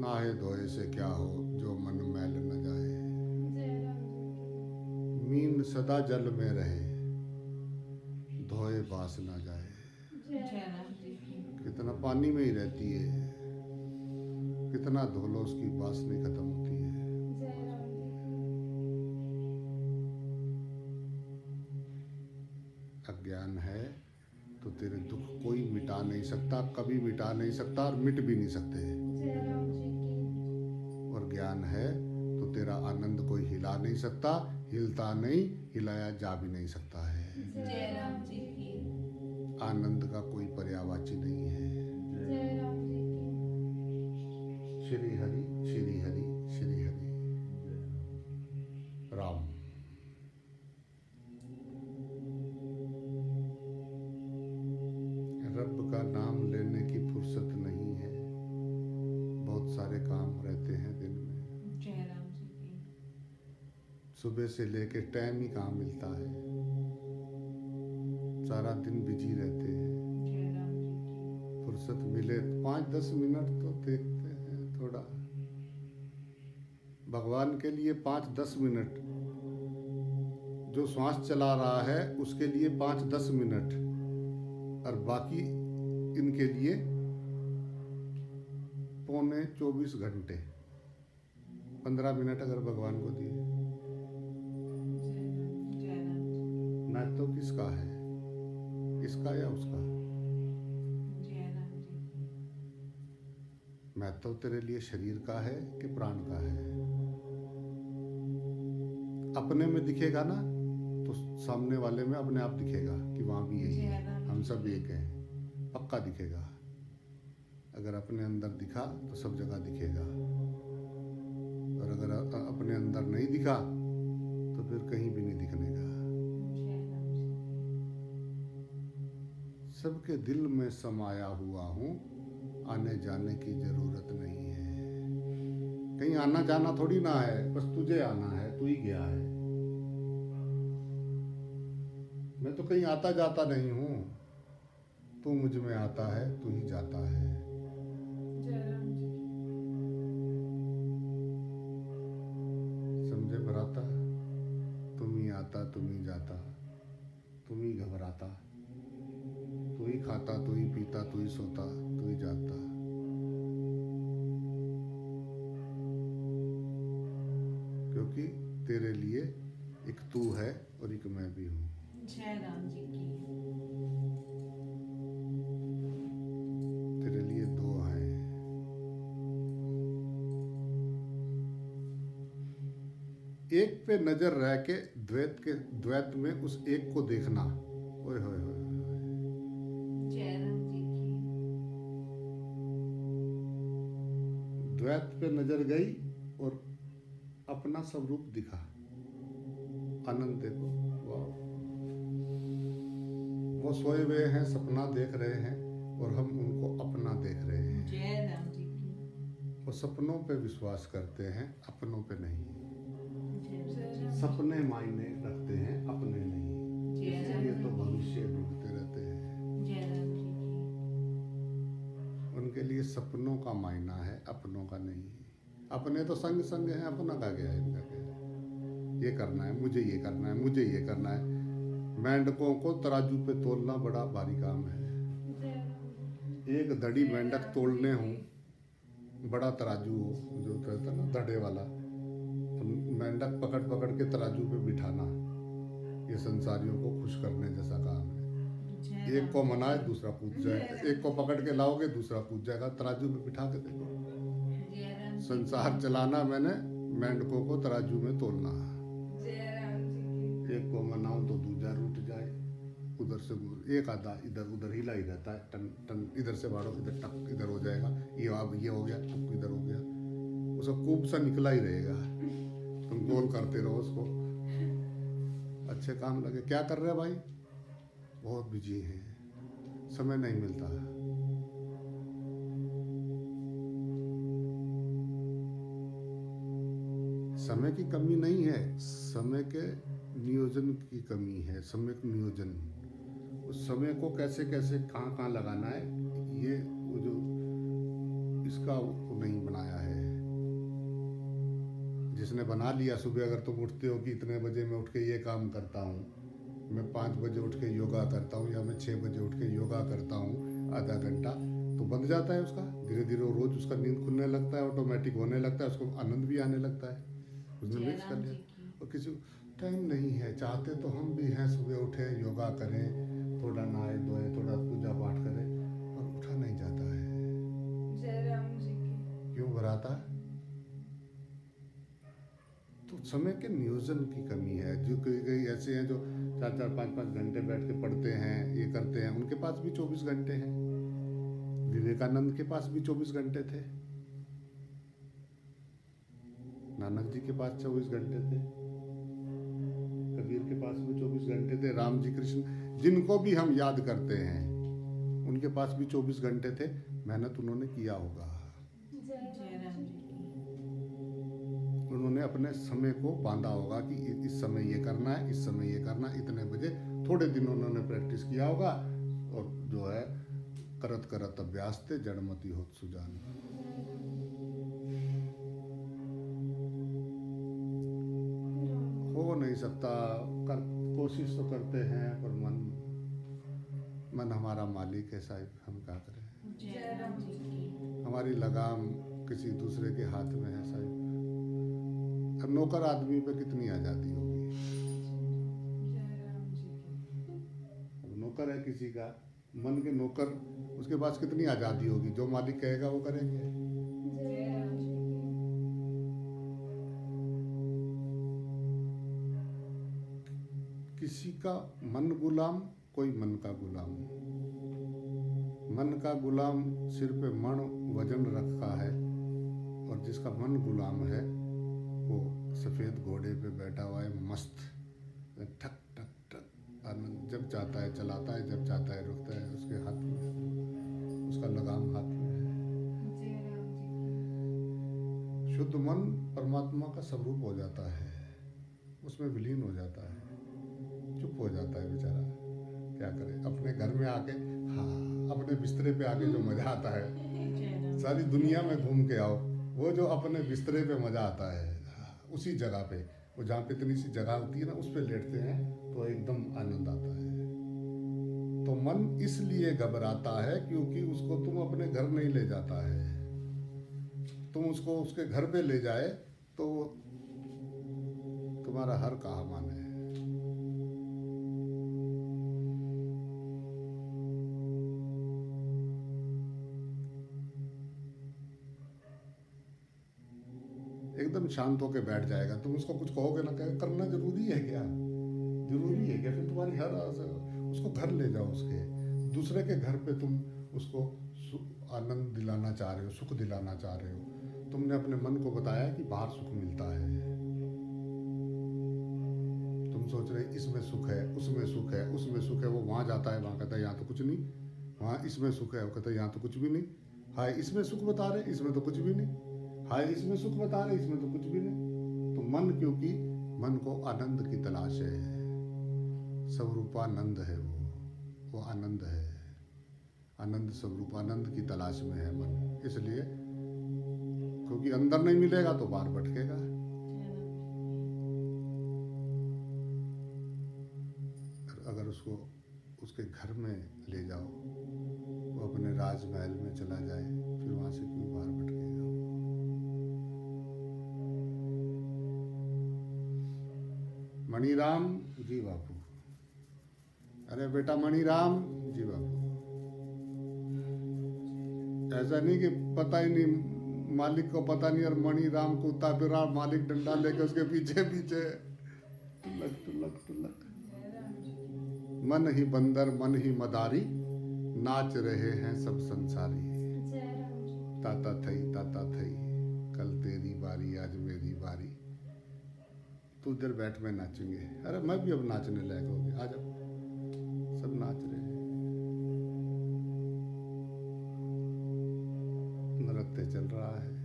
नाहे धोए से क्या हो जो मन मैल न जाए, जय राम जी मीन सदा जल में रहे धोए पास न जाए। की जय राम जी की कितना पानी में ही रहती है, कितना धो लो उसकी बास नहीं खत्म होती है। जय राम जी ज्ञान है तो तेरे दुख कोई मिटा नहीं सकता, कभी मिटा नहीं सकता और मिट भी नहीं सकते। जय राम जी की। और ज्ञान है तो तेरा आनंद कोई हिला नहीं सकता, हिलता नहीं, हिलाया जा भी नहीं सकता है। जय राम जी की। आनंद का कोई पर्यायवाची नहीं है। जय राम जी की। श्री हरि श्री हरि श्री हरि राम। रब का नाम लेने की फुर्सत नहीं है, बहुत सारे काम रहते हैं दिन में। जय राम जी की। सुबह से लेके टाइम ही कहाँ मिलता है, सारा दिन बिजी रहते हैं। जय राम जी की। फुर्सत मिले 5-10 मिनट तो देखते हैं थोड़ा भगवान के लिए। 5-10 मिनट जो श्वास चला रहा है उसके लिए 5-10 मिनट, और बाकी इनके लिए 24 घंटे। 15 मिनट अगर भगवान को दिए, जय राम जी। मैं तो किसका है, इसका या उसका? जय राम जी। मैं तो तेरे लिए शरीर का है कि प्राण का है? अपने में दिखेगा ना तो सामने वाले में अपने आप दिखेगा कि वहां भी यही है, हम सब एक हैं, पक्का दिखेगा। अगर अपने अंदर दिखा तो सब जगह दिखेगा, और अगर अपने अंदर नहीं दिखा तो फिर कहीं भी नहीं दिखने का। जय राम जी। सबके दिल में समाया हुआ हूँ, आने जाने की जरूरत नहीं है। कहीं आना जाना थोड़ी ना है, बस तुझे आना है, तू ही गया है। मैं तो कहीं आता जाता नहीं हूँ, तू मुझ में आता है, तू ही जाता है। जय राम जी की। समझे भ्राता, तुम ही आता, तुम ही जाता, तुम ही घबराता, तू ही खाता, तू ही पीता, तू ही सोता, तू ही जागता। क्योंकि तेरे लिए एक तू है और एक मैं भी हूँ। जय राम जी की। तेरे लिए दो हैं। एक पे नजर रह के द्वैत में उस एक को देखना, ओए होए होए होए। जय राम जी की। द्वैत पे नजर गई और अपना स्वरूप दिखा, आनंद देखो। वाह, वो सोए हुए हैं, सपना देख रहे हैं और हम उनको अपना देख रहे हैं। जय राम जी की। वो सपनों पे विश्वास करते हैं, अपनों पे नहीं। जय जय राम राम। सपने मायने रखते हैं, अपने नहीं। जय राम इसलिए जी तो की। भविष्य ढूंढते रहते हैं। जय राम जी की। उनके लिए सपनों का मायना है, अपनों का नहीं। अपने तो संग संग हैं, अपना का गया है, इनका क्या है? ये करना है मुझे, ये करना है मुझे, ये करना है। मेंढकों को तराजू पे तोलना बड़ा भारी काम है। जय राम जी। एक धड़ी मेंढक तोड़ने हो, बड़ा तराजू हो जो कहता है ना धड़े वाला, तो मेंढक पकड़ पकड़ के तराजू पे बिठाना, ये संसारियों को खुश करने जैसा काम है। जय एक को राम। मनाए दूसरा कूद जाए, एक को पकड़ के लाओगे दूसरा कूद जाएगा। तराजू पे बिठा के देखो। जय राम जी संसार चलाना मैंने, मेंढकों को तराजू में तोलना। जय राम जी की। एक को मनाऊं तो दूजा रूठ जाए, उधर से एक आधा इधर उधर हिला ही रहता है, टन टन इधर से बाढ़ो, इधर टक इधर हो जाएगा, ये अब ये हो गया, टक इधर हो गया, उसका कूप सा निकला ही रहेगा। तुम गोल करते रहो उसको। अच्छे काम लगे। क्या कर रहे हैं भाई? बहुत बिजी हैं, समय नहीं मिलता। समय की कमी नहीं है, समय के नियोजन की कमी है। समय का नियोजन, उस समय को कैसे कैसे कहाँ कहाँ लगाना है, ये वो जो इसका वो नहीं बनाया है। जिसने बना लिया, सुबह अगर तुम उठते हो कि इतने बजे मैं उठ के ये काम करता हूँ, मैं 5 बजे उठ के योगा करता हूँ, या मैं 6 बजे उठ के योगा करता हूँ आधा घंटा, तो बंद जाता है उसका। धीरे धीरे रोज उसका नींद खुलने लगता है, ऑटोमेटिक होने लगता है, उसको आनंद भी आने लगता है। उसने जय मिक्स कर राम लिया। जी की। और किसी टाइम नहीं है। चाहते तो हम भी हैं, सुबह उठे योगा करें, थोड़ा नहाए धोए, थोड़ा पूजा पाठ करें, और उठा नहीं जाता है। जय राम जी की। क्यों भराता? तो समय के नियोजन की कमी है। जो कई ऐसे हैं जो 4-4, 5-5 घंटे बैठ के पढ़ते हैं, ये करते हैं, उनके पास भी 24 घंटे हैं। विवेकानंद के पास भी 24 घंटे थे, नानक जी के पास 24 घंटे थे, कबीर के पास भी 24 घंटे थे, राम जी कृष्ण जिनको भी हम याद करते हैं उनके पास भी 24 घंटे थे। मेहनत उन्होंने किया होगा, जय राम जी की। उन्होंने अपने समय को बांधा होगा कि इस समय ये करना है, इस समय ये करना है, इतने बजे। थोड़े दिन उन्होंने प्रैक्टिस किया होगा, और जो है करत करत अभ्यास थे जड़मती होत सुजान। हो नहीं सकता, कोशिश तो करते हैं, पर मन हमारा मालिक है साहिब, हम क्या करें। जय राम जी की। हमारी लगाम किसी दूसरे के हाथ में है साहिब। अब नौकर आदमी पे कितनी आज़ादी होगी। जय राम जी की। अब नौकर है किसी का, मन के नौकर, उसके पास कितनी आज़ादी होगी। जो मालिक कहेगा वो करेंगे। जय राम जी की। किसी का मन गुलाम, कोई मन का गुलाम। मन का गुलाम सिर पे मण वजन रखा है, और जिसका मन गुलाम है वो सफ़ेद घोड़े पे बैठा हुआ है, मस्त, ठक ठक ठक आनंद। जब चाहता है चलाता है, जब चाहता है रुकता है। उसके हाथ में, उसका लगाम हाथ में है। जय राम जी की। शुद्ध मन परमात्मा का स्वरूप हो जाता है, उसमें विलीन हो जाता है, चुप हो जाता है बेचारा। क्या करे, अपने घर में आके, हाँ, अपने बिस्तरे पे आके जो मज़ा आता है, जय राम। सारी दुनिया में घूम के आओ, वो जो अपने बिस्तरे पे मज़ा आता है, उसी जगह पे, वो जहाँ पे इतनी सी जगह होती है ना, उस पे लेटते हैं तो एकदम आनंद आता है। तो मन इसलिए घबराता है क्योंकि उसको तुम अपने घर नहीं ले जाता है। तुम उसको उसके घर पे ले जाए तो तुम्हारा हर कहा माने। एकदम शांत होके बैठ जाएगा। तुम उसको कुछ कहोगे ना, कहे करना जरूरी है क्या, जरूरी है क्या? फिर तुम्हारी हर उसको घर ले जाओ, उसके दूसरे के घर पे तुम उसको आनंद दिलाना चाह रहे हो, सुख दिलाना चाह रहे हो। तुमने अपने मन को बताया कि बाहर सुख मिलता है, तुम सोच रहे इसमें सुख है, उसमें सुख है, उसमें सुख है। वो वहाँ जाता है, वहाँ कहता है यहाँ तो कुछ नहीं। वहाँ इसमें सुख है, वो कहता है यहाँ तो कुछ भी नहीं। हाय इसमें सुख बता रहे, इसमें तो कुछ भी नहीं। हाय इसमें सुख बता रहे, इसमें तो कुछ भी नहीं। तो मन, क्योंकि मन को आनंद की तलाश है, स्वरूपानंद है वो आनंद है, आनंद स्वरूपानंद की तलाश में है मन। इसलिए क्योंकि अंदर नहीं मिलेगा तो बाहर भटकेगा। अगर उसको उसके घर में ले जाओ, वो अपने राजमहल में चला जाए, फिर वहाँ से क्यों बाहर भटकेगा। मणिराम जी बापू, अरे बेटा मणिराम जी बापू। ऐसा नहीं कि पता ही नहीं, मालिक को पता नहीं, और मणिराम को ताबिरा मालिक डंडा लेके उसके पीछे पीछे टुलक टुलक टुलक। मन ही बंदर मन ही मदारी, नाच रहे हैं सब संसारी। ताता थई कल तेरी बारी आज मेरी बारी, तू इधर बैठ में नाचेंगे। अरे मैं भी अब नाचने लायक हो गया, आ जाओ। सब नाच रहे हैं, नृत्य चल रहा है।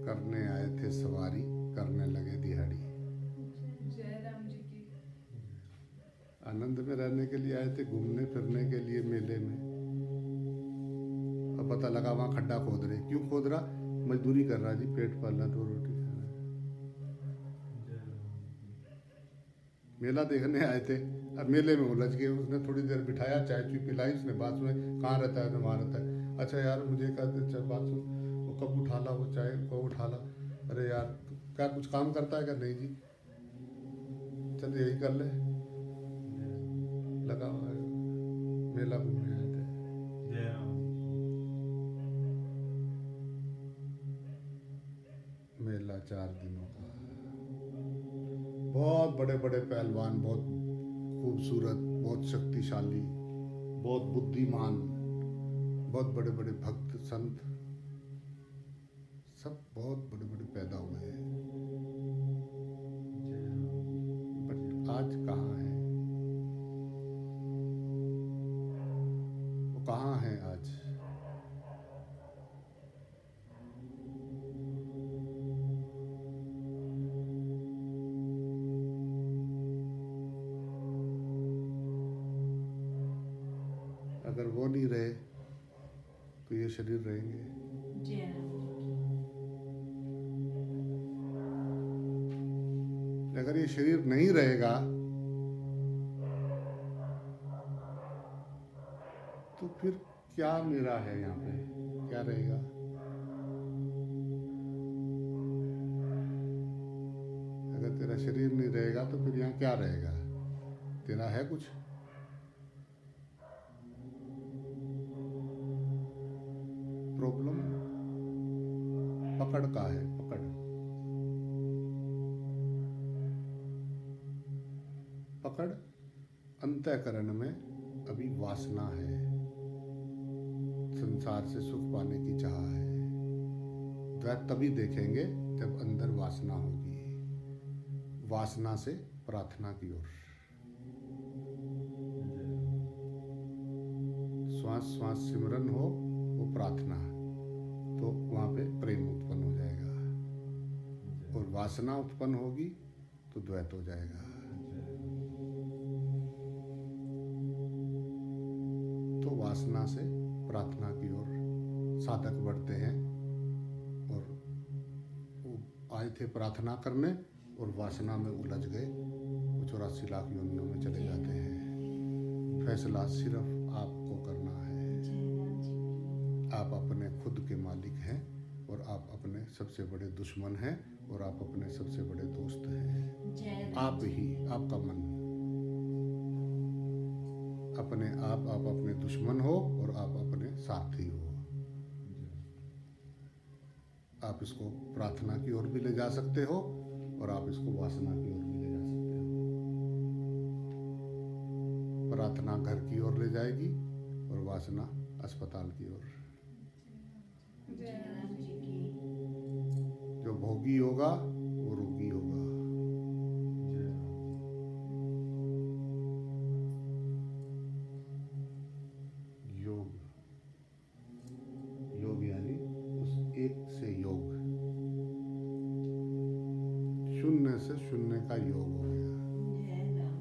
करने आए थे सवारी, करने लगे दिहाड़ी। जय राम जी की। आनंद में रहने के लिए आए थे, घूमने फिरने के लिए मेले में। अब पता लगा वहाँ खड्डा खोद रहे। क्यों खोद रहा? मजदूरी कर रहा जी, पेट पालना, दो रोटी खाना। मेला देखने आए थे, अब मेले में उलझ गए। उसने थोड़ी देर बिठाया, चाय चुई पिलाई, उसने बात सुनी, कहाँ रहता है? वहाँ रहता है। अच्छा यार मुझे कहते चल बात सुन, वो कब उठा ला, वो चाय कब उठा ला? अरे यार क्या कुछ काम करता है क्या? नहीं जी। चल यही कर ले, लगा हुआ है। मेला घूमने आए थे। जय राम। मेला 4 दिनों का, बहुत बड़े बड़े पहलवान, बहुत खूबसूरत, बहुत शक्तिशाली, बहुत बुद्धिमान, बहुत बड़े बड़े भक्त संत, सब बहुत बड़े बड़े पैदा हुए हैं। बट आज कहाँ है वो? कहाँ है आज? अगर वो नहीं रहे तो ये शरीर रहेंगे? जय राम जी अगर ये शरीर नहीं रहेगा तो फिर क्या मेरा है यहाँ पे? क्या रहेगा? अगर तेरा शरीर नहीं रहेगा तो फिर यहाँ क्या रहेगा? तेरा है कुछ? प्रॉब्लम पकड़ का है, पकड़। पकड़ अंतःकरण में अभी वासना है, संसार से सुख पाने की चाह है। द्वैत तभी देखेंगे जब अंदर वासना होगी, वासना से प्रार्थना की ओर। श्वास श्वास सिमरन हो, वो प्रार्थना, तो वहाँ पे प्रेम उत्पन्न हो जाएगा। और वासना उत्पन्न होगी तो द्वैत हो जाएगा। तो वासना से प्रार्थना की ओर साधक बढ़ते हैं। और वो आए थे प्रार्थना करने और वासना में उलझ गए, वो 84 लाख योनियों में चले जाते हैं। फैसला सिर्फ आपको करना है। आप अपने खुद के मालिक हैं और आप अपने सबसे बड़े दुश्मन हैं और आप अपने सबसे बड़े दोस्त हैं। आप ही, आपका मन, अपने आप अपने दुश्मन हो और आप अपने साथी हो। आप इसको प्रार्थना की ओर भी ले जा सकते हो और आप इसको वासना की ओर भी ले जा सकते हो। प्रार्थना घर की ओर ले जाएगी और वासना अस्पताल की ओर। जय राम जी की जो भोगी होगा वो रोगी होगा। योग, योग यानी उस एक से योग, शून्य से शून्य का योग हो गया। जय राम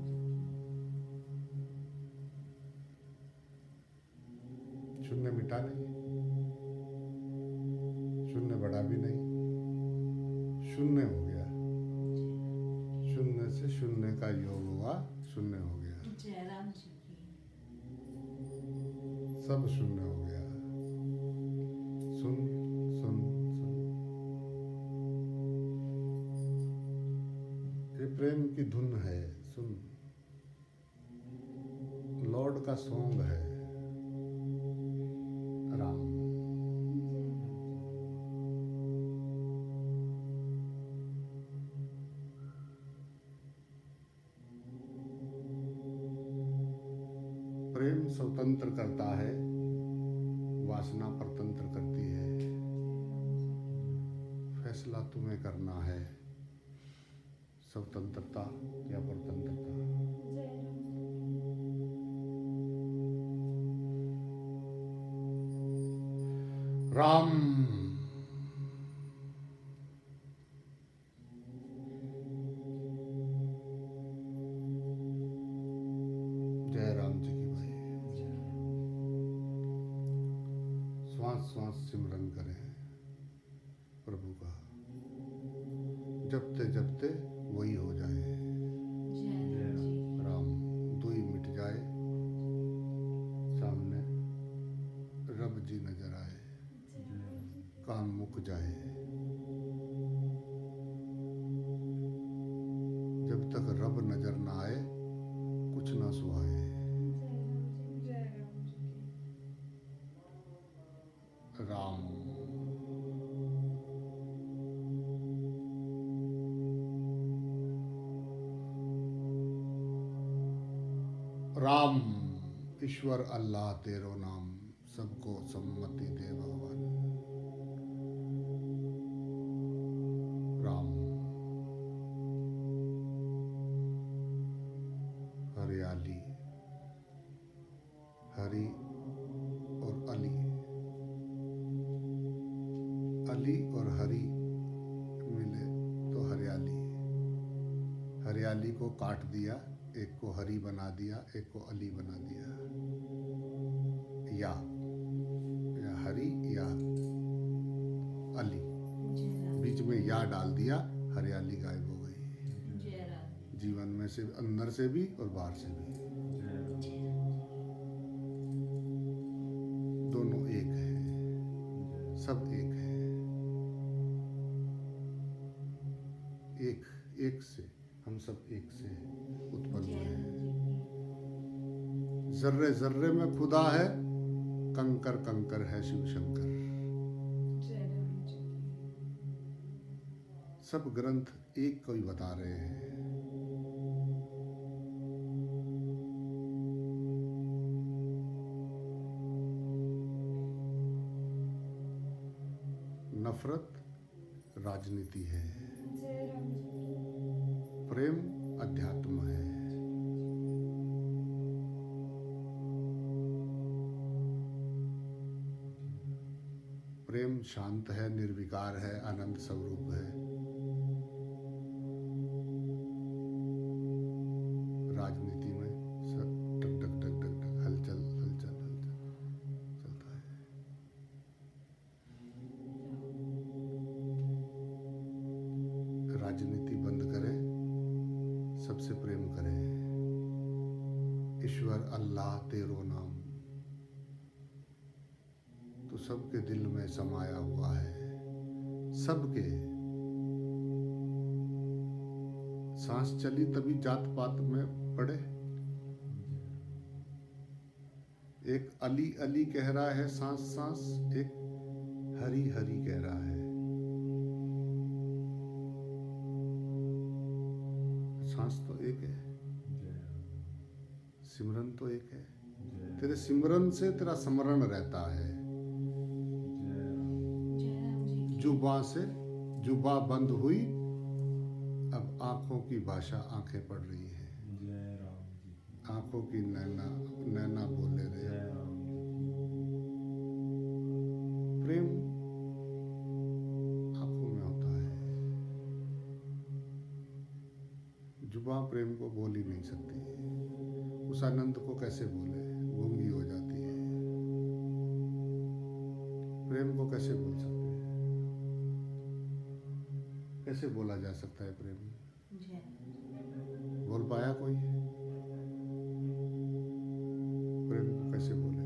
शून्य मिटा नहीं, शून्य बढ़ा भी नहीं, शून्य हो गया। शून्य से शून्य का योग हुआ, शून्य हो गया। जय राम जी की सब शून्य हो गया। सुन सुन सुन, ये प्रेम की धुन है। सुन, लॉर्ड का सॉन्ग है। राम, प्रेम स्वतंत्र करता है, वासना परतंत्र करती है। फैसला तुम्हें करना है, स्वतंत्रता या परतंत्रता। राम, जय राम जी की भाई। श्वास श्वास सिमरन करें प्रभु का, जपते जपते वही हो जाए। जय प्राण मुक जाए, जब तक रब नजर ना आए कुछ ना सुहाए। जय राम जी की। राम राम ईश्वर अल्लाह तेरो नाम, सबको सम्मति दे भगवान। राम हरियाली, हरि और अली, अली और हरि मिले तो हरियाली। हरियाली को काट दिया, एक को हरि बना दिया, एक को अली बना दिया। या हरि या अली, जय राम बीच में या डाल दिया, हरियाली गायब हो गई। जय राम जीवन में से अंदर से भी और बाहर से भी दोनों एक है, सब एक है। एक से हम सब एक से उत्पन्न जय हुए राम हैं। जी की। जर्रे जर्रे में खुदा है, कंकर कंकर है शिव शंकर। जय राम जी की। सब ग्रंथ एक को ही बता रहे हैं। नफरत राजनीति है, जय राम जी की। प्रेम अध्यात्म है। प्रेम शांत है, निर्विकार है, आनंद स्वरूप है। राजनीति में सब टक टक टक टक टक हलचल हलचल हलचल चलता है। राजनीति बंद करें, सबसे प्रेम करें। ईश्वर अल्लाह तेरो नाम तो सबके दिल में समाया हुआ है। सबके सांस चली तभी जात पात में पड़े। एक अली अली कह रहा है सांस सांस, एक हरि हरि कह रहा है। सांस तो एक है, सिमरन तो एक है। तेरे सिमरन से तेरा स्मरण रहता है। जय राम जी की। जुबा से जुबा बंद हुई, अब आंखों की भाषा आंखें पढ़ रही है। आंखों की नैना नैना बोले रहे। प्रेम आंखों में होता है, जुबा प्रेम को बोल ही नहीं सकती। उस आनंद को कैसे बोले, गूंगी हो जाती है। प्रेम को कैसे बोल सकते हैं? कैसे बोला जा सकता है प्रेम? जय बोल पाया कोई? प्रेम को कैसे बोले?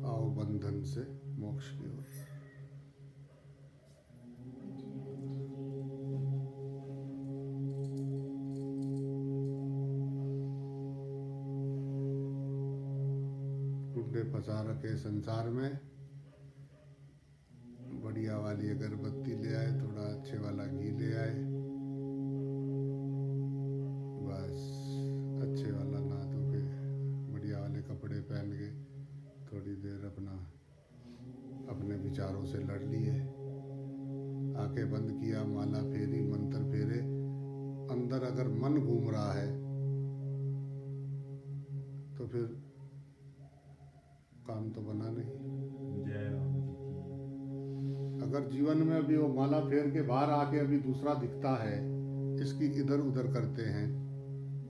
आओ बंधन से मोक्ष की ओर। टूटे फंसा रखे संसार में, बढ़िया वाली अगरबत्ती ले आए, थोड़ा अच्छे वाला घी ले आए, बस अच्छे वाला नहा धो के बढ़िया वाले कपड़े पहन के थोड़ी देर अपने विचारों से लड़ लिए। आंखें बंद किया, माला फेरी, मंत्र फेरे। अंदर अगर मन घूम रहा है तो फिर काम तो बना नहीं। अगर जीवन में अभी वो माला फेर के बाहर आके अभी दूसरा दिखता है, इसकी इधर उधर करते हैं,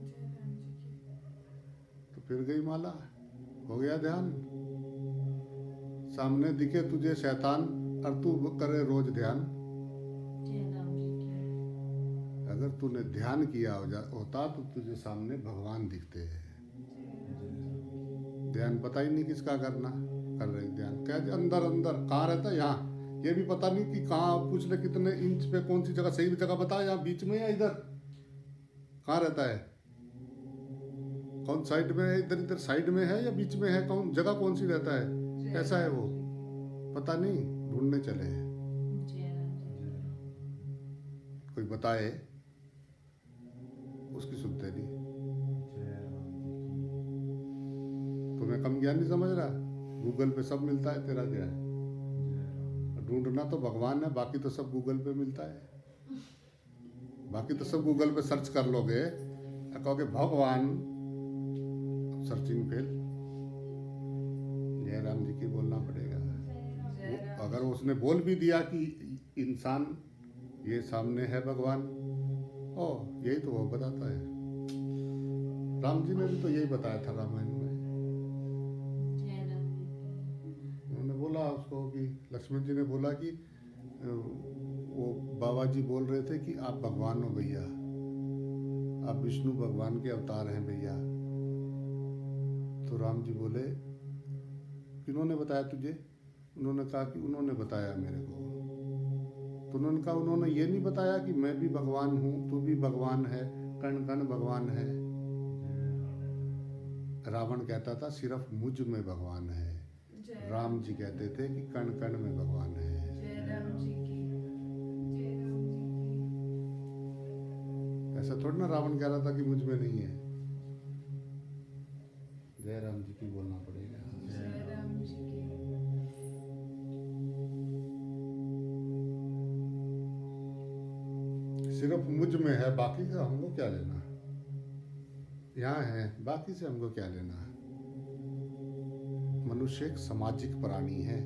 जय राम जी की। तो फिर गई माला, हो गया ध्यान। सामने दिखे तुझे शैतान, और तू करे रोज ध्यान, जय राम जी की अगर तूने ध्यान किया होता तो तुझे सामने भगवान दिखते हैं। ध्यान पता ही नहीं किसका करना कर रहे ध्यान, क्या अंदर अंदर कहाँ रहता है, यहाँ ये भी पता नहीं कि कहाँ, पूछ ले कितने इंच पे कौन सी जगह, सही जगह बता, यहाँ बीच में या इधर कहाँ रहता है, कौन साइड में है, इधर इधर साइड में है या बीच में है, कौन जगह कौन सी रहता है, कैसा है वो पता नहीं, ढूंढने चले हैं। जय राम जी कोई बताए उसकी सुनते नहीं। तुम्हें कम ज्ञानी समझ रहा, गूगल पे सब मिलता है, तेरा क्या है, ढूंढना तो भगवान है, बाकी तो सब गूगल पे मिलता है, बाकी तो सब गूगल पे सर्च कर लोगे, कहोगे भगवान, सर्चिंग फेल। जय राम जी की बोलना पड़ेगा। अगर उसने बोल भी दिया कि इंसान ये सामने है भगवान, ओ यही तो वो बताता है। राम जी ने भी तो यही बताया था रामायण में, जय राम जी उन्होंने बोला उसको कि लक्ष्मण जी ने बोला कि वो बाबा जी बोल रहे थे कि आप भगवान हो भैया, आप विष्णु भगवान के अवतार हैं भैया। तो राम जी बोले किन्होंने बताया तुझे, उन्होंने कहा कि उन्होंने बताया मेरे को। तो उन्होंने कहा उन्होंने ये नहीं बताया कि मैं भी भगवान हूँ, तू भी भगवान है, कण कण भगवान है। रावण कहता था सिर्फ मुझ में भगवान है, राम जी कहते थे कि कण कण में भगवान है। जय राम जी की, जय राम जी की। ऐसा थोड़ा ना रावण कह रहा था कि मुझ में नहीं है। जय राम जी की बोलना पड़ेगा। जय राम जी की। सिर्फ मुझ में है, बाकी का हमको क्या लेना, यहाँ है बाकी से हमको क्या लेना। मनुष्य एक सामाजिक प्राणी है,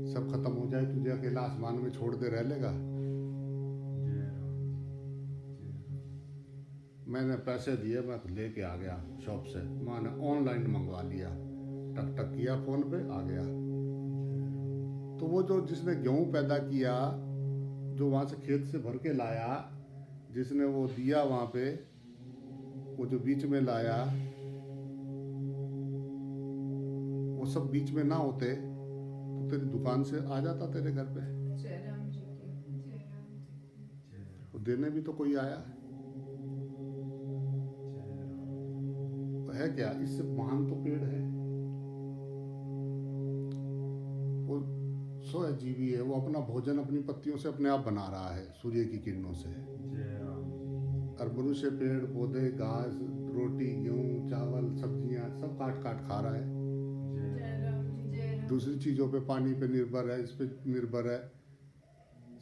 सब खत्म हो जाए तुझे अकेला आसमान में छोड़ दे रह लेगा। मैंने पैसे दिए, मैं लेके आ गया शॉप से, मैंने ऑनलाइन मंगवा लिया, टक टक किया फोन पे आ गया। तो वो जो जिसने गेहूं पैदा किया, जो वहां से खेत से भर के लाया, जिसने वो दिया वहां पे, वो जो बीच में लाया, वो सब बीच में ना होते तो तेरी दुकान से आ जाता तेरे घर पे। जय राम जी की, जय राम जी की। वो देने भी तो कोई आया है क्या, इससे महान तो पेड़ है। वो स्वजीवी है, वो अपना भोजन अपनी पत्तियों से अपने आप बना रहा है, सूर्य की किरणों से। और मनुष्य पेड़ पौधे घास रोटी गेहूं चावल सब्जियां सब काट काट खा रहा है। जय राम जी, जय राम। दूसरी चीजों पे, पानी पे निर्भर है, इस पे निर्भर है,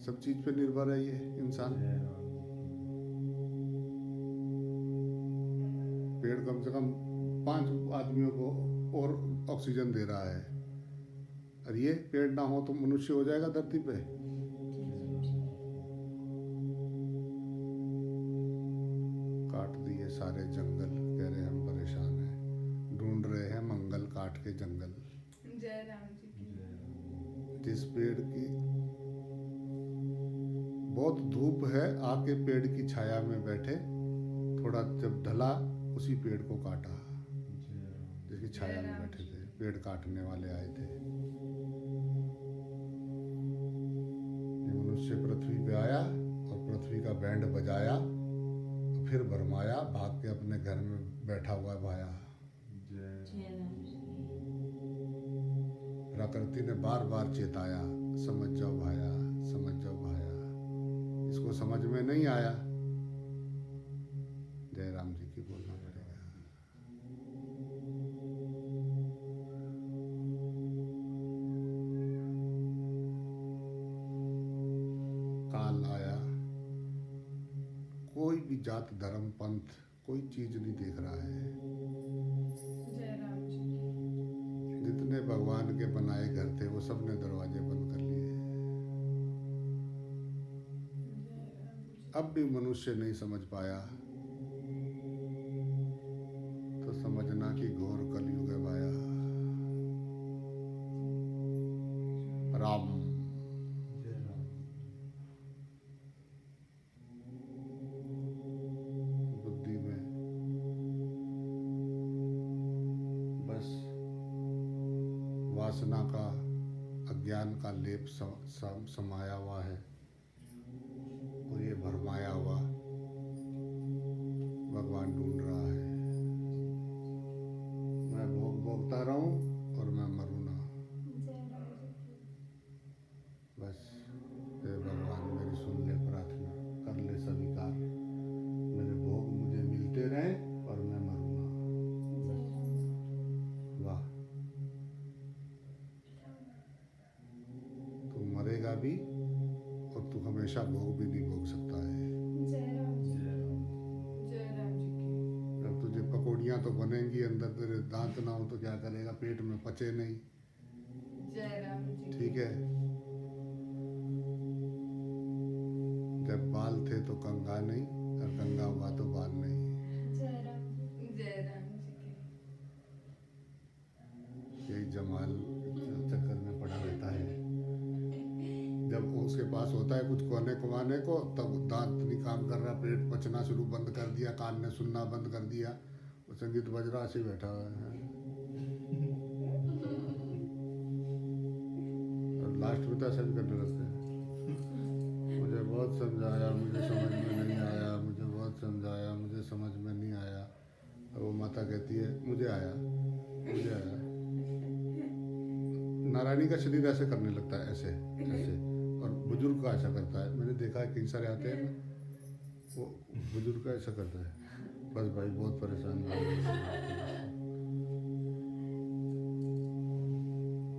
सब चीज पे निर्भर है ये इंसान। पेड़ कम से कम 5 आदमियों को और ऑक्सीजन दे रहा है, और ये पेड़ ना हो तो मनुष्य हो जाएगा धरती पे। काट दिए सारे जंगल, कह रहे हम परेशान हैं, ढूंढ रहे हैं मंगल काट के जंगल। जय राम जी की। जिस पेड़ की बहुत धूप है, आके पेड़ की छाया में बैठे, थोड़ा जब ढला उसी पेड़ को काटा, जिसकी छाया में बैठे थे, पेड़ काटने वाले आए थे। ये मनुष्य पृथ्वी पे आया और पृथ्वी का बैंड बजाया, फिर भरमाया, भाग के अपने घर में बैठा हुआ भाया। जय राम जी प्रकृति ने बार बार चेताया, समझ जाओ भाया, समझ जाओ भाया, इसको समझ में नहीं आया। जय राम जी की बोलना पड़ेगा। काल आया, कोई भी जात धर्म पंथ कोई चीज नहीं देख रहा है। जय राम जी की। जितने भगवान के बनाए घर थे वो सब ने दरवाजे बंद कर लिए। अब भी मनुष्य नहीं समझ पाया तो समझना कि घोर कलयुग है भाया। राम वासना का, अज्ञान का लेप समाया हुआ है और ये भरमाया हुआ भगवान ढूंढ रहा है। मैं भोगता रहूं और मैं मरूं ना। जय राम जी की बस हे भगवान मेरी सुन ले प्रार्थना, कर ले स्वीकार, मेरे भोग मुझे मिलते रहे और मैं मरूं ना। जय राम जी वाह, तू मरेगा भी और तू हमेशा भोग भी नहीं भोग सकता है। जय राम जी जय राम जय राम जी की अब तुझे पकौड़ियाँ तो बनेंगी, अंदर तेरे दांत ना हो तो क्या करेगा, पेट में पचे नहीं। जय राम जी ठीक है, जब बाल थे तो कंघा नहीं और कंघा हुआ तो बाल नहीं। जय राम जी की यही जमाल चक्कर में पड़ा रहता है। जब उसके पास होता है कुछ कोने कमाने को, तब दांत नहीं काम कर रहा, पेट पचना शुरू बंद कर दिया, कान ने सुनना बंद कर दिया, वो संगीत बज रहा ऐसे ही बैठा हुआ है। और लास्ट में तो ऐसा भी करने लगते हैं, मुझे बहुत समझाया, मुझे समझ में नहीं आया, मुझे बहुत समझाया, मुझे समझ में नहीं आया। और वो माता कहती है मुझे आया, मुझे आया। नारायणी का शरीर ऐसे करने लगता है, ऐसे ऐसे, और बुजुर्ग का ऐसा करता है। मैंने देखा है कई सारे आते हैं ना, वो बुजुर्ग का ऐसा करता है। बस भाई बहुत परेशान था।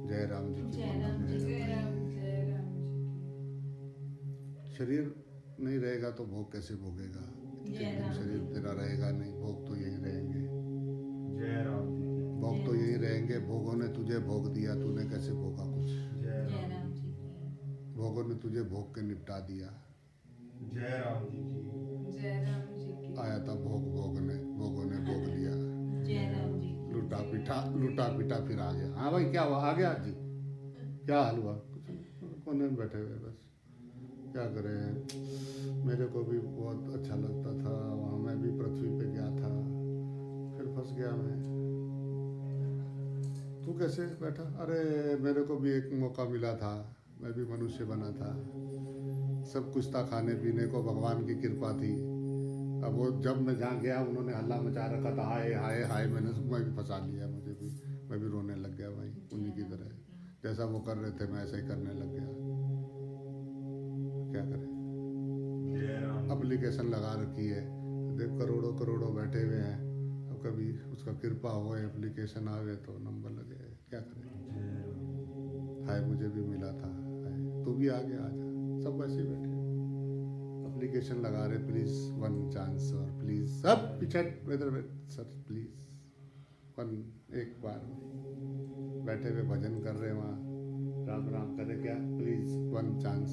जय राम जी की जय राम जी जय राम जी की शरीर नहीं रहेगा तो भोग कैसे भोगेगा। जय राम शरीर तेरा रहेगा नहीं, भोग तो यही रहेंगे, जय राम जी भोग तो यही रहेंगे। भोगों ने तुझे भोग दिया, तूने कैसे भोगा कुछ। जय राम जी की भोगों ने तुझे भोग के निपटा दिया। जय राम जी की जय राम जी की आया था भोग, भोगों ने भोग लिया, जय राम जी लूटा पीटा फिर आ गया। हाँ भाई क्या हुआ, आ गया जी, क्या हाल हुआ, कुछ नहीं, कोने में बैठे हुए बस। क्या करें, मेरे को भी बहुत अच्छा लगता था वहाँ, मैं भी पृथ्वी पे गया था, फिर फंस गया मैं। तू कैसे बैठा, अरे मेरे को भी एक मौका मिला था, मैं भी मनुष्य बना था, सब कुछ था, खाने पीने को भगवान की कृपा थी। अब वो जब मैं जहाँ गया उन्होंने हल्ला मचा रखा था, हाय हाय हाय, मैं भी फंसा लिया, मैं भी रोने लग गया भाई, उन्हीं की तरह। जैसा वो कर रहे थे मैं ऐसा ही करने लग गया। क्या करें, एप्लीकेशन लगा रखी है, देख करोड़ों करोड़ों बैठे हुए हैं, अब कभी उसका कृपा हो, एप्लीकेशन आवे तो नंबर लगे, क्या करें। हाय मुझे भी मिला था, हाय तू भी आगे आ जा, सब वैसे ही बैठे एप्लीकेशन लगा रहे, प्लीज वन चांस और प्लीज सब पीछे सर प्लीज वन, एक बार बैठे हुए भजन कर रहे वहाँ, राम राम करे, क्या प्लीज वन चांस,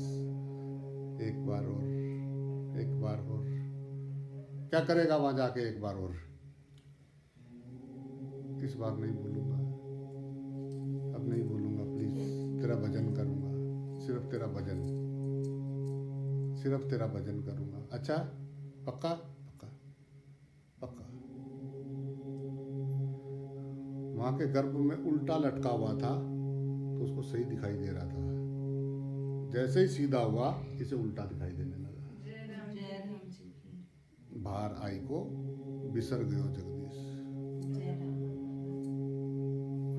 एक बार और, एक बार और। क्या करेगा वहाँ जाके एक बार और, इस बार नहीं भूलूंगा, अब नहीं भूलूंगा, प्लीज तेरा भजन करूँगा, सिर्फ तेरा भजन, सिर्फ तेरा भजन करूँगा। अच्छा पक्का पक्का पक्का। वहाँ के गर्भ में उल्टा लटका हुआ था तो उसको सही दिखाई दे रहा था, जैसे ही सीधा हुआ इसे उल्टा दिखाई देने लगा। जय राम जय राम जी की बाहर आई को बिसर गयो जगदीश, जय राम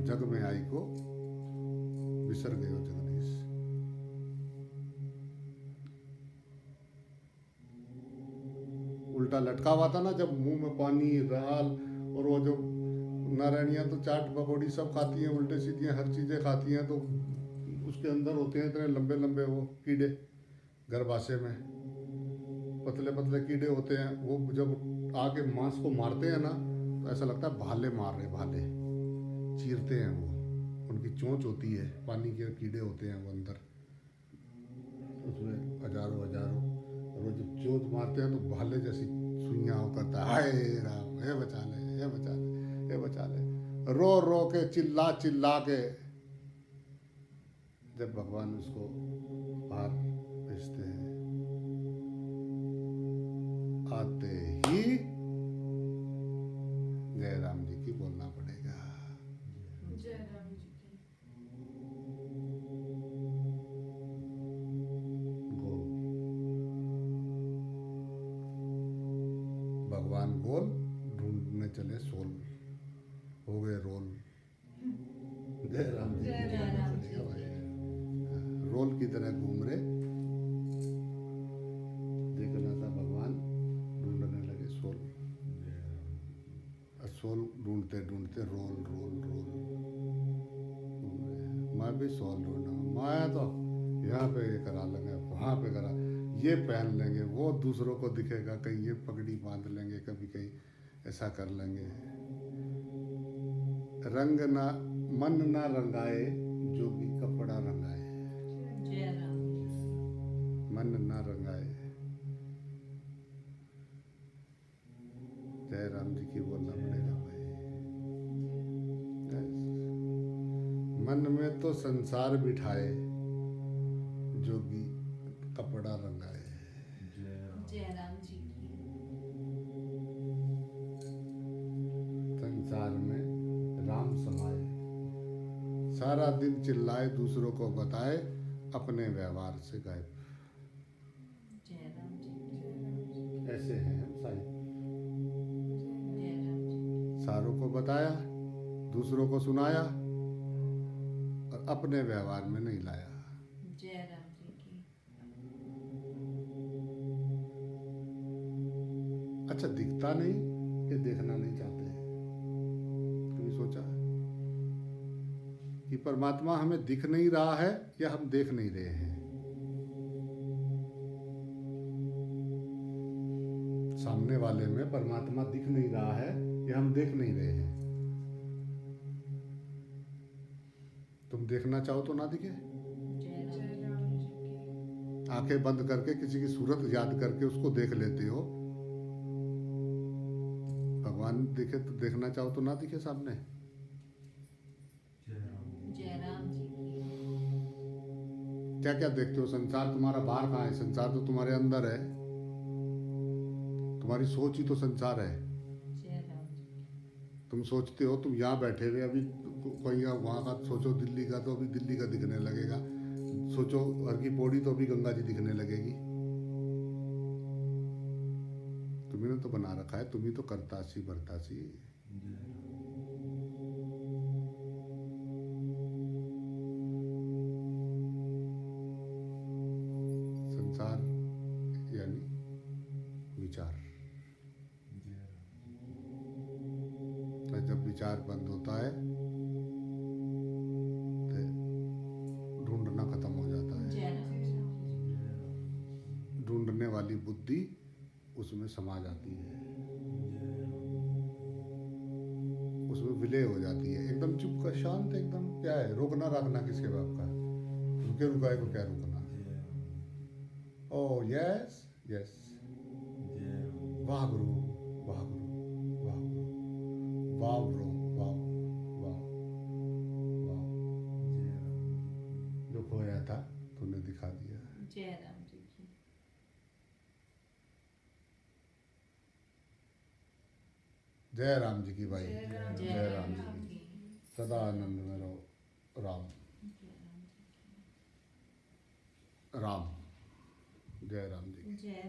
जग में आई को बिसर गयो जगदीश। उल्टा लटका हुआ था ना, जब मुंह में पानी राल, और वो जो नारायणियाँ तो चाट पकौड़ी सब खाती हैं, उल्टे सीधी हर चीज़ें खाती हैं, तो उसके अंदर होते हैं इतने लंबे लंबे वो कीड़े, गर्भाशय में पतले पतले कीड़े होते हैं, वो जब आके मांस को मारते हैं ना तो ऐसा लगता है भाले मार रहे, भाले चीरते हैं वो, उनकी चोंच होती है, पानी के कीड़े होते हैं वो अंदर, उसमें हजारों हजारों, और वो जब चोंच मारते हैं तो भाले जैसी सुइयाँ हो करता है, हाय राम हे बचा ले, हे बचा ले, हे बचा ले, रो रो के चिल्ला चिल्ला के जब भगवान उसको बाहर भेजते हैं, आते ही जय राम जी की बोलना पड़ेगा। जय राम जी की चले सोल, हो गए रोल। जय राम जी जय की राम बोलना जी पड़ेगा भाई। रोल की तरह घूम रहे, देखना था भगवान, ढूंढने लगे सोल। और सोल ढूंढते ढूंढते रोल रोल रोल घूम रहे हैं। मैं भी सोल ढूंढा, मैं तो यहाँ पे ये करा लेंगे, वहाँ पे करा, ये पहन लेंगे, वो दूसरों को दिखेगा, कहीं ये पगड़ी बांध लेंगे, कभी कहीं ऐसा कर लेंगे। रंग ना, मन ना रंगाए, जोगी कपड़ा रंगाए। जय राम मन ना रंगाए। जय राम जी की बोलना पड़ेगा भाई। मन में तो संसार बिठाए, जोगी कपड़ा रंगाए। जय राम जी की संसार में राम समाए, सारा दिन चिल्लाए, दूसरों को बताए, अपने व्यवहार से गायब। जय राम जी ऐसे हैं हम साहिब। जय राम जी सारों को बताया, दूसरों को सुनाया, और अपने व्यवहार में नहीं लाया। जय राम जी की अच्छा, दिखता नहीं कि देखना नहीं चाहते? कभी सोचा कि परमात्मा हमें दिख नहीं रहा है या हम देख नहीं रहे हैं? सामने वाले में परमात्मा दिख नहीं रहा है या हम देख नहीं रहे हैं? तुम देखना चाहो तो ना दिखे? जय राम जय राम जी की आंखें बंद करके किसी की सूरत याद करके उसको देख लेते हो। भगवान दिखे तो देखना चाहो तो ना दिखे सामने? जय राम जी की क्या क्या देखते हो? संसार तुम्हारा बाहर कहाँ है? संसार तो तुम्हारे अंदर है। तुम्हारी सोच ही तो संसार है। जय राम जी तुम सोचते हो, तुम यहाँ बैठे हुए, अभी कोई वहाँ का सोचो, दिल्ली का, तो अभी दिल्ली का दिखने लगेगा। सोचो हर की पौड़ी, तो अभी गंगा जी दिखने लगेगी। तुम्ही ने तो बना रखा है, तुम्ही तो करतासी भरतासी। संसार यानी विचार। और जब विचार बंद होता है तो ढूंढना खत्म हो जाता है। जय राम ढूंढने वाली बुद्धि उसमें समा जाती है, उसमें विलय हो जाती है, एकदम चुप का शांत एकदम। क्या है रोकना रखना किसके बाप का? रुके रुकाए को क्या रोकना? ओ यस यस, वाह गुरु, वाह गुरु, वाह गुरु, वाह ब्रो, वाह वाह वाह। जो खोया था तूने दिखा दिया। जय राम जी की जय राम जी की भाई। जय राम जय जय राम राम जी जी। की सदा आनंद में रहो। राम जय राम जी की राम। जय राम जी की। जय